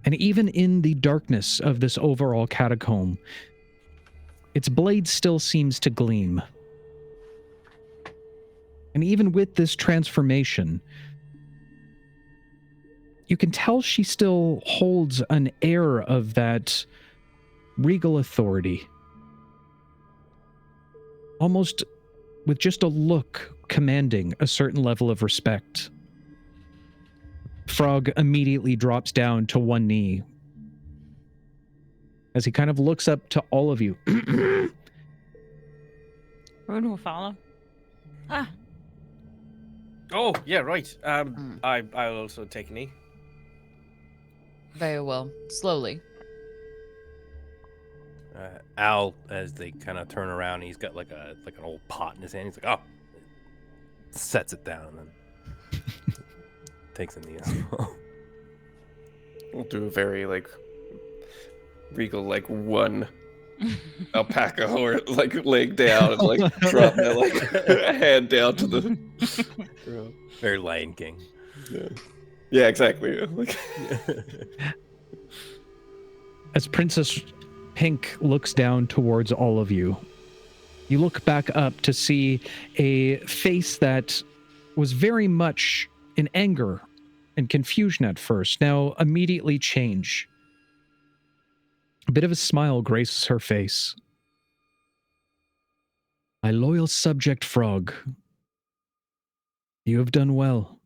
And even in the darkness of this overall catacomb, its blade still seems to gleam. And even with this transformation, you can tell she still holds an air of that regal authority, almost with just a look commanding a certain level of respect. Frog immediately drops down to one knee as he kind of looks up to all of you. Rune will follow. Ah. Oh, yeah, right. I'll also take a knee. Very well. Slowly. Al, as they kind of turn around, he's got like an old pot in his hand. He's like, "Oh," sets it down and then takes a knee as well. We'll do a very regal one alpaca or laying down and drop that hand down to the very Lion King. Yeah, exactly. As Princess Pink looks down towards all of you, you look back up to see a face that was very much in anger and confusion at first, now immediately change. A bit of a smile graces her face. "My loyal subject Frog, you have done well.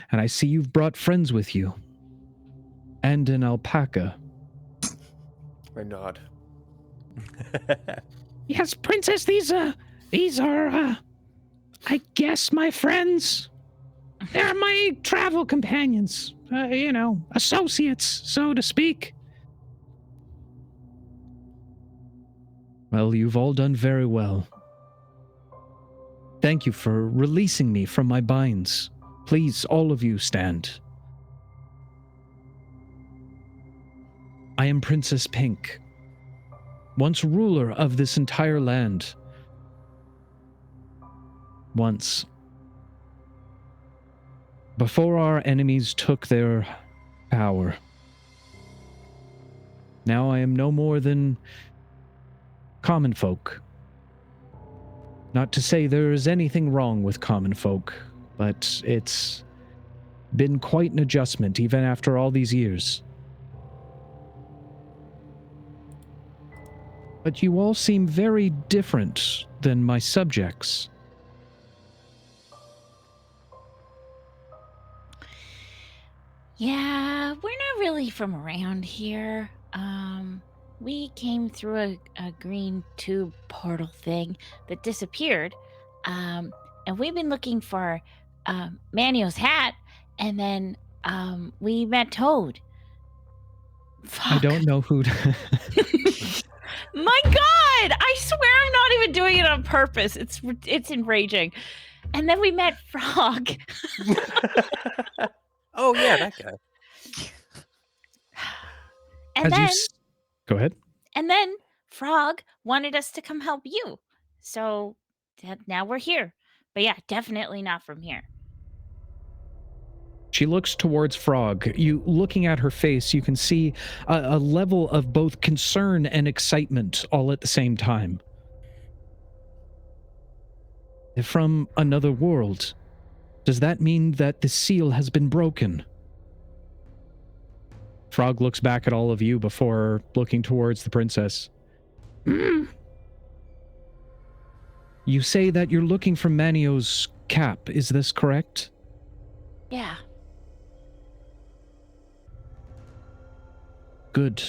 And I see you've brought friends with you. And an alpaca." I nod. Yes, Princess, these are, I guess, my friends. They're my travel companions, associates, so to speak. Well, you've all done very well. Thank you for releasing me from my binds. Please, all of you, stand. I am Princess Pink, once ruler of this entire land. Once. Before our enemies took their power. Now I am no more than common folk. Not to say there is anything wrong with common folk, but it's been quite an adjustment even after all these years. But you all seem very different than my subjects. Yeah, we're not really from around here. We came through a green tube portal thing that disappeared. And we've been looking for Manio's hat, and then we met Toad. Fuck. I don't know who to... My God! I swear I'm not even doing it on purpose. It's enraging. And then we met Frog. Oh yeah, that guy. And then Go ahead. And then Frog wanted us to come help you. So now we're here. But yeah, definitely not from here. She looks towards Frog. You, looking at her face, you can see a level of both concern and excitement all at the same time. From another world. Does that mean that the seal has been broken? Frog looks back at all of you before looking towards the princess. You say that you're looking for Manio's cap, is this correct? Yeah. Good.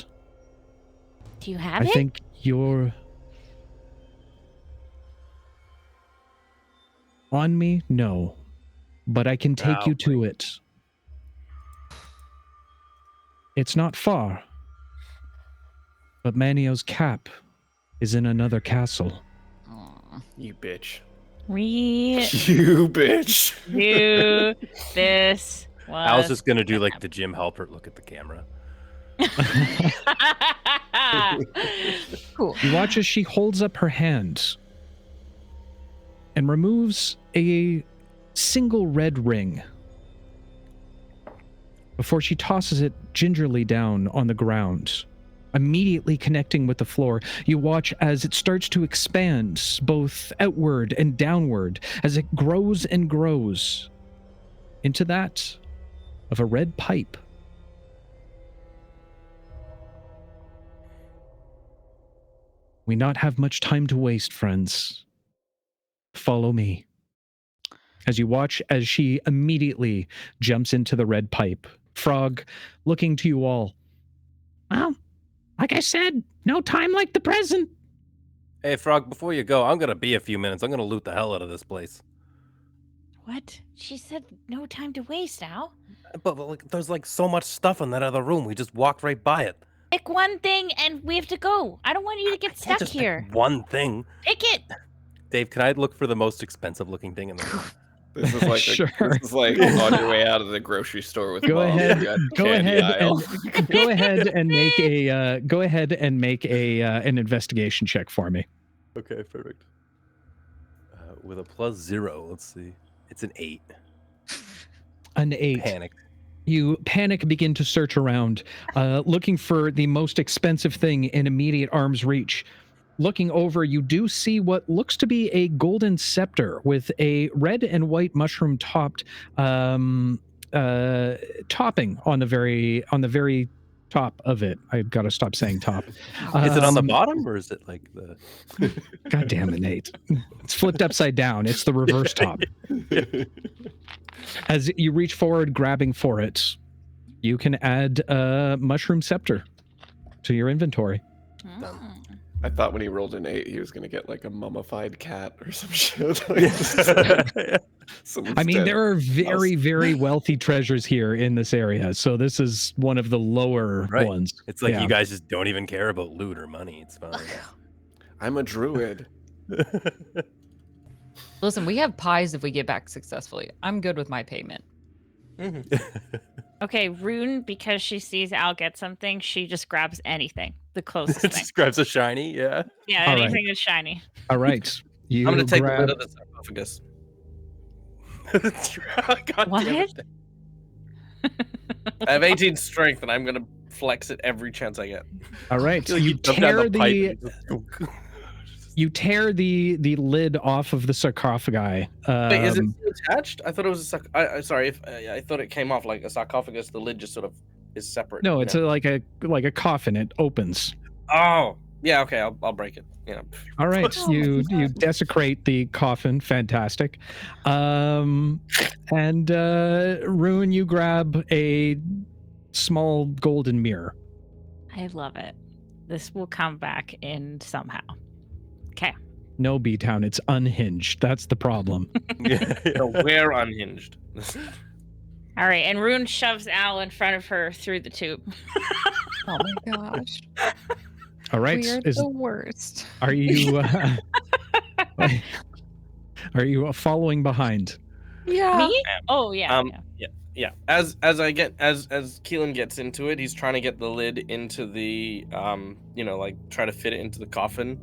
Do you have I it? think you're... On me? No. But I can take you to it. It's not far. But Manio's cap is in another castle. You bitch. We You bitch. do this. I was just gonna do like the Jim Halpert look at the camera. Cool. You watch as she holds up her hand and removes a single red ring before she tosses it gingerly down on the ground, immediately connecting with the floor. You watch as it starts to expand both outward and downward as it grows and grows into that of a red pipe. We not have much time to waste, friends. Follow me. As you watch as she immediately jumps into the red pipe. Frog, looking to you all. Well, like I said, no time like the present. Hey, Frog, before you go, I'm gonna be a few minutes. I'm gonna loot the hell out of this place. What? She said no time to waste, Al. But like, there's like so much stuff in that other room. We just walked right by it. Pick one thing and we have to go. I don't want you to get Can't stuck just here. pick one thing. Pick it. Dave, can I look for the most expensive looking thing in the room? This is like Sure. this is like on your way out of the grocery store with Go mom. ahead. You got Go candy ahead aisle. and make an investigation check for me. Okay, perfect. With a +0, let's see. It's an 8. An 8. Panic. You panic, begin to search around, looking for the most expensive thing in immediate arm's reach. Looking over, you do see what looks to be a golden scepter with a red and white mushroom topped topping on the very top of it. I've got to stop saying top. Is it on the bottom or is it like the? God damn it, Nate! It's flipped upside down. It's the reverse top. As you reach forward, grabbing for it, you can add a mushroom scepter to your inventory. I thought when he rolled an 8, he was gonna get like a mummified cat or some shit. I mean, there are very, very wealthy treasures here in this area, so this is one of the lower ones. It's like Yeah. you guys just don't even care about loot or money. It's fine. I'm a druid. Listen, we have pies if we get back successfully. I'm good with my payment. Okay, Rune, because she sees Al get something, she just grabs anything. the closest thing. Just grabs a shiny, yeah. Yeah, All right. anything that's shiny. All right. You I'm gonna take the grab- lid of the sarcophagus. God What? damn it. I have 18 strength, and I'm gonna flex it every chance I get. All right. Feel like You jumped down tear the pipe the and just- you tear the lid off of the sarcophagi. Wait, is it still attached? I thought it was a sorry, if I thought it came off like a sarcophagus. The lid just sort of is separate. No, you it's know? like a coffin. It opens. Oh, yeah. Okay, I'll break it. You know. All right, you desecrate the coffin. Fantastic. And Rune, you grab a small golden mirror. I love it. This will come back in somehow. Okay. No, B-Town, it's unhinged. That's the problem. So we're unhinged. All right, and Rune shoves Al in front of her through the tube. Oh my gosh. All right, We are the worst. are you are you following behind? Yeah. Me? Oh yeah. Yeah. As Keelan gets into it, he's trying to get the lid into the like try to fit it into the coffin,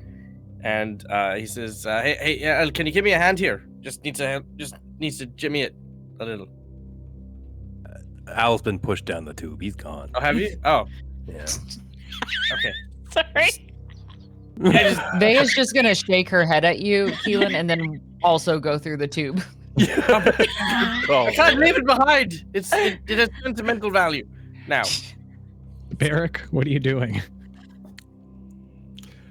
and he says, "Hey, can you give me a hand here? Just needs to jimmy it a little." Al's been pushed down the tube. He's gone. Oh, have you? Oh, Yeah. okay. Sorry. Vega's just gonna shake her head at you, Keelan, and then also go through the tube. I can't leave it behind. It has sentimental value. Now, Barrick, what are you doing?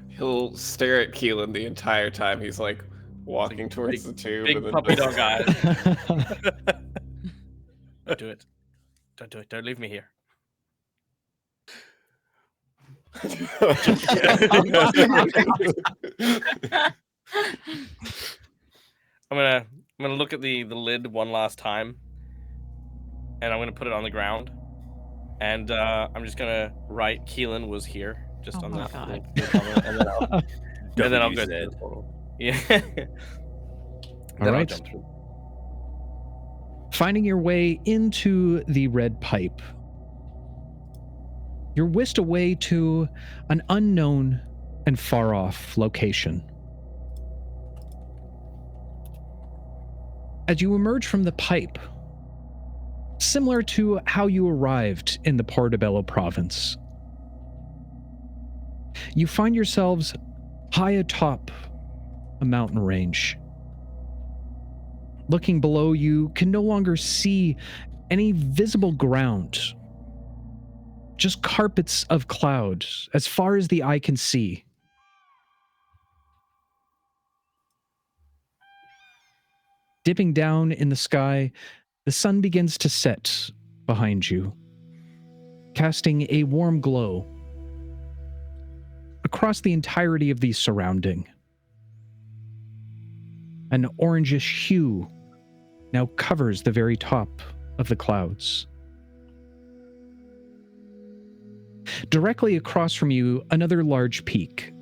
He'll stare at Keelan the entire time he's like walking towards the tube. big and then puppy dog eyes. Don't do it. Don't do it. Don't leave me here. I'm gonna look at the lid one last time, and I'm gonna put it on the ground, and I'm just gonna write Keelan was here just Oh on my that, God. and then I'll go said. through the portal. Yeah. All Then I'll right. jump through. Finding your way into the red pipe, you're whisked away to an unknown and far off location. As you emerge from the pipe, similar to how you arrived in the Portobello province, you find yourselves high atop a mountain range. Looking below, you can no longer see any visible ground, just carpets of clouds as far as the eye can see. Dipping down in the sky, the sun begins to set behind you, casting a warm glow across the entirety of the surrounding. An orangish hue now covers the very top of the clouds. Directly across from you, another large peak.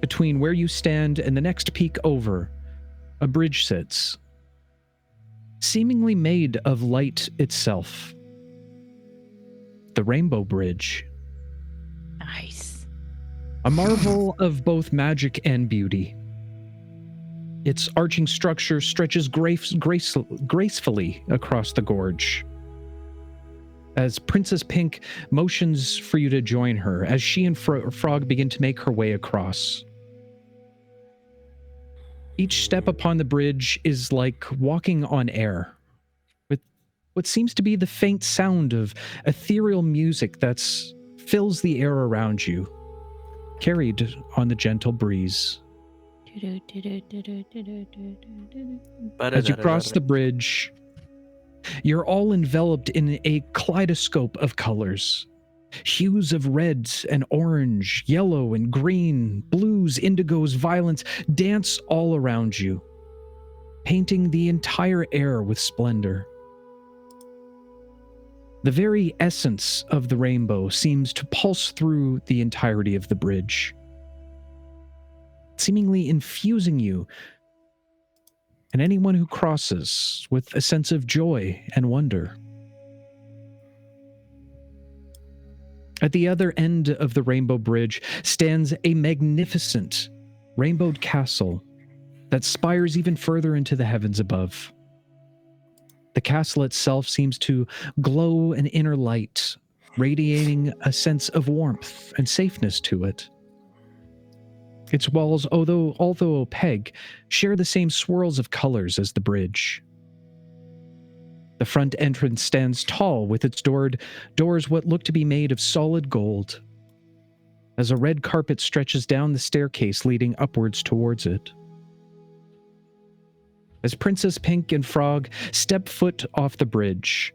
Between where you stand and the next peak over, a bridge sits, seemingly made of light itself. The Rainbow Bridge. Nice. A marvel of both magic and beauty. Its arching structure stretches gracefully across the gorge. As Princess Pink motions for you to join her, as she and Frog begin to make her way across. Each step upon the bridge is like walking on air, with what seems to be the faint sound of ethereal music that fills the air around you, carried on the gentle breeze. As you cross the bridge, you're all enveloped in a kaleidoscope of colors. Hues of red and orange, yellow and green, blues, indigos, violets dance all around you, painting the entire air with splendor. The very essence of the rainbow seems to pulse through the entirety of the bridge, seemingly infusing you and anyone who crosses with a sense of joy and wonder. At the other end of the Rainbow Bridge stands a magnificent rainbowed castle that spires even further into the heavens above. The castle itself seems to glow an inner light, radiating a sense of warmth and safeness to it. Its walls, although opaque, share the same swirls of colors as the bridge. The front entrance stands tall with its doors what look to be made of solid gold, as a red carpet stretches down the staircase leading upwards towards it. As Princess Pink and Frog step foot off the bridge,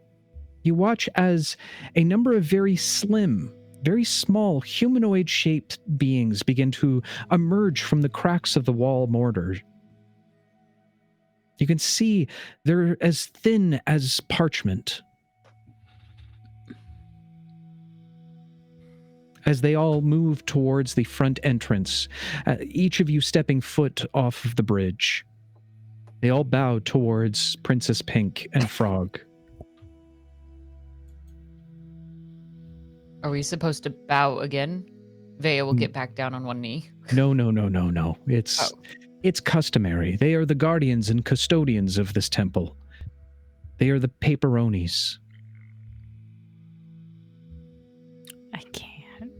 you watch as a number of very slim, very small, humanoid-shaped beings begin to emerge from the cracks of the wall mortar. You can see they're as thin as parchment. As they all move towards the front entrance, each of you stepping foot off of the bridge, they all bow towards Princess Pink and Frog. Are we supposed to bow again? Vea will get back down on one knee. No. It's customary. They are the guardians and custodians of this temple. They are the Paperonis. I can't.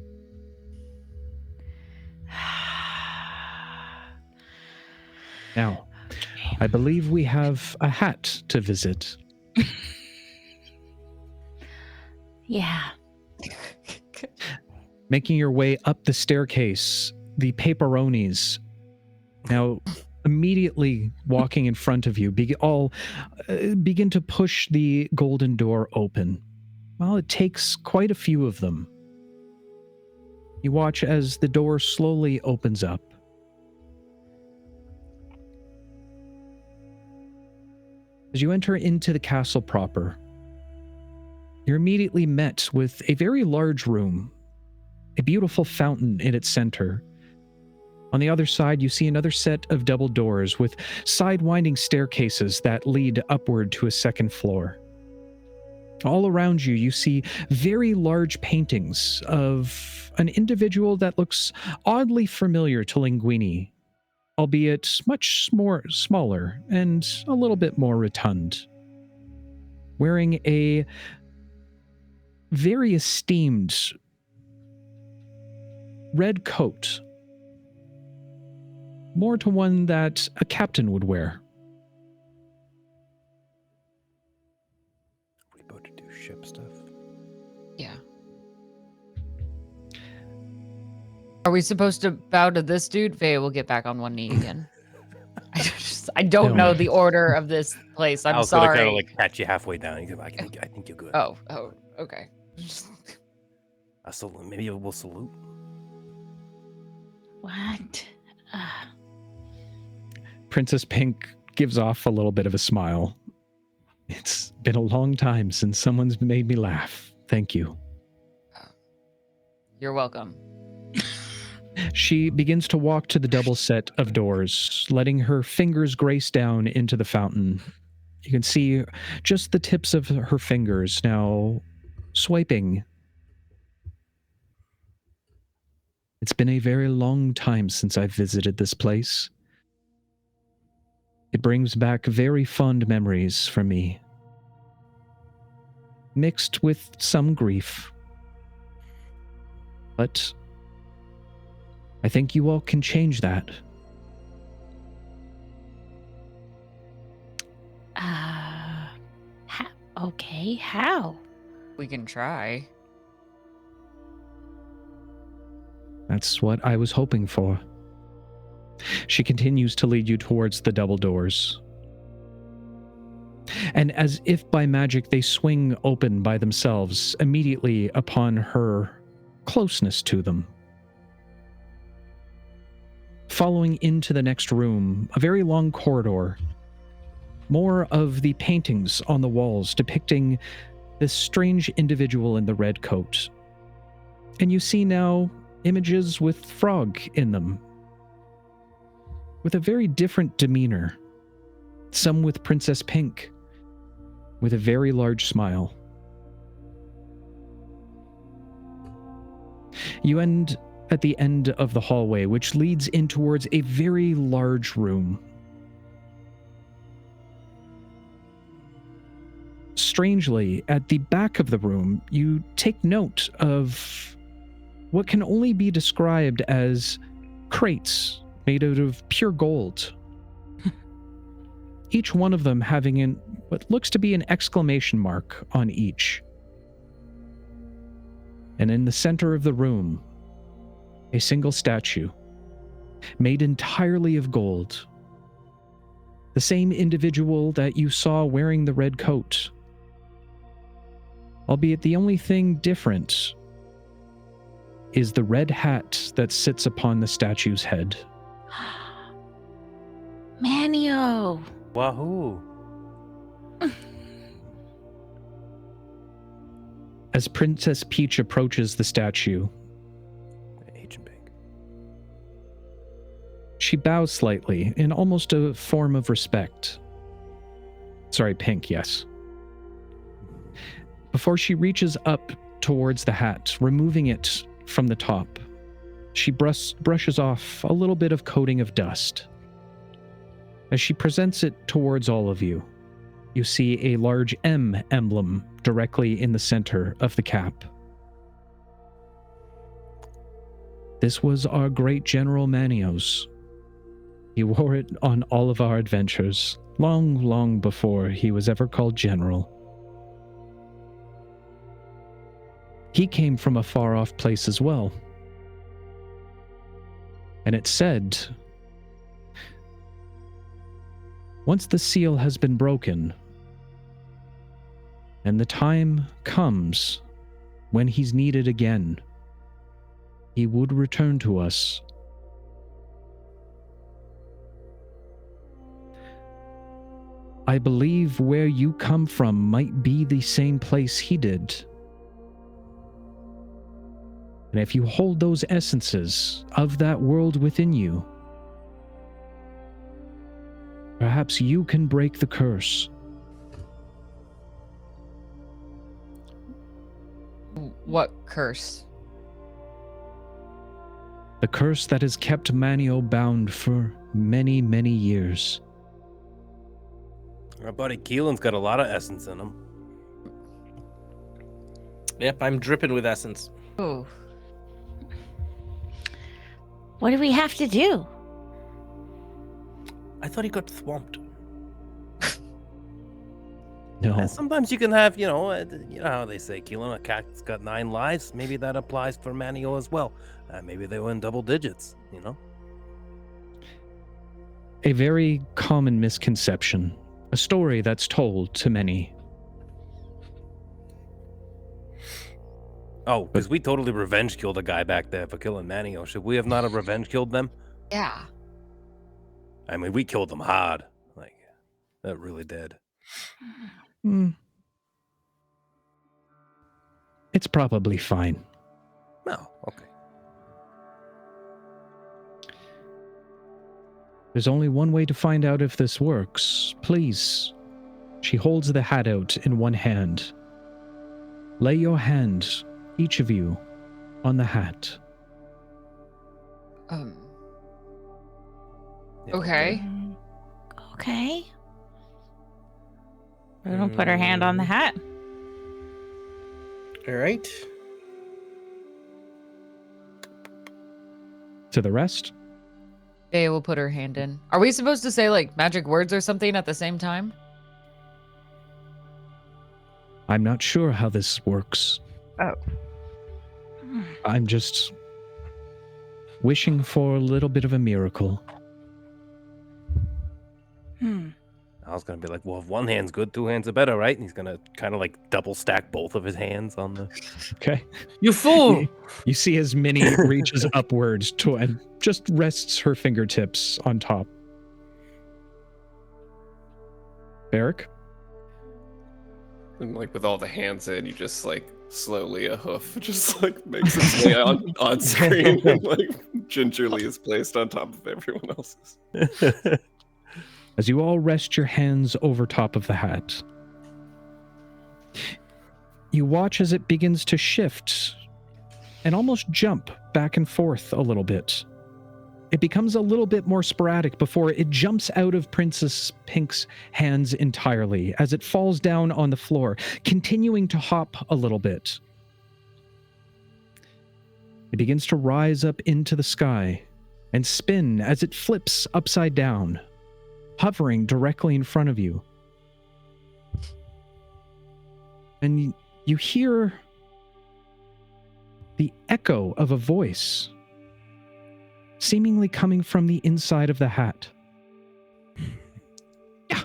Now, I believe we have a hat to visit. Yeah. Making your way up the staircase, the Paperonis, now immediately walking in front of you, begin to push the golden door open. Well, it takes quite a few of them. You watch as the door slowly opens up. As you enter into the castle proper, you're immediately met with a very large room, a beautiful fountain in its center. On the other side, you see another set of double doors with side-winding staircases that lead upward to a second floor. All around you, you see very large paintings of an individual that looks oddly familiar to Linguini, albeit much smaller and a little bit more rotund, wearing a very esteemed red coat, more to one that a captain would wear. We about to do ship stuff. Yeah. Are we supposed to bow to this dude? Vea will get back on one knee again. I don't know the order of this place. I'm I was sorry. gonna kind of catch you halfway down. I think you're good. Oh, okay. Maybe we'll salute. What? Princess Pink gives off a little bit of a smile. It's been a long time since someone's made me laugh. Thank you. You're welcome. She begins to walk to the double set of doors, letting her fingers grace down into the fountain. You can see just the tips of her fingers now swiping. It's been a very long time since I've visited this place. It brings back very fond memories for me, mixed with some grief. But I think you all can change that. Okay, how? We can try. That's what I was hoping for. She continues to lead you towards the double doors. And as if by magic, they swing open by themselves immediately upon her closeness to them. Following into the next room, a very long corridor. More of the paintings on the walls depicting this strange individual in the red coat. And you see now images with Frog in them, with a very different demeanor. Some with Princess Pink, with a very large smile. You end at the end of the hallway, which leads in towards a very large room. Strangely, at the back of the room, you take note of what can only be described as crates made out of pure gold. Each one of them having what looks to be an exclamation mark on each. And in the center of the room, a single statue, made entirely of gold. The same individual that you saw wearing the red coat. Albeit the only thing different is the red hat that sits upon the statue's head. Manio. Wahoo! As Princess Peach approaches the statue, Agent Pink. she bows slightly in almost a form of respect. Sorry, Pink, yes. Before she reaches up towards the hat, removing it from the top, she brushes off a little bit of coating of dust. As she presents it towards all of you, you see a large M emblem directly in the center of the cap. This was our great General Manio's. He wore it on all of our adventures, long, long before he was ever called General. He came from a far-off place as well. And it said, once the seal has been broken, and the time comes when he's needed again, he would return to us. I believe where you come from might be the same place he did. And if you hold those essences of that world within you, perhaps you can break the curse. What curse? The curse that has kept Manio bound for many, many years. Our buddy Keelan's got a lot of essence in him. Yep, I'm dripping with essence. Oh. What do we have to do? I thought he got swamped. No. Sometimes you can have, you know how they say, Keelan, a cat's got 9 lives. Maybe that applies for Manio as well. Maybe they were in double digits, you know? A very common misconception. A story that's told to many. Oh, because we totally revenge killed a guy back there for killing Manio. Should we have not have revenge killed them? Yeah. I mean, we killed them hard. Like, that really did. It's probably fine. No, okay. There's only one way to find out if this works. Please. She holds the hat out in one hand. Lay your hand, each of you, on the hat. Okay. Okay. We're gonna put our hand on the hat. All right. To the rest? Bea will put her hand in. Are we supposed to say like magic words or something at the same time? I'm not sure how this works. Oh. I'm just wishing for a little bit of a miracle. I was going to be like, well, if one hand's good, 2 hands are better, right? And he's going to kind of like double stack both of his hands on the... Okay. You fool! You see as Minnie reaches upwards to and just rests her fingertips on top. Beric? And like with all the hands in, you just like slowly a hoof just like makes its way on screen and like gingerly is placed on top of everyone else's. As you all rest your hands over top of the hat, you watch as it begins to shift and almost jump back and forth a little bit. It becomes a little bit more sporadic before it jumps out of Princess Pink's hands entirely as it falls down on the floor, continuing to hop a little bit. It begins to rise up into the sky and spin as it flips upside down, hovering directly in front of you. And you hear the echo of a voice seemingly coming from the inside of the hat. Yeah.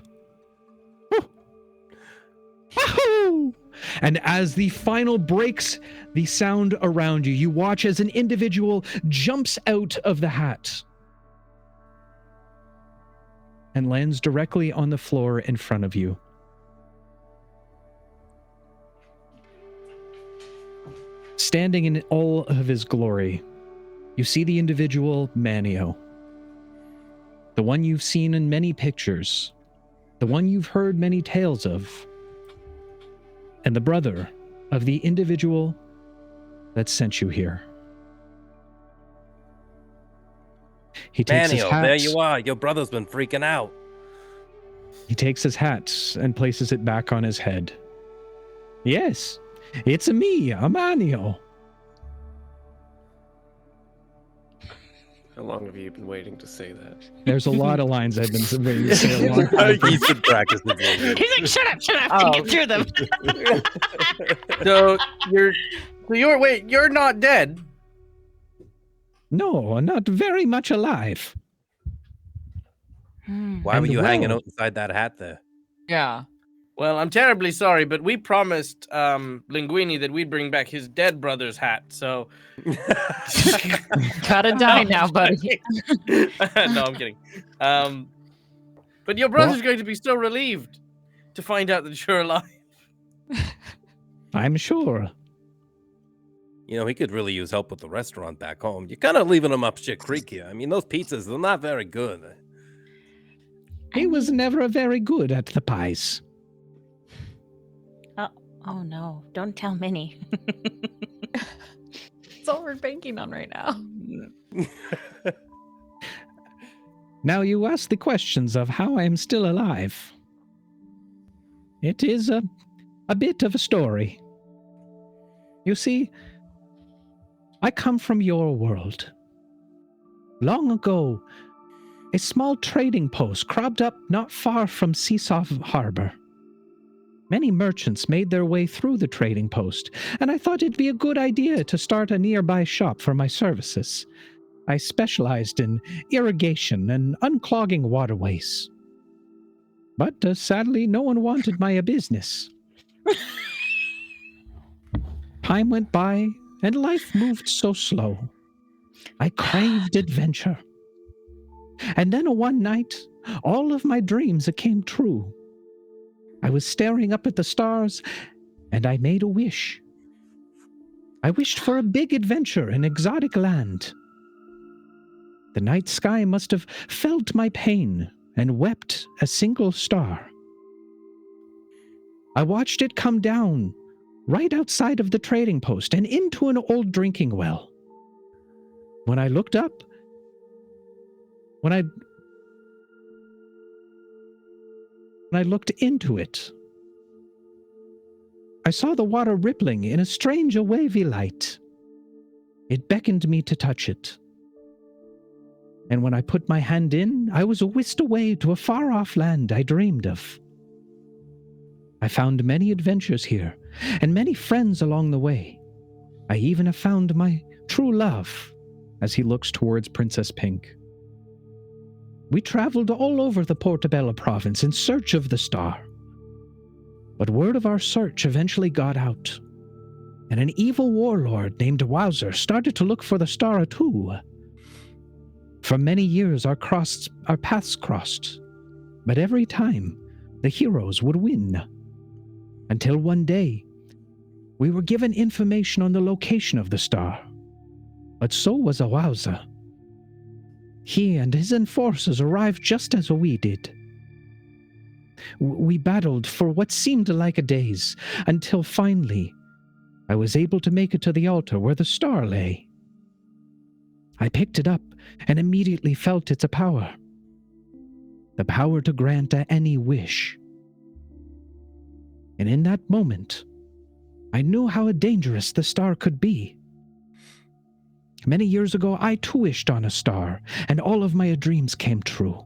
Wahoo! And as the final breaks the sound around you, you watch as an individual jumps out of the hat and lands directly on the floor in front of you. Standing in all of his glory, you see the individual Manio, the one you've seen in many pictures, the one you've heard many tales of, and the brother of the individual that sent you here. He takes his Manio, hat. there you are. Your brother's been freaking out. He takes his hat and places it back on his head. Yes, it's me, Manio. How long have you been waiting to say that? There's a lot of lines I've been waiting to say a long time. He's been practicing. He's like, shut up, get through them. So you're not dead. No, not very much alive. Why were And you hanging well- out inside that hat there? Yeah. Well, I'm terribly sorry, but we promised Linguini that we'd bring back his dead brother's hat, so... Gotta die now, buddy. No, I'm kidding. But your brother's going to be so relieved to find out that you're alive. I'm sure. You know, he could really use help with the restaurant back home. You're kind of leaving him up shit creek here. I mean, those pizzas, they're not very good. He was never very good at the pies. Oh no, don't tell Minnie. It's all we're banking on right now. Now you ask the questions of how I am still alive. It is a bit of a story. You see, I come from your world. Long ago, a small trading post cropped up not far from Seesaw Harbor. Many merchants made their way through the trading post, and I thought it'd be a good idea to start a nearby shop for my services. I specialized in irrigation and unclogging waterways. But sadly, no one wanted my business. Time went by, and life moved so slow. I craved adventure. And then one night, all of my dreams came true. I was staring up at the stars, and I made a wish. I wished for a big adventure in exotic land. The night sky must have felt my pain and wept a single star. I watched it come down right outside of the trading post and into an old drinking well. When I looked up, when I looked into it, I saw the water rippling in a strange wavy light. It beckoned me to touch it. And when I put my hand in, I was whisked away to a far-off land I dreamed of. I found many adventures here, and many friends along the way. I even have found my true love, as he looks towards Princess Pink. We traveled all over the Portobello province in search of the star. But word of our search eventually got out, and an evil warlord named Wowzer started to look for the star too. For many years our paths crossed, but every time the heroes would win. Until one day, we were given information on the location of the star, but so was Wowzer. He and his enforcers arrived just as we did. We battled for what seemed like days, until finally, I was able to make it to the altar where the star lay. I picked it up and immediately felt its power. The power to grant any wish. And in that moment, I knew how dangerous the star could be. Many years ago, I too wished on a star, and all of my dreams came true.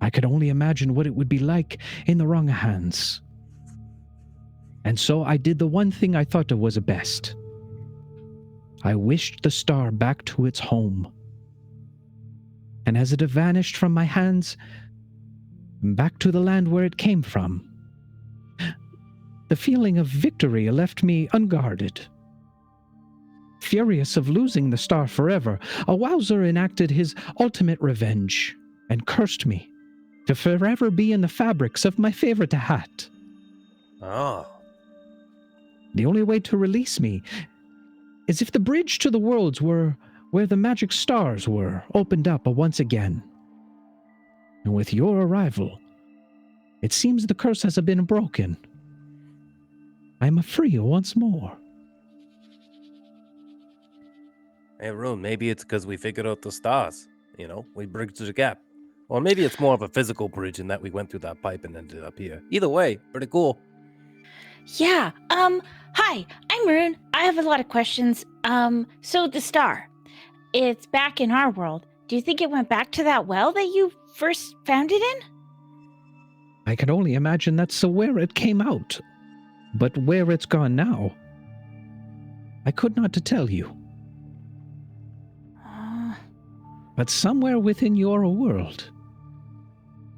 I could only imagine what it would be like in the wrong hands. And so I did the one thing I thought was best. I wished the star back to its home. And as it vanished from my hands, back to the land where it came from, the feeling of victory left me unguarded. Furious of losing the star forever, a Wowzer enacted his ultimate revenge and cursed me to forever be in the fabrics of my favorite hat. Oh. The only way to release me is if the bridge to the worlds were where the magic stars were opened up once again. And with your arrival, it seems the curse has been broken. I am free once more. Hey, Rune, maybe it's because we figured out the stars. You know, we bridged the gap. Or maybe it's more of a physical bridge in that we went through that pipe and ended up here. Either way, pretty cool. Yeah. Hi, I'm Rune. I have a lot of questions. So the star, it's back in our world. Do you think it went back to that well that you first found it in? I can only imagine that's where it came out. But where it's gone now, I could not tell you. But somewhere within your world,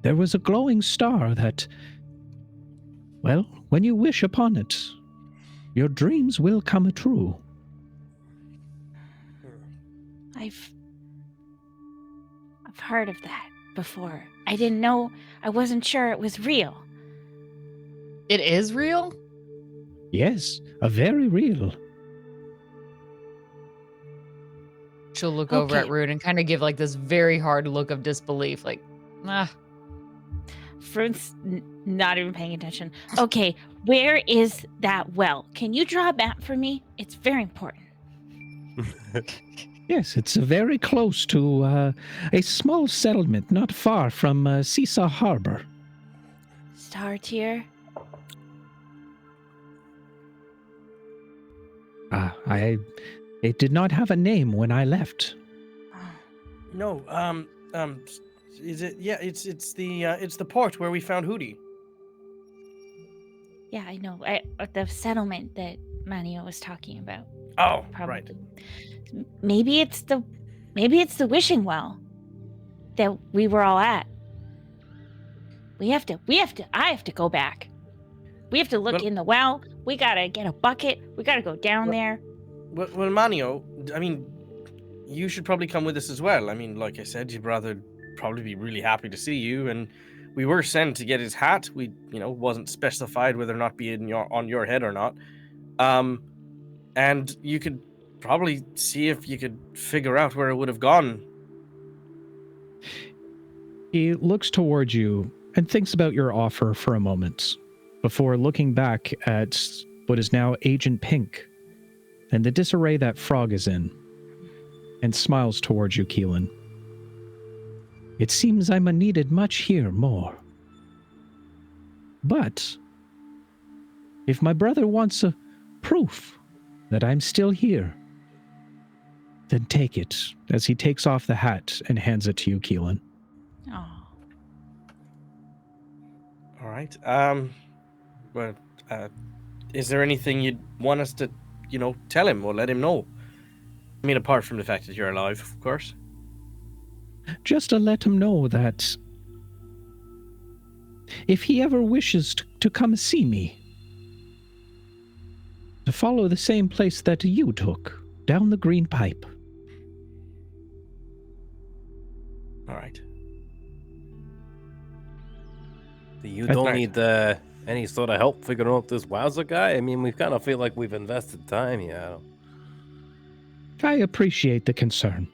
there was a glowing star that, well, when you wish upon it, your dreams will come true. I've heard of that before. I didn't know. I wasn't sure it was real. It is real? Yes, a very real. She'll look over at Okay. Rune and kind of give like this very hard look of disbelief, like, ah. Fruit's not even paying attention. Okay, where is that well? Can you draw a map for me? It's very important. Yes, it's very close to a small settlement not far from Seesaw Harbor. Star tier? It did not have a name when I left. No, is it? Yeah, it's the port where we found Hootie. Yeah, I know. The settlement that Manio was talking about. Oh, Probably. right. Maybe it's the wishing well that we were all at. I have to go back. We have to look Well- in the well. We gotta get a bucket. We gotta go down there. Well, Manio, I mean, you should probably come with us as well. I mean, like I said, your brother would probably be really happy to see you, and we were sent to get his hat. We, wasn't specified whether or not be on your head or not. And you could probably see if you could figure out where it would have gone. He looks towards you and thinks about your offer for a moment before looking back at what is now Agent Pink and the disarray that Frog is in, and smiles towards you, Keelan. It seems I'm needed much here more. But if my brother wants a proof that I'm still here, then take it, as he takes off the hat and hands it to you, Keelan. Oh, All right. Well, is there anything you'd want us to, tell him or let him know? I mean, apart from the fact that you're alive, of course. Just to let him know that if he ever wishes to come see me, to follow the same place that you took, down the green pipe. All right. You That's don't right. need any sort of help figuring out this Wowzer guy? I mean, we kind of feel like we've invested time here. I appreciate the concern.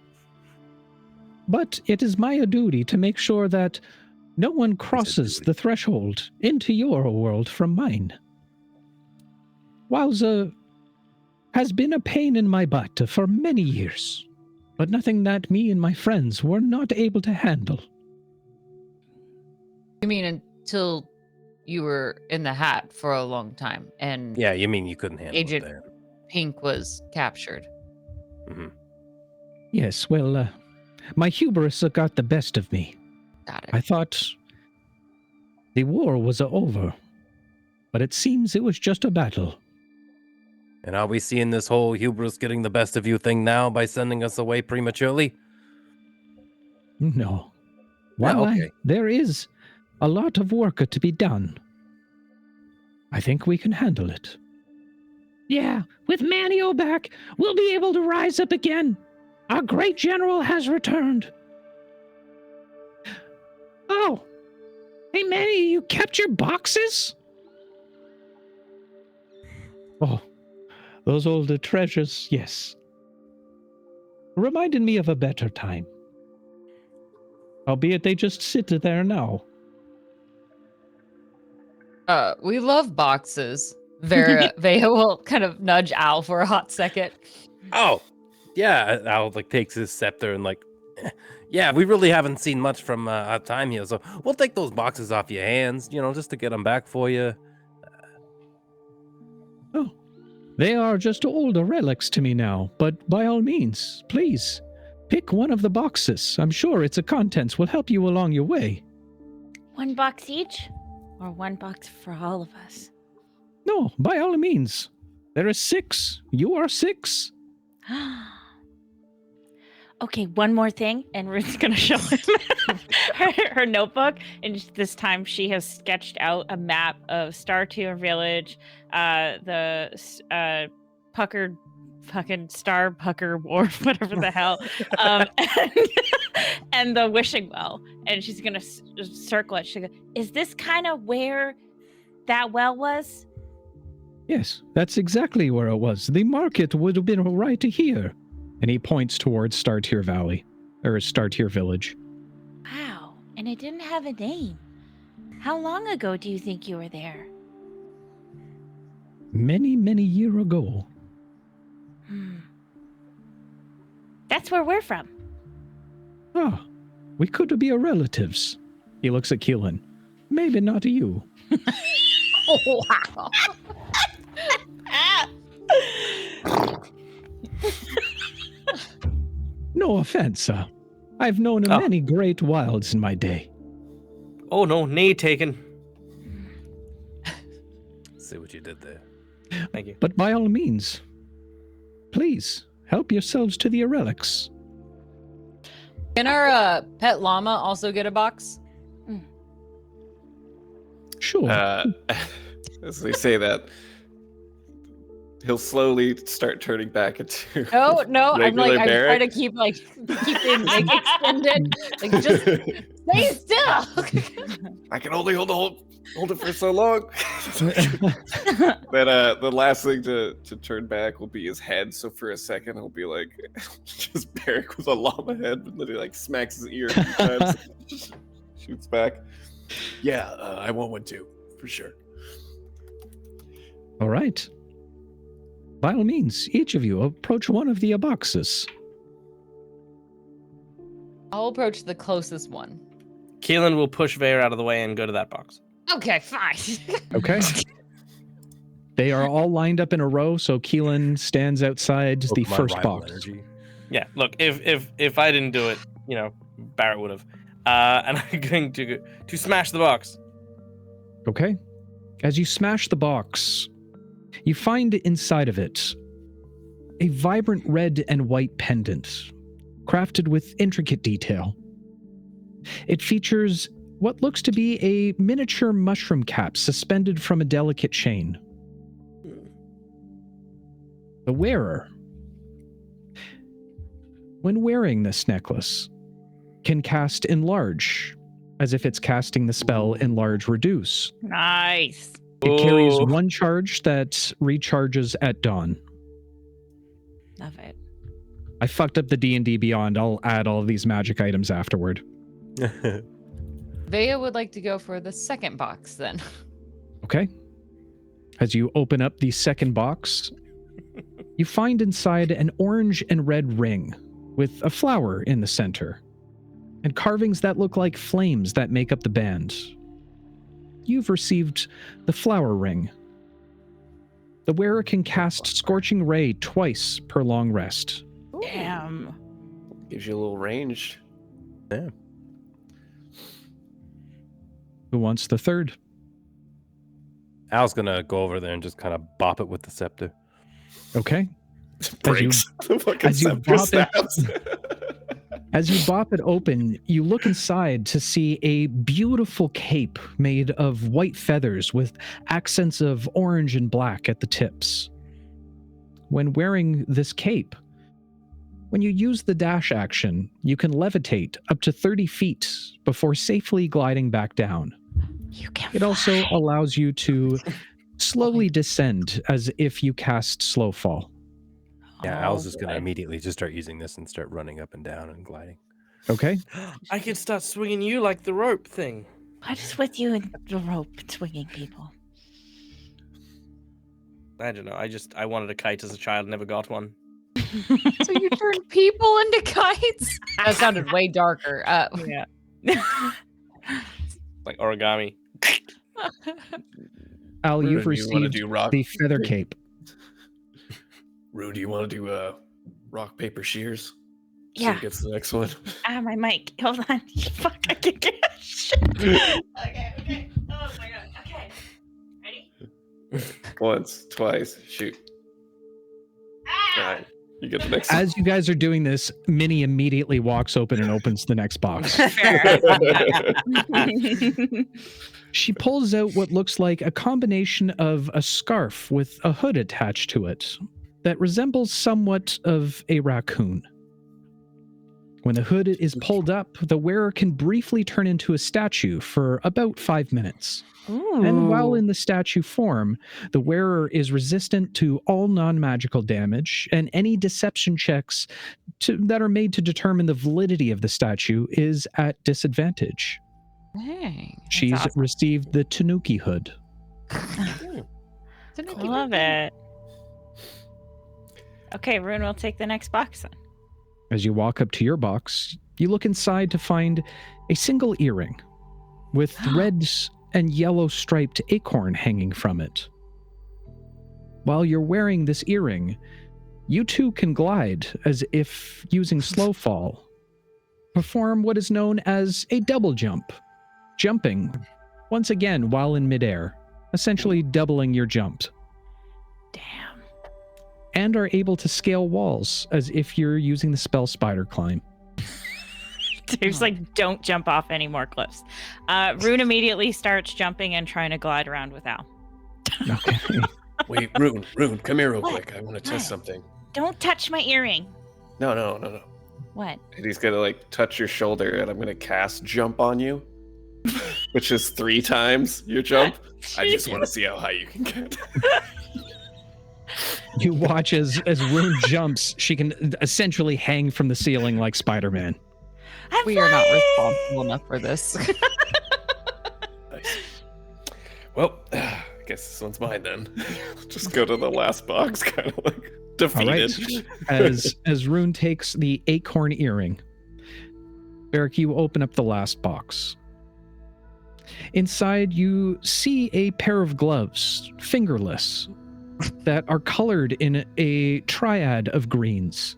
But it is my duty to make sure that no one crosses the threshold into your world from mine. Wowzer has been a pain in my butt for many years, but nothing that me and my friends were not able to handle. You mean until you were in the hat for a long time and Yeah, you mean you couldn't handle Agent it there. Pink was captured? Mm-hmm. Yes, well, my hubris got the best of me. Got it. I thought the war was over, but it seems it was just a battle. And are we seeing this whole hubris getting the best of you thing now by sending us away prematurely? No. Yeah, While okay. there is a lot of work to be done, I think we can handle it. Yeah, with Manio back, we'll be able to rise up again. Our great general has returned. Oh, hey Manny, you kept your boxes? Oh, those old treasures, yes. Reminded me of a better time. Albeit they just sit there now. We love boxes. Vea will kind of nudge Al for a hot second. Oh, yeah. Al takes his scepter and yeah, we really haven't seen much from our time here, so we'll take those boxes off your hands, just to get them back for you. Oh, they are just old relics to me now, but by all means, please, pick one of the boxes. I'm sure its contents will help you along your way. 1 box each? Or 1 box for all of us? No, by all means. There are 6. You are 6. Okay, one more thing, and Ruth's gonna show him her notebook, and this time she has sketched out a map of Startier Village, the Pucker, fucking Star Pucker Wharf, whatever the hell, and the Wishing Well, and she's gonna circle it. She goes, "Is this kind of where that well was?" Yes, that's exactly where it was. The market would have been right here. And he points towards Startier Valley, or Startier Village. Wow, and it didn't have a name. How long ago do you think you were there? Many, many years ago. That's where we're from. Ah, we could be relatives. He looks at Keelan. Maybe not you. Oh, wow. No offense, I've known many great wilds in my day. Oh no, knee taken. See what you did there. Thank you. But by all means, please help yourselves to the relics. Can our pet llama also get a box? Sure. As they say that, he'll slowly start turning back into No, I'm regular I'm Barrack. trying to keep it extended. Just stay still. I can only hold it for so long. But the last thing to turn back will be his head. So for a second, he'll be just Barrack with a llama head, and then he smacks his ear a few times, shoots back. Yeah, I want one too, for sure. All right. By all means, each of you approach one of the boxes. I'll approach the closest one. Keelan will push Vare out of the way and go to that box. Okay, fine. Okay. They are all lined up in a row, so Keelan stands outside the Pokemon first rival box. energy. Yeah, look, if I didn't do it, Barrett would have. And I'm going to smash the box. Okay. As you smash the box, you find inside of it a vibrant red and white pendant, crafted with intricate detail. It features what looks to be a miniature mushroom cap suspended from a delicate chain. The wearer, when wearing this necklace, can cast Enlarge, as if it's casting the spell Enlarge Reduce. Nice. It carries Oh. 1 charge that recharges at dawn. Love it. I fucked up the D&D Beyond. I'll add all of these magic items afterward. Vea would like to go for the second box then. Okay. As you open up the second box, You find inside an orange and red ring with a flower in the center, and carvings that look like flames that make up the band. You've received the flower ring. The wearer can cast Scorching Ray twice per long rest. Damn. Gives you a little range. Yeah. Who wants the third? Al's gonna go over there and just kind of bop it with the scepter. Okay. Breaks the fucking as you scepter bop it- snaps. As you bop it open, you look inside to see a beautiful cape made of white feathers with accents of orange and black at the tips. When wearing this cape, when you use the dash action, you can levitate up to 30 feet before safely gliding back down. You can It also fly. allows you to slowly descend as if you cast slow fall. Yeah, Oh, Al's just gonna boy. immediately just start using this and start running up and down and gliding. Okay? I could start swinging you like the rope thing. What is with you and the rope swinging people? I don't know. I wanted a kite as a child, never got one. So you turned people into kites? That sounded way darker. Yeah. Like origami. Al, Rune, you've do you wanna received do rock? the feather cape. Rune, do you want to do rock, paper, shears? See Yeah. who gets the next one. My mic. Hold on. Fuck, I can't get shit. Okay. Oh my god. Okay. Ready? Once, twice, shoot. All right, you get the next one. As you guys are doing this, Minnie immediately walks open and opens the next box. She pulls out what looks like a combination of a scarf with a hood attached to it that resembles somewhat of a raccoon. When the hood is pulled up, the wearer can briefly turn into a statue for about 5 minutes. And while in the statue form, the wearer is resistant to all non-magical damage, and any deception checks that are made to determine the validity of the statue is at disadvantage. Dang. that's She's awesome. received the Tanuki hood. I love it. Okay, Rune will take the next box then. As you walk up to your box, you look inside to find a single earring with red and yellow striped acorn hanging from it. While you're wearing this earring, you too can glide as if using slow fall. Perform what is known as a double jump, jumping once again while in midair, essentially doubling your jump. Damn. And are able to scale walls as if you're using the spell Spider Climb. Dave's like, don't jump off any more cliffs. Rune immediately starts jumping and trying to glide around with Al. Okay. Wait, Rune, come here real What? quick. I want to What? test something. Don't touch my earring. No. What? And he's gonna like touch your shoulder, and I'm gonna cast jump on you, which is 3 times your jump. I just want to see how high you can get. You watch as Rune jumps, she can essentially hang from the ceiling like Spider-Man. We are not responsible enough for this. Nice. Well, I guess this one's mine then. Just go to the last box, kind of like defeated. All right. As Rune takes the acorn earring, Beric, you open up the last box. Inside, you see a pair of gloves, fingerless, that are colored in a triad of greens.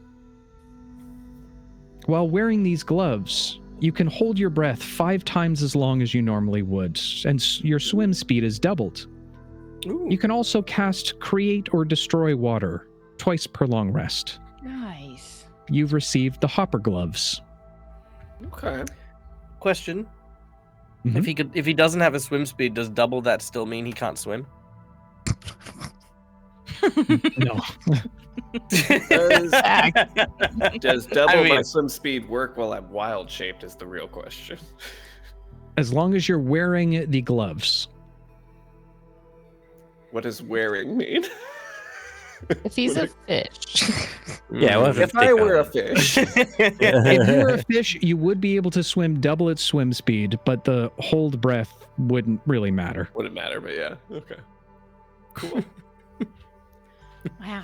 While wearing these gloves, you can hold your breath 5 times as long as you normally would, and your swim speed is doubled. Ooh. You can also cast Create or Destroy Water twice per long rest. Nice. You've received the Hopper Gloves. Okay. Question: Mhm. If he doesn't have a swim speed, does double that still mean he can't swim? No. Does double I mean- my swim speed work while I'm wild shaped is the real question. As long as you're wearing the gloves. What does wearing mean? If he's a fish. Yeah, we'll have to If I stick were on a fish. If you were a fish, you would be able to swim double its swim speed, but the hold breath wouldn't really matter. Wouldn't matter, but yeah. Okay. Cool. Wow.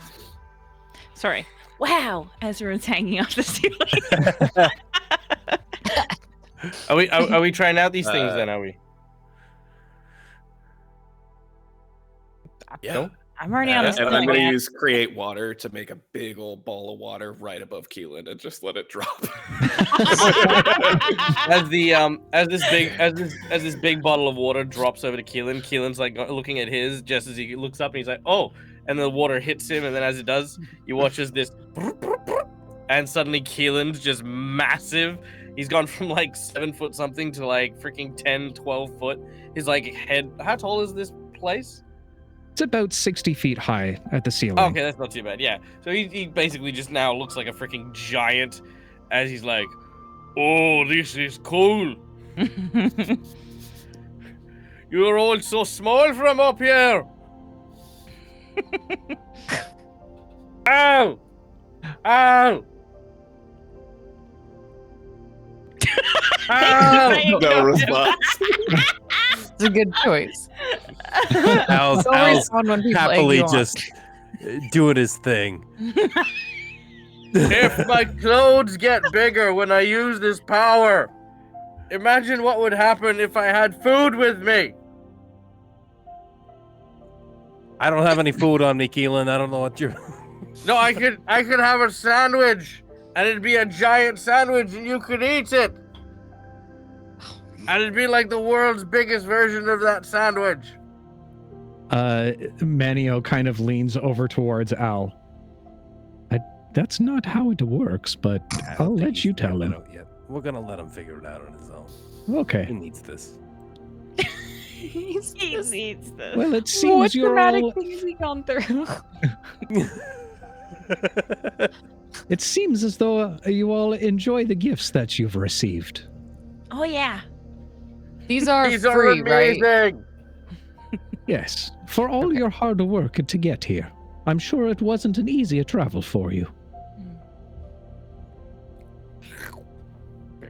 Sorry. Wow, as Rune's hanging off the ceiling. Are we trying out these things then? Are we? Yeah. No? I'm already on the And I'm ceiling. going to use create water to make a big old ball of water right above Keelan and just let it drop. as this big bottle of water drops over to Keelan, Keelan's like looking at his just as he looks up and he's like, oh, and the water hits him, and then as it does, you watch as this and suddenly Keelan's just massive. He's gone from like 7 foot something to like freaking 10, 12 foot. His like head, how tall is this place? It's about 60 feet high at the ceiling. Okay, that's not too bad. Yeah. So he basically just now looks like a freaking giant as he's like, oh, this is cool. You're all so small from up here. Ow! Ow! Ow! No response. It's a good choice. Al's Don't respond when people egg happily you on. just doing his thing. If my clothes get bigger when I use this power, imagine what would happen if I had food with me. I don't have any food on me, Keelan. I don't know what you're... No, I could have a sandwich, and it'd be a giant sandwich, and you could eat it. And it'd be like the world's biggest version of that sandwich. Manio kind of leans over towards Al. That's not how it works, but I'll let you tell him. We're gonna let him figure it out on his own. Okay. He needs this. He needs this. Well, it What seems you're dramatic all... thing has he gone through? It seems as though you all enjoy the gifts that you've received. Oh yeah. These are These free, are right? amazing. Yes, for all your hard work to get here. I'm sure it wasn't an easy travel for you.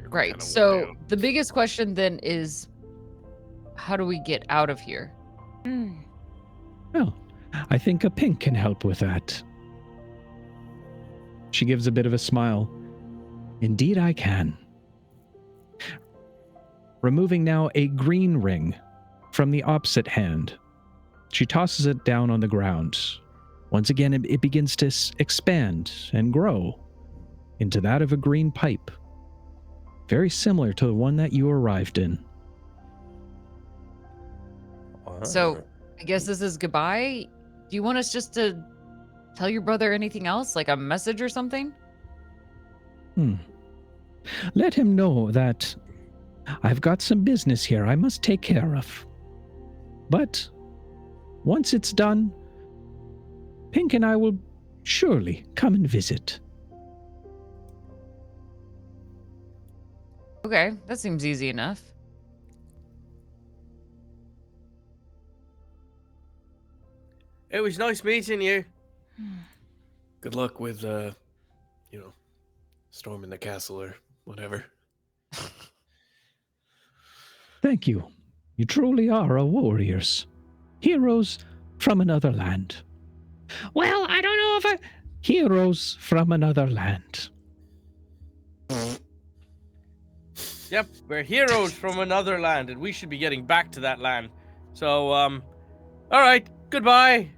Right. So the biggest question then is, how do we get out of here? Well, I think a pink can help with that. She gives a bit of a smile. Indeed I can. Removing now a green ring from the opposite hand. She tosses it down on the ground. Once again, it begins to expand and grow into that of a green pipe. Very similar to the one that you arrived in. So I guess this is goodbye. Do you want us just to tell your brother anything else? Like a message or something? Let him know that I've got some business here I must take care of. But once it's done, Pink and I will surely come and visit. Okay, that seems easy enough. It was nice meeting you. Good luck with, storming the castle or whatever. Thank you. You truly are a warriors. Heroes from another land. Well, I don't know if heroes from another land. Yep, we're heroes from another land, and we should be getting back to that land. So, all right, goodbye.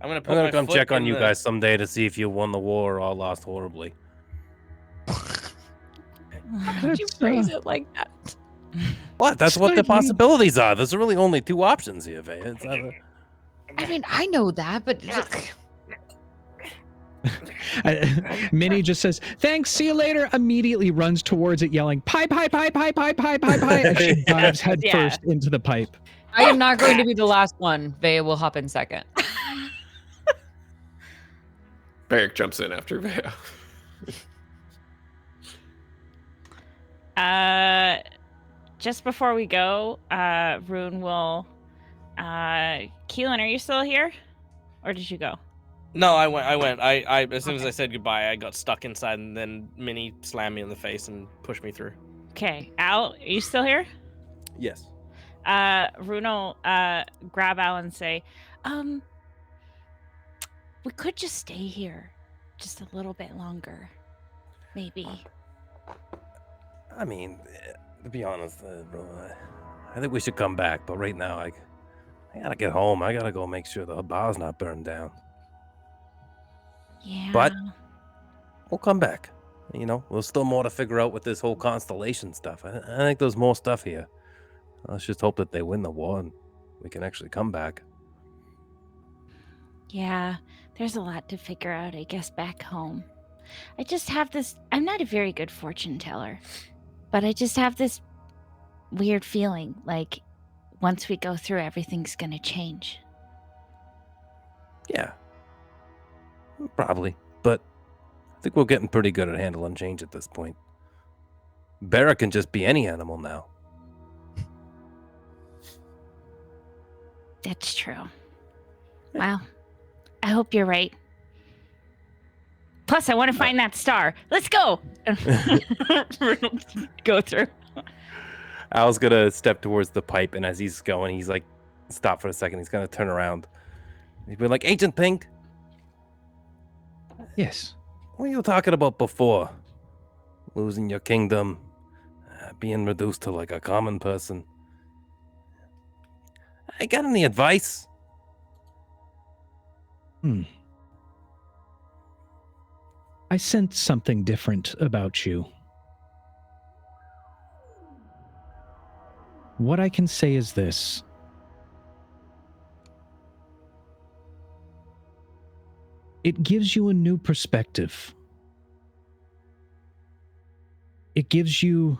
I'm gonna come check on you guys someday to see if you won the war or all lost horribly. How did you phrase it like that? What? That's what the Slightly. possibilities are. There's really only two options here, Vay. It's either... I mean, I know that, but Minnie just says, thanks, see you later, immediately runs towards it yelling, pipe, pipe, pipe, pipe, pipe, pipe, pipe, pipe, and she dives head first into the pipe. I am not going to be the last one. Vea will hop in second. Barrick jumps in after Vea. Just before we go, Rune will. Keelan, are you still here, or did you go? No, I went. I as soon as I said goodbye, I got stuck inside, and then Minnie slammed me in the face and pushed me through. Okay, Al, are you still here? Yes. Rune will grab Al and say, "We could just stay here. just a little bit longer. Maybe. I mean, to be honest, bro, I think we should come back. But right now, I gotta get home. I gotta go make sure the bar's not burned down. Yeah. But we'll come back. You know, there's still more to figure out with this whole constellation stuff. I think there's more stuff here. Let's just hope that they win the war and we can actually come back. Yeah, there's a lot to figure out, I guess, back home. I just have this... I'm not a very good fortune teller, but I just have this weird feeling like once we go through, everything's going to change. Yeah. Probably. But I think we're getting pretty good at handling change at this point. Bear can just be any animal now. That's true. Well, I hope you're right. Plus, I want to find that star. Let's go. Go through. Al's gonna step towards the pipe, and as he's going, he's like, stop for a second. He's gonna turn around. He's been like, Agent Pink. Yes. What were you talking about before? Losing your kingdom, being reduced to like a common person. I got any advice? I sense something different about you. What I can say is this. It gives you a new perspective. It gives you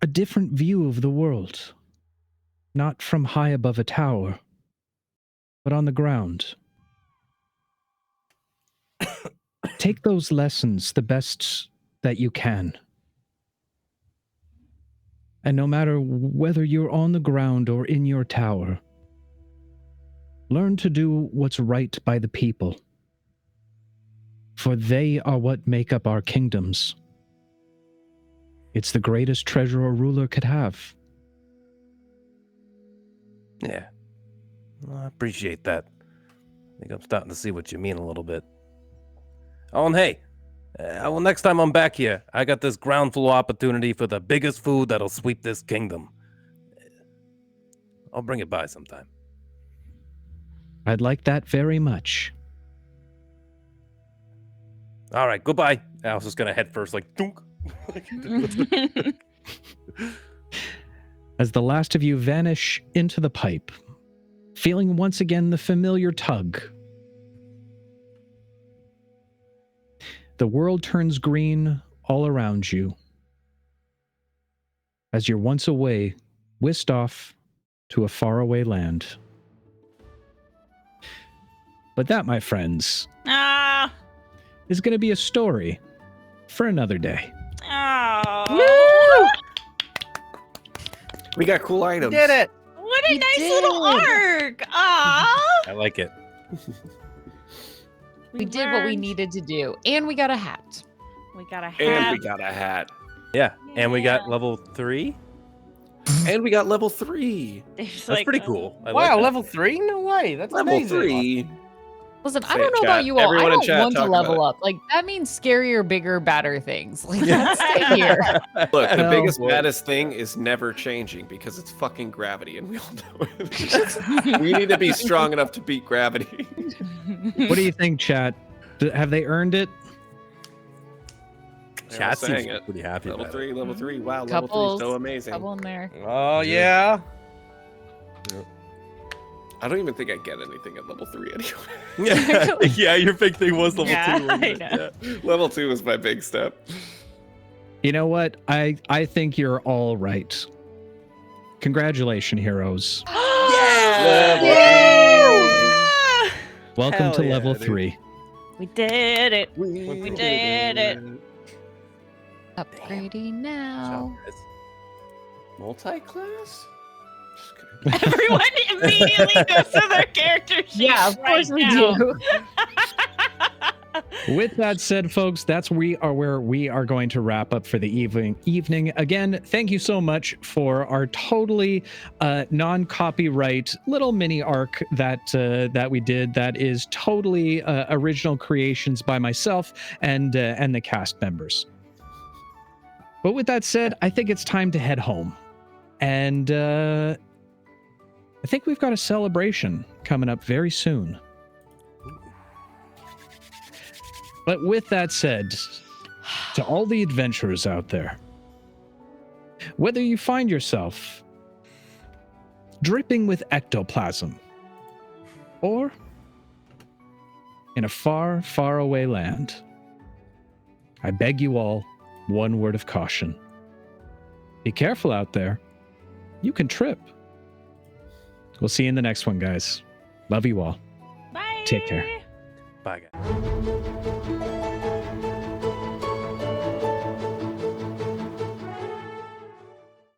a different view of the world. Not from high above a tower, but on the ground. Take those lessons the best that you can. And no matter whether you're on the ground or in your tower, learn to do what's right by the people. For they are what make up our kingdoms. It's the greatest treasure a ruler could have. Yeah. Well, I appreciate that. I think I'm starting to see what you mean a little bit. Oh, and hey, well, next time I'm back here, I got this ground floor opportunity for the biggest food that'll sweep this kingdom. I'll bring it by sometime. I'd like that very much. All right, goodbye. I was just gonna head first, like, dunk. As the last of you vanish into the pipe, feeling once again the familiar tug, the world turns green all around you as you're once away, whisked off to a faraway land. But that, my friends, is going to be a story for another day. Oh. We got cool items. Did it! What a nice little arc. Aw. I like it. We did what we needed to do, and we got a hat. We got a hat. And we got a hat. Yeah, and we got level 3. And we got level 3. There's That's pretty cool. I like Wow, that. level 3? No way. That's Level amazing. 3. Listen, I Say don't it, know about chat. you all. Everyone I in don't chat want to talk about level it. up. Like, that means scarier, bigger, badder things. Like, let's stay here. Look, the No, biggest, boy. baddest thing is never changing because it's fucking gravity, and we all know it. We need to be strong enough to beat gravity. What do you think, chat? Have they earned it? They're all Chat seems saying it. pretty happy Level about 3, level 3. Wow, level 3 Couples, is so amazing. couple in there. Oh, yeah. I don't even think I get anything at level 3 anyway. Yeah, your big thing was level 2. Yeah, wasn't I it? know. Yeah. Level 2 was my big step. You know what? I think you're all right. Congratulations, heroes. Yeah. Welcome Hell to yeah, level dude. 3. We did it. We did it. Upgrading now. Multi-class? Just kidding. Everyone immediately goes to their character sheet. Yeah, of course right we now. do. With that said, folks, that's where we are going to wrap up for the evening. Again, thank you so much for our totally non-copyright little mini arc that we did. That is totally original creations by myself and the cast members. But with that said, I think it's time to head home, and I think we've got a celebration coming up very soon. But with that said, to all the adventurers out there, whether you find yourself dripping with ectoplasm or in a far, far away land, I beg you all one word of caution. Be careful out there. You can trip. We'll see you in the next one, guys. Love you all. Bye. Take care. Bye, guys.